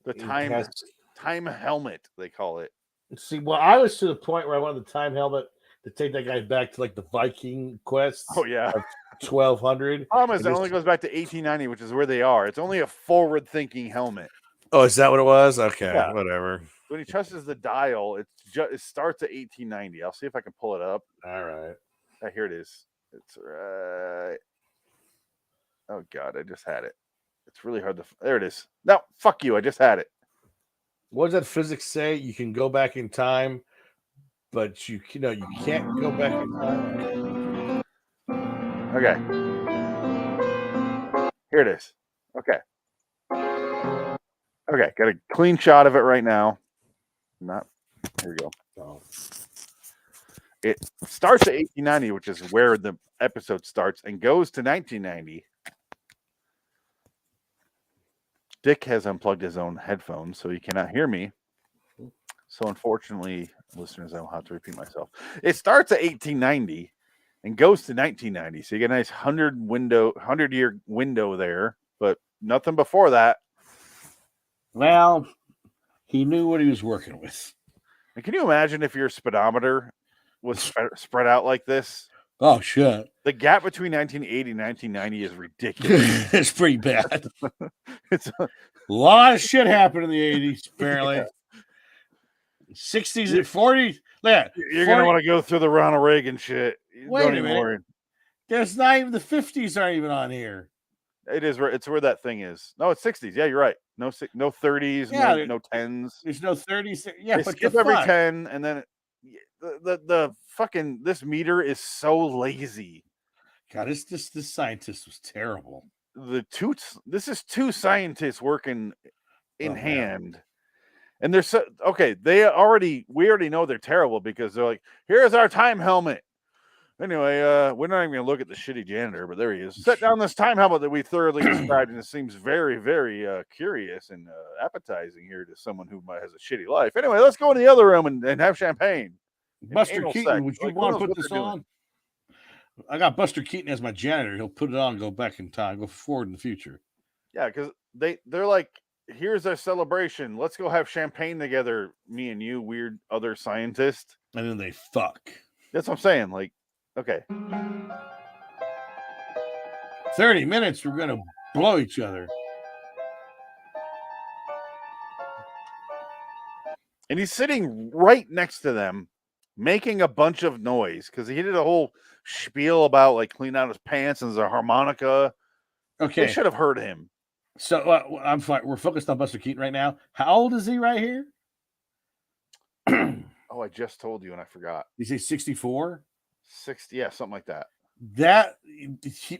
The time helmet, they call it. See, well, I was to the point where I wanted the time helmet to take that guy back to like the Viking quest. Oh yeah, 1200. Problem is, it only goes back to 1890, which is where they are. It's only a forward-thinking helmet. Oh, is that what it was? Okay, yeah. Whatever. When he presses the dial, it starts at 1890. I'll see if I can pull it up. All right. Here it is. It's right. Oh God, I just had it. It's really hard to. There it is. No, fuck you. I just had it. What does that physics say? You can go back in time, but you can't go back in time. Okay. Here it is. Okay. Okay, got a clean shot of it right now. Here we go. Oh. It starts at 1890, which is where the episode starts, and goes to 1990. Dick has unplugged his own headphones, so he cannot hear me. So unfortunately, listeners, I will have to repeat myself. It starts at 1890 and goes to 1990. So you get a nice 100-year window there, but nothing before that. Well, he knew what he was working with. And can you imagine if your speedometer was spread out like this? Oh, shit. The gap between 1980 and 1990 is ridiculous. It's pretty bad. It's a lot of shit happened in the 80s, apparently. Yeah. 60s and 40s. Yeah, you're going to want to go through the Ronald Reagan shit. Wait a minute. There's not even the 50s aren't even on here. It is. It's where that thing is. No, it's 60s. Yeah, you're right. No 30s. Yeah, no 10s. There's no 30s. Yeah, they but skip every 10, and then the fucking this meter is so lazy. God, this scientist was terrible. This is two scientists working in hand, and they're so okay. We already know they're terrible because they're like, here's our time helmet. Anyway, we're not even going to look at the shitty janitor, but there he is. Set down this time helmet that we thoroughly described, and it seems very, very curious and appetizing here to someone who has a shitty life. Anyway, let's go in the other room and have champagne. Buster Keaton, would you want to put this on? I got Buster Keaton as my janitor. He'll put it on and go back in time, go forward in the future. Yeah, because they're like, here's our celebration. Let's go have champagne together, me and you, weird other scientist. And then they fuck. That's what I'm saying. Like, okay. 30 minutes, we're going to blow each other. And he's sitting right next to them, making a bunch of noise because he did a whole spiel about like clean out his pants and there's a harmonica. Okay. They should have heard him. So I'm fine. We're focused on Buster Keaton right now. How old is he right here? Oh, I just told you and I forgot. You say 64? 60, yeah, something like that.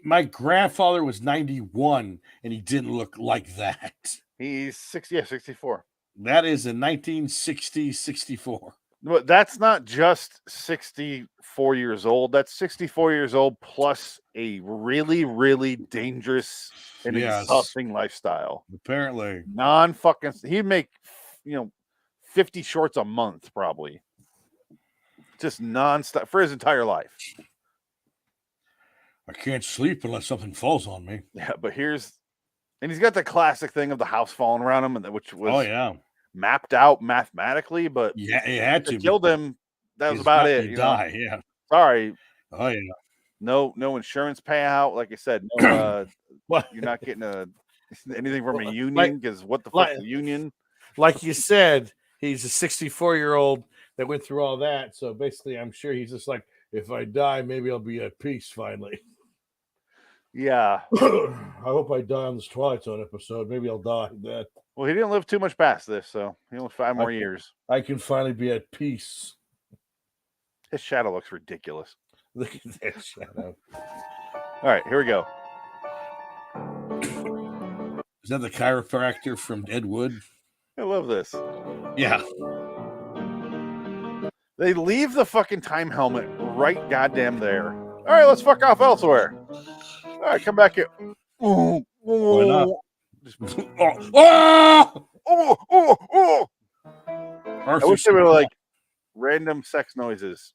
My grandfather was 91 and he didn't look like that. He's 64. That is a 64. But that's not just 64 years old. That's 64 years old plus a really, really dangerous and exhausting lifestyle. Apparently. He'd make, 50 shorts a month probably. Just nonstop for his entire life. I can't sleep unless something falls on me. Yeah, but and he's got the classic thing of the house falling around him, which was mapped out mathematically, but yeah, it had to killed him. That was about it. You die, yeah. Sorry. Oh yeah. No insurance payout. Like I said, no. You're not getting anything from a union because what the fuck is a union? Like you said, he's a 64-year-old that went through all that. So basically, I'm sure he's just like, if I die, maybe I'll be at peace finally. Yeah. I hope I die on this Twilight Zone episode. Maybe I'll die then. Well, he didn't live too much past this, so he only 5 more years. I can finally be at peace. His shadow looks ridiculous. Look at that shadow. All right, here we go. Is that the chiropractor from Ed Wood? I love this. Yeah. They leave the fucking time helmet right goddamn there. All right, let's fuck off elsewhere. All right, come back here. Why not? I wish they were like random sex noises.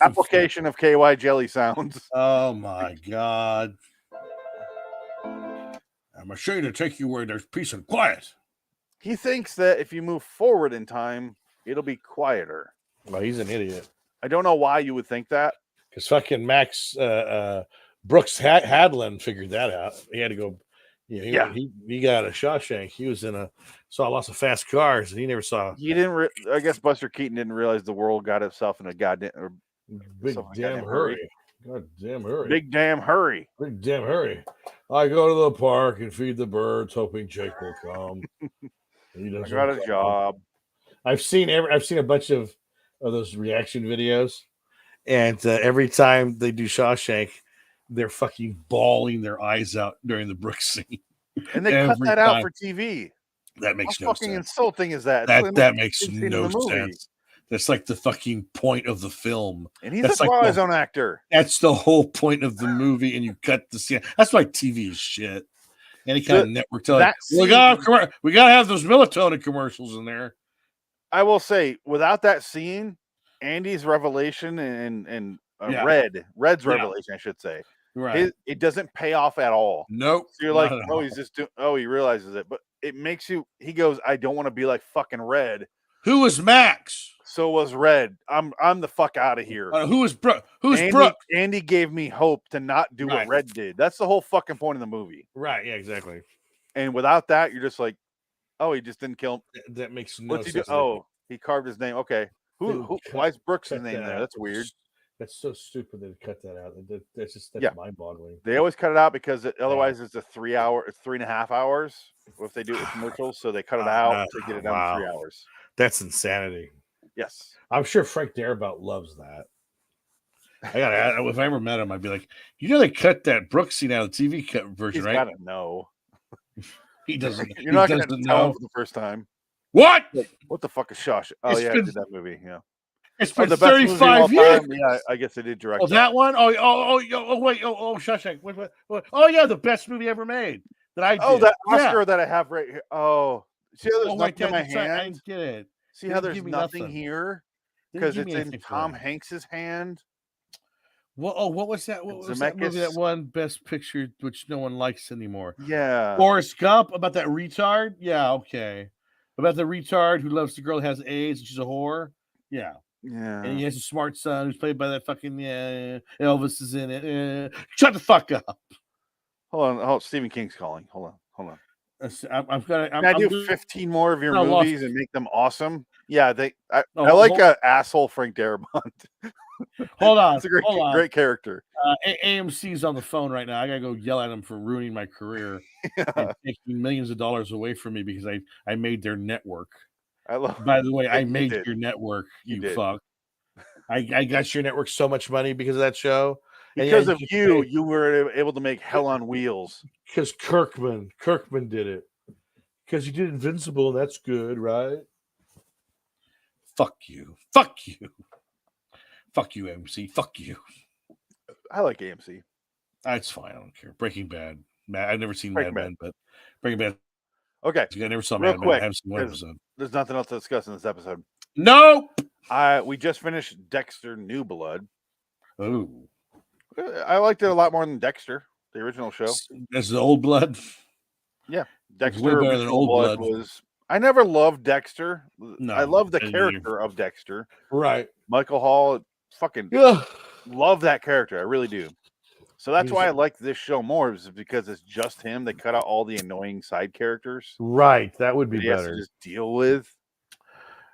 Application of KY jelly sounds. Oh my god. I'm going to show you to take you where there's peace and quiet. He thinks that if you move forward in time, it'll be quieter. Well, he's an idiot. I don't know why you would think that. Because fucking Max Brooks Hadlin figured that out. He had to go. He got out of Shawshank. He was saw lots of fast cars, and he never saw. He didn't. I guess Buster Keaton didn't realize the world got itself in a goddamn big damn hurry. God damn hurry. Big damn hurry. Big damn hurry. I go to the park and feed the birds, hoping Jake will come. He doesn't. I got a job. I've seen a bunch of those reaction videos, and every time they do Shawshank, they're fucking bawling their eyes out during the Brooks scene. And they cut that out for TV. That makes How no fucking sense. insulting is that? That makes no sense. That's like the fucking point of the film. And he's a Twilight Zone actor. That's the whole point of the movie, and you cut the scene. That's why TV is shit. Any kind of network television. We gotta have those melatonin commercials in there. I will say, without that scene, Andy's revelation and Red's revelation, I should say, right? It doesn't pay off at all. Nope. So you're like, oh, he's just he realizes it, but it makes you. He goes, I don't want to be like fucking Red. Who was Max? So was Red. I'm the fuck out of here. Who was Brooke? Who's Andy, Brooke? Andy gave me hope to not do what Red did. That's the whole fucking point of the movie. Right. Yeah. Exactly. And without that, you're just like, oh, he just didn't kill him. That makes no sense. What's he do? Oh, he carved his name. Okay. Who? Why is Brooks' name there? That's weird. That's so stupid that they cut that out. That's mind-boggling. They always cut it out because otherwise it's 3.5 hours if they do it with commercials. So they cut it out to get it down to 3 hours. That's insanity. Yes. I'm sure Frank Darabont loves that. If I ever met him, I'd be like, they cut that Brooks scene out of the TV cut version, right? He's gotta know. He doesn't. You're not going to tell him for the first time. What? What the fuck is Shawshank? Oh, I did that movie. Yeah. It's been 35 years. Yeah, I guess they did direct. Oh, that one? Wait. Shawshank. What? Oh, yeah, the best movie ever made that I did. Oh, that Oscar that I have right here. Oh, see how there's nothing in my hand? I didn't get it. See how there's nothing here? Because it's in Tom Hanks's hand. Well, what was that? What was that movie that won Best Picture, which no one likes anymore? Yeah. Forrest Gump, about that retard? Yeah, okay. About the retard who loves the girl who has AIDS and she's a whore? Yeah. Yeah. And he has a smart son who's played by that fucking Elvis is in it. Shut the fuck up. Hold on. Stephen King's calling. Hold on. Can I do 15 more of your movies and make them awesome? Yeah, I like an asshole Frank Darabont. Hold on. It's a great character. AMC's on the phone right now. I gotta go yell at him for ruining my career and taking millions of dollars away from me because I made their network. By the way, I made your network, you fuck. I got your network so much money because of that show. Because of you, you were able to make Hell on Wheels. Because Kirkman did it. Because you did Invincible, that's good, right? Fuck you. Fuck you. Fuck you, AMC. Fuck you. I like AMC. It's fine. I don't care. Breaking Bad. I've never seen Mad Men, but Breaking Bad. Okay. I never saw Real Mad quick, Men. I haven't seen one episode. There's nothing else to discuss in this episode. Nope. We just finished Dexter New Blood. Oh. I liked it a lot more than Dexter, the original show. That's the Old Blood? Yeah. Dexter way better than Old Blood was. I never loved Dexter. No, I love the character of Dexter. Right. Michael Hall, fucking love that character. I really do. So that's why I like this show more, is because it's just him. They cut out all the annoying side characters. Right. That would be better. To just deal with.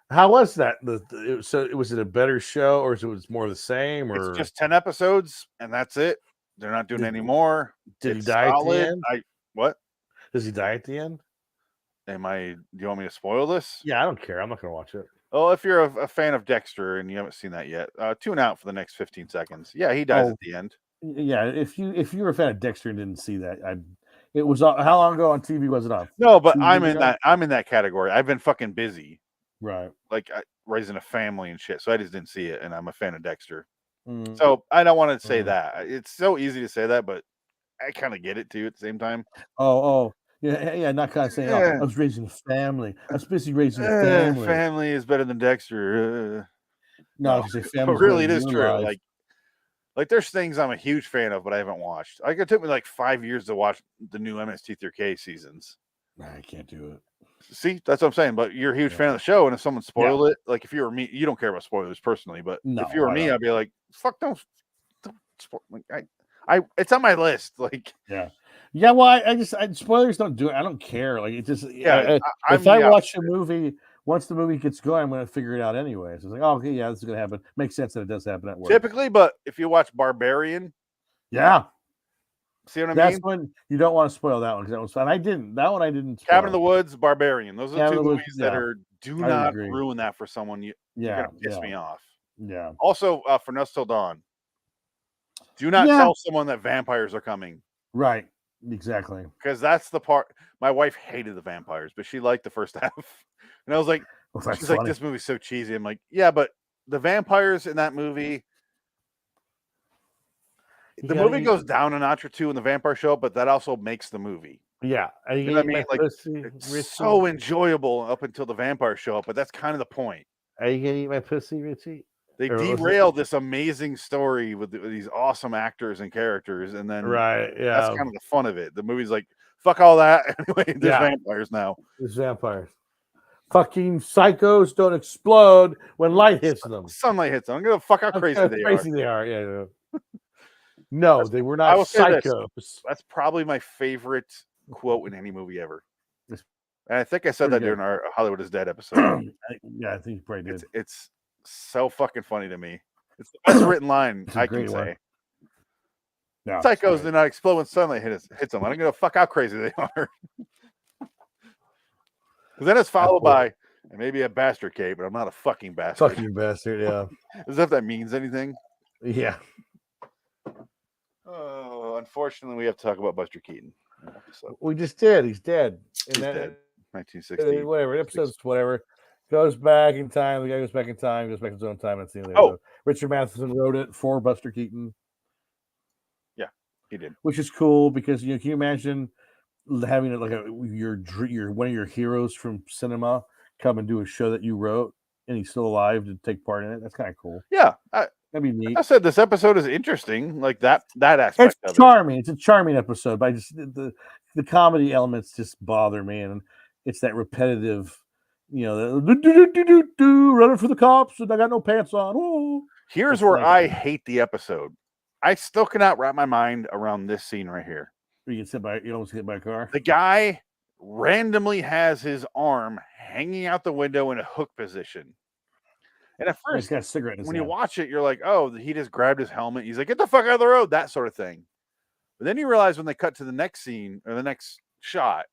How was that? Was it a better show, or was it more of the same? Or it's just 10 episodes, and that's it. They're not doing any more. Did he die at the end? What? Does he die at the end? Do you want me to spoil this? Yeah, I don't care. I'm not gonna watch it. Well, if you're a fan of Dexter and you haven't seen that yet, tune out for the next 15 seconds. Yeah, he dies at the end. Yeah, if you were a fan of Dexter and didn't see that, it was how long ago on TV was it on? No, but I'm in that category. I've been fucking busy, right? Like raising a family and shit, so I just didn't see it. And I'm a fan of Dexter, so I don't want to say that. It's so easy to say that, but I kind of get it too at the same time. Yeah, not kind of saying, I was raising a family. I was busy raising a family. Family is better than Dexter. No, I say family. But really, it is true. Like there's things I'm a huge fan of, but I haven't watched. Like it took me like 5 years to watch the new MST3K seasons. I can't do it. See, that's what I'm saying. But you're a huge fan of the show, and if someone spoiled it, like if you were me, you don't care about spoilers personally. But if you were me, I'd be like, "Fuck, don't spoil." Like, it's on my list. Like, yeah. Well, I spoilers don't do it. I don't care. Like it just if I watch a movie. Once the movie gets going, I'm going to figure it out anyway. So it's like, oh, okay, yeah, this is going to happen. Makes sense that it does happen at work. Typically, but if you watch Barbarian, see what I mean? That's when you don't want to spoil that one because that was fun. I didn't. That one I didn't. Spoil. Cabin in the Woods, Barbarian. Those are the two movies that are. Do not ruin that for someone. You're going to piss me off. Yeah. Also, For Nuts Till Dawn. Do not tell someone that vampires are coming. Right. Exactly. Because that's the part. My wife hated the vampires, but she liked the first half. And I was like, she's like, this movie's so cheesy. I'm like, yeah, but the vampires in that movie, the movie goes down a notch or two when the vampires show up, but that also makes the movie. Yeah. You know what I mean? Like, it's so enjoyable up until the vampires show up, but that's kind of the point. Are you going to eat my pussy, Richie? They derail this amazing story with these awesome actors and characters, and then that's kind of the fun of it. The movie's like, fuck all that. Anyway, there's vampires now. There's vampires. Fucking psychos don't explode when light hits them. Sunlight hits them. I'm gonna fuck how crazy they are. Yeah. No, they were not psychos. That's probably my favorite quote in any movie ever. And I think I said that during our Hollywood is Dead episode. I think you probably did. It's so fucking funny to me. It's the best written line I can say. No, psychos do not explode when sunlight hits them. I don't give a fuck how crazy they are. Then it's followed by and maybe a bastard Kate, but I'm not a fucking bastard. Fucking bastard, yeah. As if that means anything. Yeah. Oh, unfortunately, we have to talk about Buster Keaton. We just did. He's dead. He's dead. 1960. Whatever. Episodes, whatever. Goes back in time. The guy goes back in time. Goes back in his own time. That's the end. Richard Matheson wrote it for Buster Keaton. Yeah, he did. Which is cool because can you imagine having it like your one of your heroes from cinema come and do a show that you wrote and he's still alive to take part in it? That's kind of cool. Yeah, that'd be neat. I said this episode is interesting, like that aspect. It's charming. It's a charming episode, but I just the comedy elements just bother me, and it's that repetitive, running for the cops and I got no pants on. Oh. Here's where I hate the episode. I still cannot wrap my mind around this scene right here. You almost hit by a car. The guy randomly has his arm hanging out the window in a hook position. And at first, he's got a cigarette in his hand. You watch it, you're like, oh, he just grabbed his helmet. He's like, get the fuck out of the road, that sort of thing. But then you realize when they cut to the next scene or the next shot,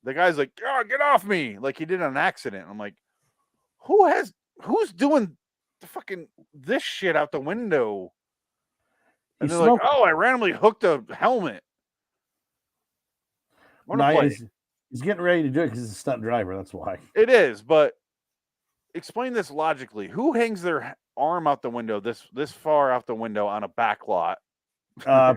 the guy's like, oh, get off me. Like he did an accident. I'm like, who's doing the fucking this shit out the window? And they're like, oh, I randomly hooked a helmet. He's getting ready to do it because he's a stunt driver. That's why. It is, but explain this logically. Who hangs their arm out the window this far out the window on a back lot? Because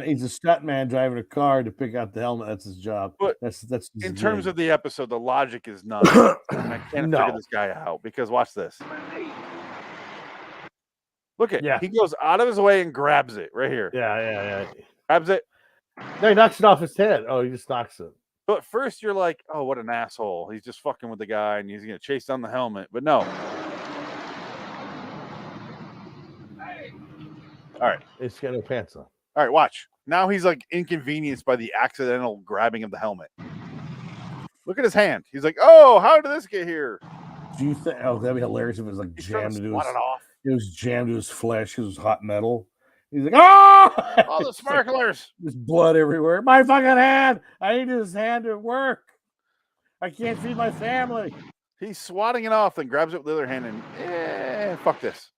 he's a stunt man driving a car to pick out the helmet. That's his job. But that's in terms of the episode, the logic is not. I can't figure this guy out because watch this. Look at he goes out of his way and grabs it right here. Yeah. Grabs it. No, he knocks it off his head. Oh, he just knocks it. But first you're like, oh, what an asshole. He's just fucking with the guy and he's going to chase down the helmet. But no. All right. He's got no pants on. All right, watch. Now he's like inconvenienced by the accidental grabbing of the helmet. Look at his hand. He's like, oh, how did this get here? Do you think, that'd be hilarious if it was like jammed into his, it was jammed to his flesh because it was hot metal. He's like, oh! All the sparklers. There's blood everywhere. My fucking hand. I need his hand to work. I can't feed my family. He's swatting it off, then grabs it with the other hand and fuck this.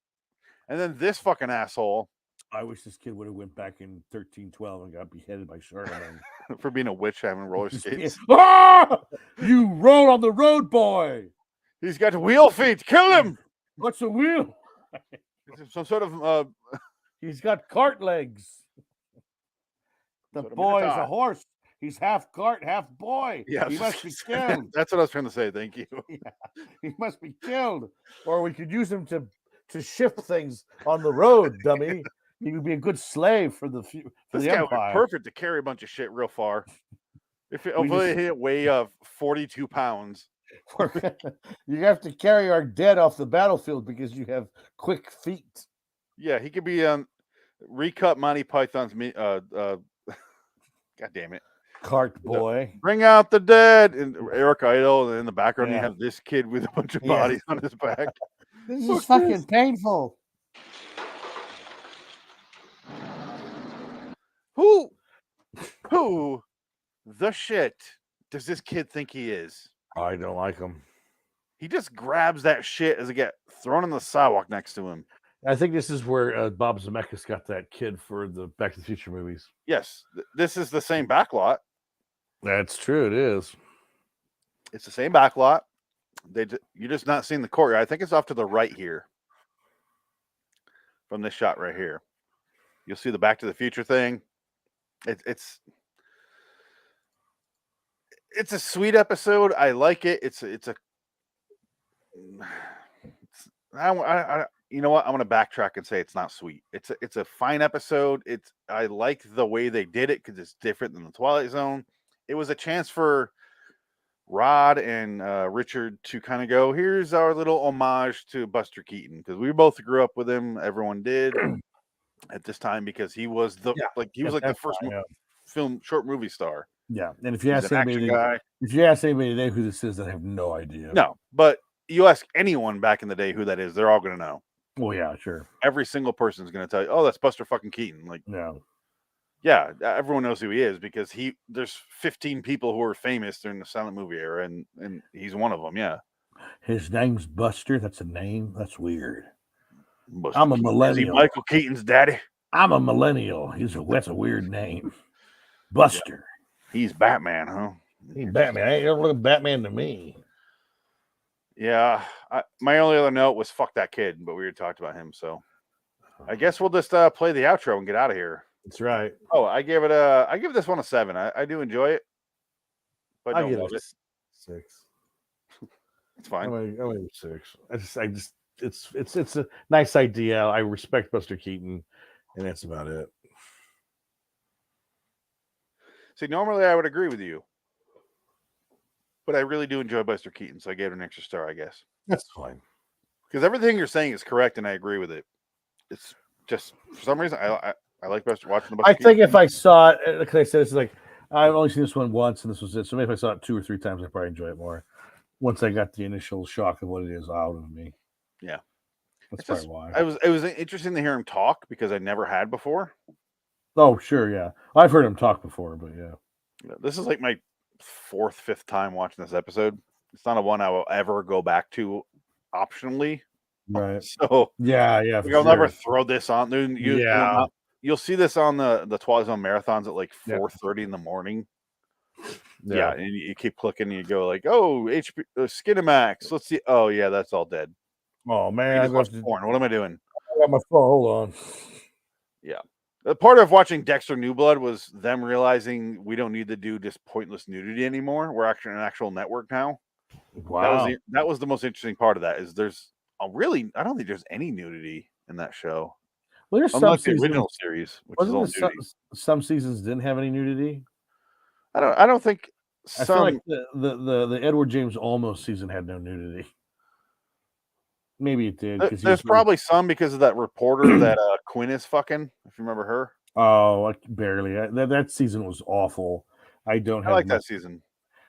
And then this fucking asshole. I wish this kid would have went back in 1312 and got beheaded by Charlemagne. For being a witch having roller skates. Ah! You roll on the road, boy. He's got wheel feet. Kill him. What's a wheel? Some sort of He's got cart legs. The boy is a horse. He's half cart, half boy. Yeah, he must be killed. That's what I was trying to say. Thank you. Yeah, he must be killed. Or we could use him to shift things on the road, dummy. He would be a good slave for the This the guy would be empire. perfect to carry a bunch of shit real far. If it hit weigh 42 pounds. You have to carry our dead off the battlefield because you have quick feet. Yeah, he could be recut Monty Python's God damn it. Cart boy. Bring out the dead. And Eric Idle, and in the background you Yeah. have this kid with a bunch of bodies on his back. This is fucking painful. Who the shit does this kid think he is? I don't like him. He just grabs that shit as it gets thrown on the sidewalk next to him. I think this is where Bob Zemeckis got that kid for the Back to the Future movies. Yes, this is the same backlot. That's true. It is. It's the same backlot. You're just not seeing the courtyard. I think it's off to the right here from this shot right here. You'll see the Back to the Future thing. It's a sweet episode. I like it. You know what? I'm gonna backtrack and say it's not sweet. It's a fine episode. I like the way they did it because it's different than the Twilight Zone. It was a chance for Rod and Richard to kind of go, here's our little homage to Buster Keaton, because we both grew up with him. Everyone did at this time because he was the first short movie star. Yeah, and if you ask anybody today who this is, they have no idea. No, but you ask anyone back in the day who that is, they're all going to know. Well, yeah, sure. Every single person's going to tell you, oh, that's Buster fucking Keaton. Like, no. Yeah, everyone knows who he is because there's 15 people who are famous during the silent movie era, and he's one of them. Yeah. His name's Buster. That's a name. That's weird. Buster I'm a Keaton. millennial. Is he Michael Keaton's daddy? I'm a millennial. That's a weird name. Buster. Yeah. He's Batman, huh? He's Batman. I ain't ever look Batman to me. Yeah. My only other note was fuck that kid, but we already talked about him. So I guess we'll just play the outro and get out of here. That's right. Oh, I give this one a 7. I do enjoy it, but I don't love it. 6. It's fine. I'm 6. It's a nice idea. I respect Buster Keaton, and that's about it. See, normally I would agree with you, but I really do enjoy Buster Keaton, so I gave it an extra star, I guess. That's fine. Because everything you're saying is correct, and I agree with it. It's just for some reason I like watching the Buster Keaton. think if I saw it, like I said, it's like I've only seen this one once, and this was it. So maybe if I saw it 2 or 3 times, I'd probably enjoy it more. Once I got the initial shock of what it is out of me. Yeah, that's probably why. It was interesting to hear him talk because I never had before. Oh, sure, yeah. I've heard him talk before, but yeah. This is like my 4th, 5th time watching this episode. It's not a one I will ever go back to optionally. Right. So yeah. I'll never throw this on. You'll see this on the Twilight Zone marathons at like 4:30 in the morning. Yeah, and you keep clicking and you go like, oh, HP Skinamax. Let's see. Oh yeah, that's all dead. Oh man, porn. What am I doing? I got my phone. Hold on. Yeah. The part of watching Dexter New Blood was them realizing we don't need to do this pointless nudity anymore. We're actually an actual network now. Wow. That was the most interesting part of that. Is I don't think there's any nudity in that show. Well, there's unlike some the original series, which is all nudity. Some seasons didn't have any nudity. I don't think. I feel like the Edward James Olmos season had no nudity. Maybe it did. There's probably some because of that reporter that Quinn is fucking. If you remember her. Oh, barely. That season was awful. I like that season.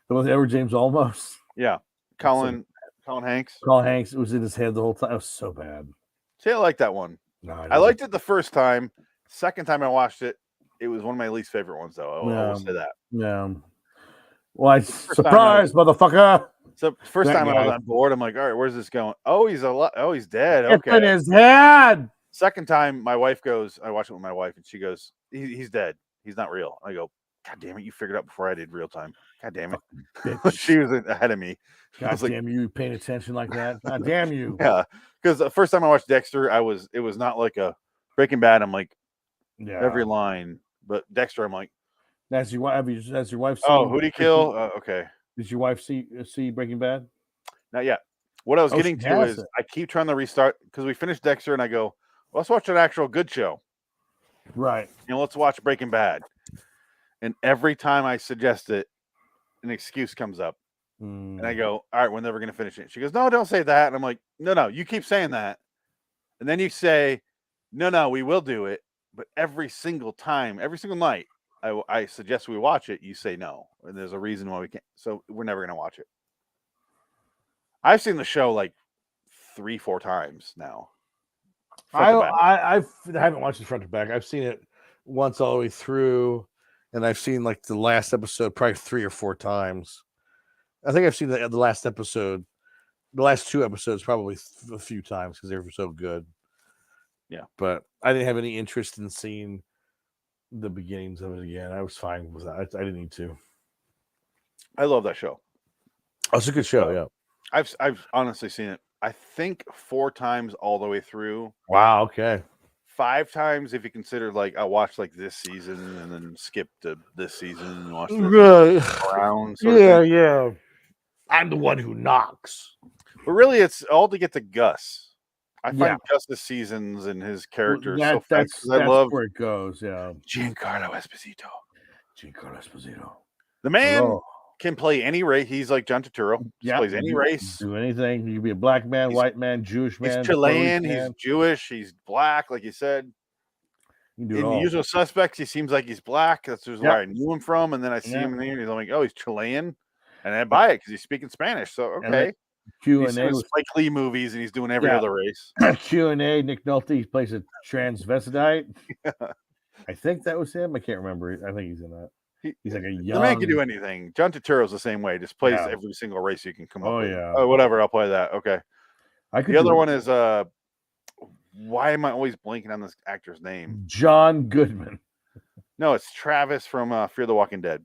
The one with Edward James Olmos. Yeah, Colin Hanks. Colin Hanks. It was in his head the whole time. It was so bad. See, I like that one. No, I liked it the first time. Second time I watched it, it was one of my least favorite ones, though. I will say that. Yeah. Why, surprise, motherfucker! So first That time I was guy. on board, I'm like, all right, where's this going? Oh, he's he's dead. It's in Okay. his head. Second time, my wife goes, I watched it with my wife, and she goes, he's dead. He's not real. I go, God damn it, you figured out before I did real time. God damn it. She was ahead of me. God damn you paying attention like that. God damn you. Yeah. Because the first time I watched Dexter, it was not like a Breaking Bad. I'm like, every line. But Dexter, I'm like, Has your wife seen? Oh, who'd he kill? Okay. Did your wife see Breaking Bad? Not yet. What I was getting to is I keep trying to restart because we finished Dexter and I go, well, let's watch an actual good show. Right. Let's watch Breaking Bad. And every time I suggest it, an excuse comes up. And I go, all right, we're never going to finish it. She goes, no, don't say that. And I'm like, no, you keep saying that. And then you say, no, we will do it. But every single time, every single night, I suggest we watch it. You say no. And there's a reason why we can't. So we're never going to watch it. I've seen the show like 3-4 times now. I haven't watched it front to back. I've seen it once all the way through, and I've seen like the last episode probably 3 or 4 times. I think I've seen the last episode, the last 2 episodes probably a few times because they were so good. Yeah, but I didn't have any interest in seeing the beginnings of it again. I was fine with that. I didn't need to. I love that show. Oh, it's a good show. Yeah. I've honestly seen it, I think 4 times all the way through. Wow. Okay. 5 times if you consider like I watched like this season and then skipped to this season and watched Brown. Yeah. I'm the one who knocks. But really, it's all to get to Gus. I find Gus's seasons and his characters so fun. I love where it goes. Yeah. Giancarlo Esposito. The man can play any race. He's like John Turturro. Plays any race. Do anything. You can be a black man, white man, Jewish man. He's Chilean. He's Jewish. He's black, like you said. In The Usual Suspects, he seems like he's black. That's where I knew him from. And then I see him in here, and he's like, oh, he's Chilean. And I buy it because he's speaking Spanish. So, okay. Q&A he's doing Spike Lee movies, and he's doing every other race. Q&A, Nick Nolte plays a transvestite. I think that was him. I can't remember. I think he's in that. He's like a young... The man can do anything. John Turturro's the same way. Just plays every single race you can come up with. Yeah. Oh, whatever. I'll play that. Okay. The other one is... why am I always blanking on this actor's name? John Goodman. No, it's Travis from Fear the Walking Dead.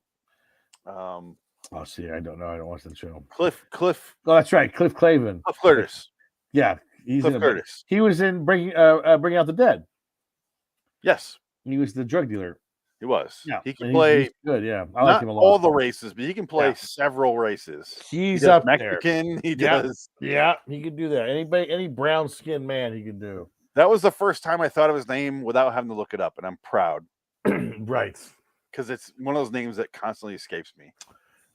Oh, see, I don't know. I don't watch the show. Cliff. Oh, that's right. Cliff Clavin. Cliff Curtis. Yeah. He's Cliff Curtis. He was in Bringing Out the Dead. Yes. He was the drug dealer. He was. Yeah. He can play. He's good. Yeah. I not like him a lot. all the races, but he can play several races. He's up Mexican. there. He does. Yeah. He could do that. Any brown skinned man he could do. That was the first time I thought of his name without having to look it up, and I'm proud. Right. Because it's one of those names that constantly escapes me.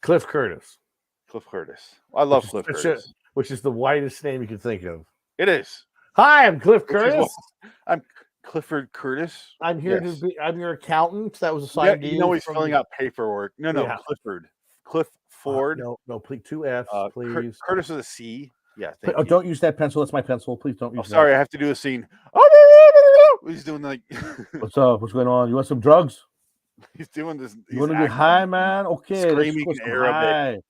Cliff Curtis. Cliff Curtis. I love Cliff Curtis. Which is the whitest name you can think of. It is. Hi, I'm Cliff Curtis. I'm Clifford Curtis. I'm here to be. I'm your accountant. That was assigned to you. You know he's filling out paperwork. No, Clifford. Cliff Ford. No, please 2 F's, please. Curtis with a C. Yeah. Don't use that pencil. That's my pencil. Please don't use. Sorry, I have to do a scene. He's doing like. What's up? What's going on? You want some drugs? He's doing this. You want to get high, man? Okay. Screaming in Arabic.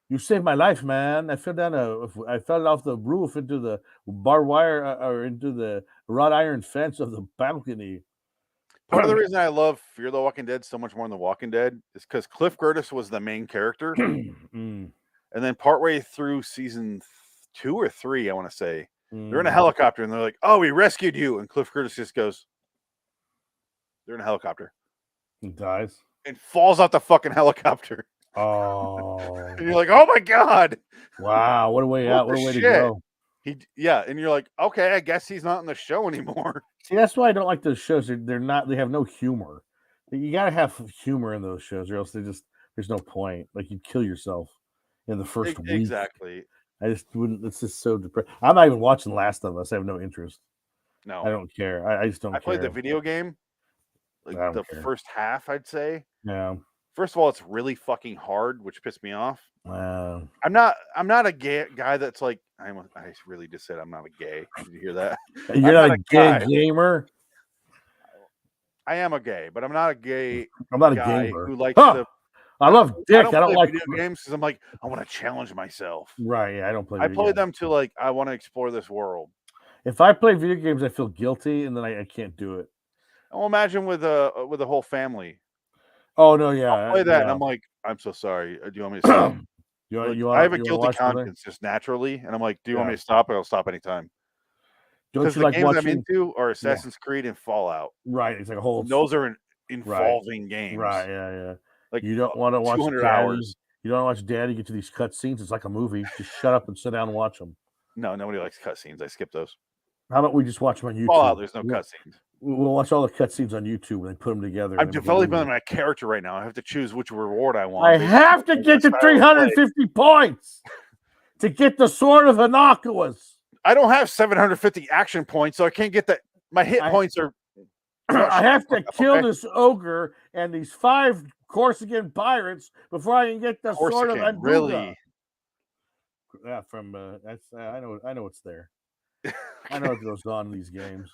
You saved my life, man. I fell off the roof into the barbed wire or into the wrought iron fence of the balcony. Part of the reason I love Fear the Walking Dead so much more than The Walking Dead is because Cliff Curtis was the main character. And then partway through season 2 or 3, I want to say, they're in a helicopter and they're like, oh, we rescued you. And Cliff Curtis just goes, they're in a helicopter. He dies. And falls off the fucking helicopter. Oh. And you're like, oh my God. Wow. What a way out. What a way to go. And you're like, okay, I guess he's not in the show anymore. See, that's why I don't like those shows. They have no humor. You got to have humor in those shows, or else there's no point. Like, you'd kill yourself in the first week. Exactly. I just wouldn't. It's just so depressing. I'm not even watching Last of Us. I have no interest. No, I don't care. I just don't care. I played the video game, like the first half, I'd say. Yeah. First of all, it's really fucking hard, which pissed me off. Wow. I'm not a gay guy that's like, I really just said I'm not a gay. Did you hear that? You're not a gay gamer? I am a gay, but I'm not a gay I'm not a guy gamer. who likes to. I love Dick. I don't play like video games because I'm like, I want to challenge myself. Right? Yeah, I don't play. I Video play games. them to like, I want to explore this world. If I play video games, I feel guilty, and then I can't do it. Well, imagine with a whole family. Oh no, yeah, I'll play that, yeah. and I'm like, I'm so sorry. Do you want me to stop? I have a guilty conscience just naturally, and I'm like, do you want me to stop? I'll stop anytime. Because the games I'm into are Assassin's Creed and Fallout. Right, it's like a whole. And those are involving games. Right, yeah. Like you don't want to watch 200 hours. You don't want to watch Daddy get to these cutscenes. It's like a movie. Just shut up and sit down and watch them. No, nobody likes cutscenes. I skip those. How about we just watch them on YouTube? Fallout, there's no cutscenes. We'll watch all the cutscenes on YouTube and then put them together. I'm developing my character right now. I have to choose which reward I want. I have to get to 350 points to get the Sword of Innocuous. I don't have 750 action points, so I can't get that. My hit points are. I have to kill this ogre and these 5 Corsican pirates before I can get the Sword of Innocuous. Really? Yeah, from that's I know it's there. I know what goes on in these games.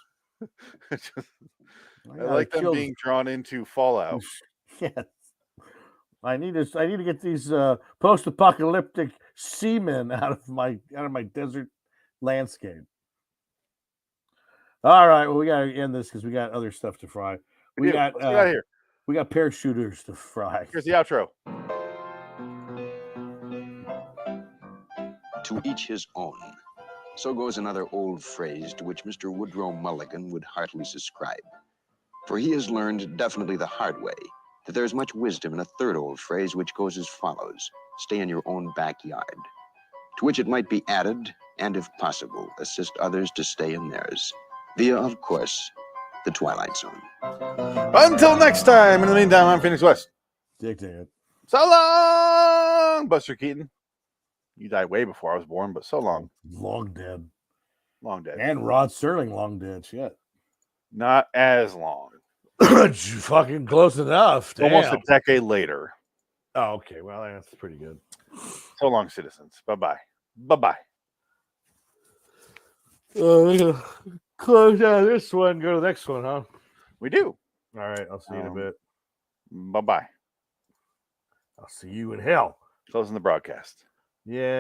I like them being drawn into Fallout. Yes. I need to get these post-apocalyptic seamen out of my desert landscape. All right, well, we gotta end this because we got other stuff to fry. We got here. We got parachuters to fry. Here's the outro. To each his own. So goes another old phrase to which Mr. Woodrow Mulligan would heartily subscribe. For he has learned, definitely the hard way, that there is much wisdom in a third old phrase which goes as follows: stay in your own backyard. To which it might be added, and if possible, assist others to stay in theirs. Via, of course, the Twilight Zone. Until next time, in the meantime, I'm Phoenix West. Dick it. So long, Buster Keaton. You died way before I was born, but so long. Long dead. Long dead. And Rod Serling long dead. Shit. Not as long. Fucking close enough. Damn. Almost a decade later. Oh, okay. Well, that's pretty good. So long, citizens. Bye-bye. Bye-bye. Close out this one. Go to the next one, huh? We do. All right. I'll see you in a bit. Bye-bye. I'll see you in hell. Closing the broadcast. Yeah.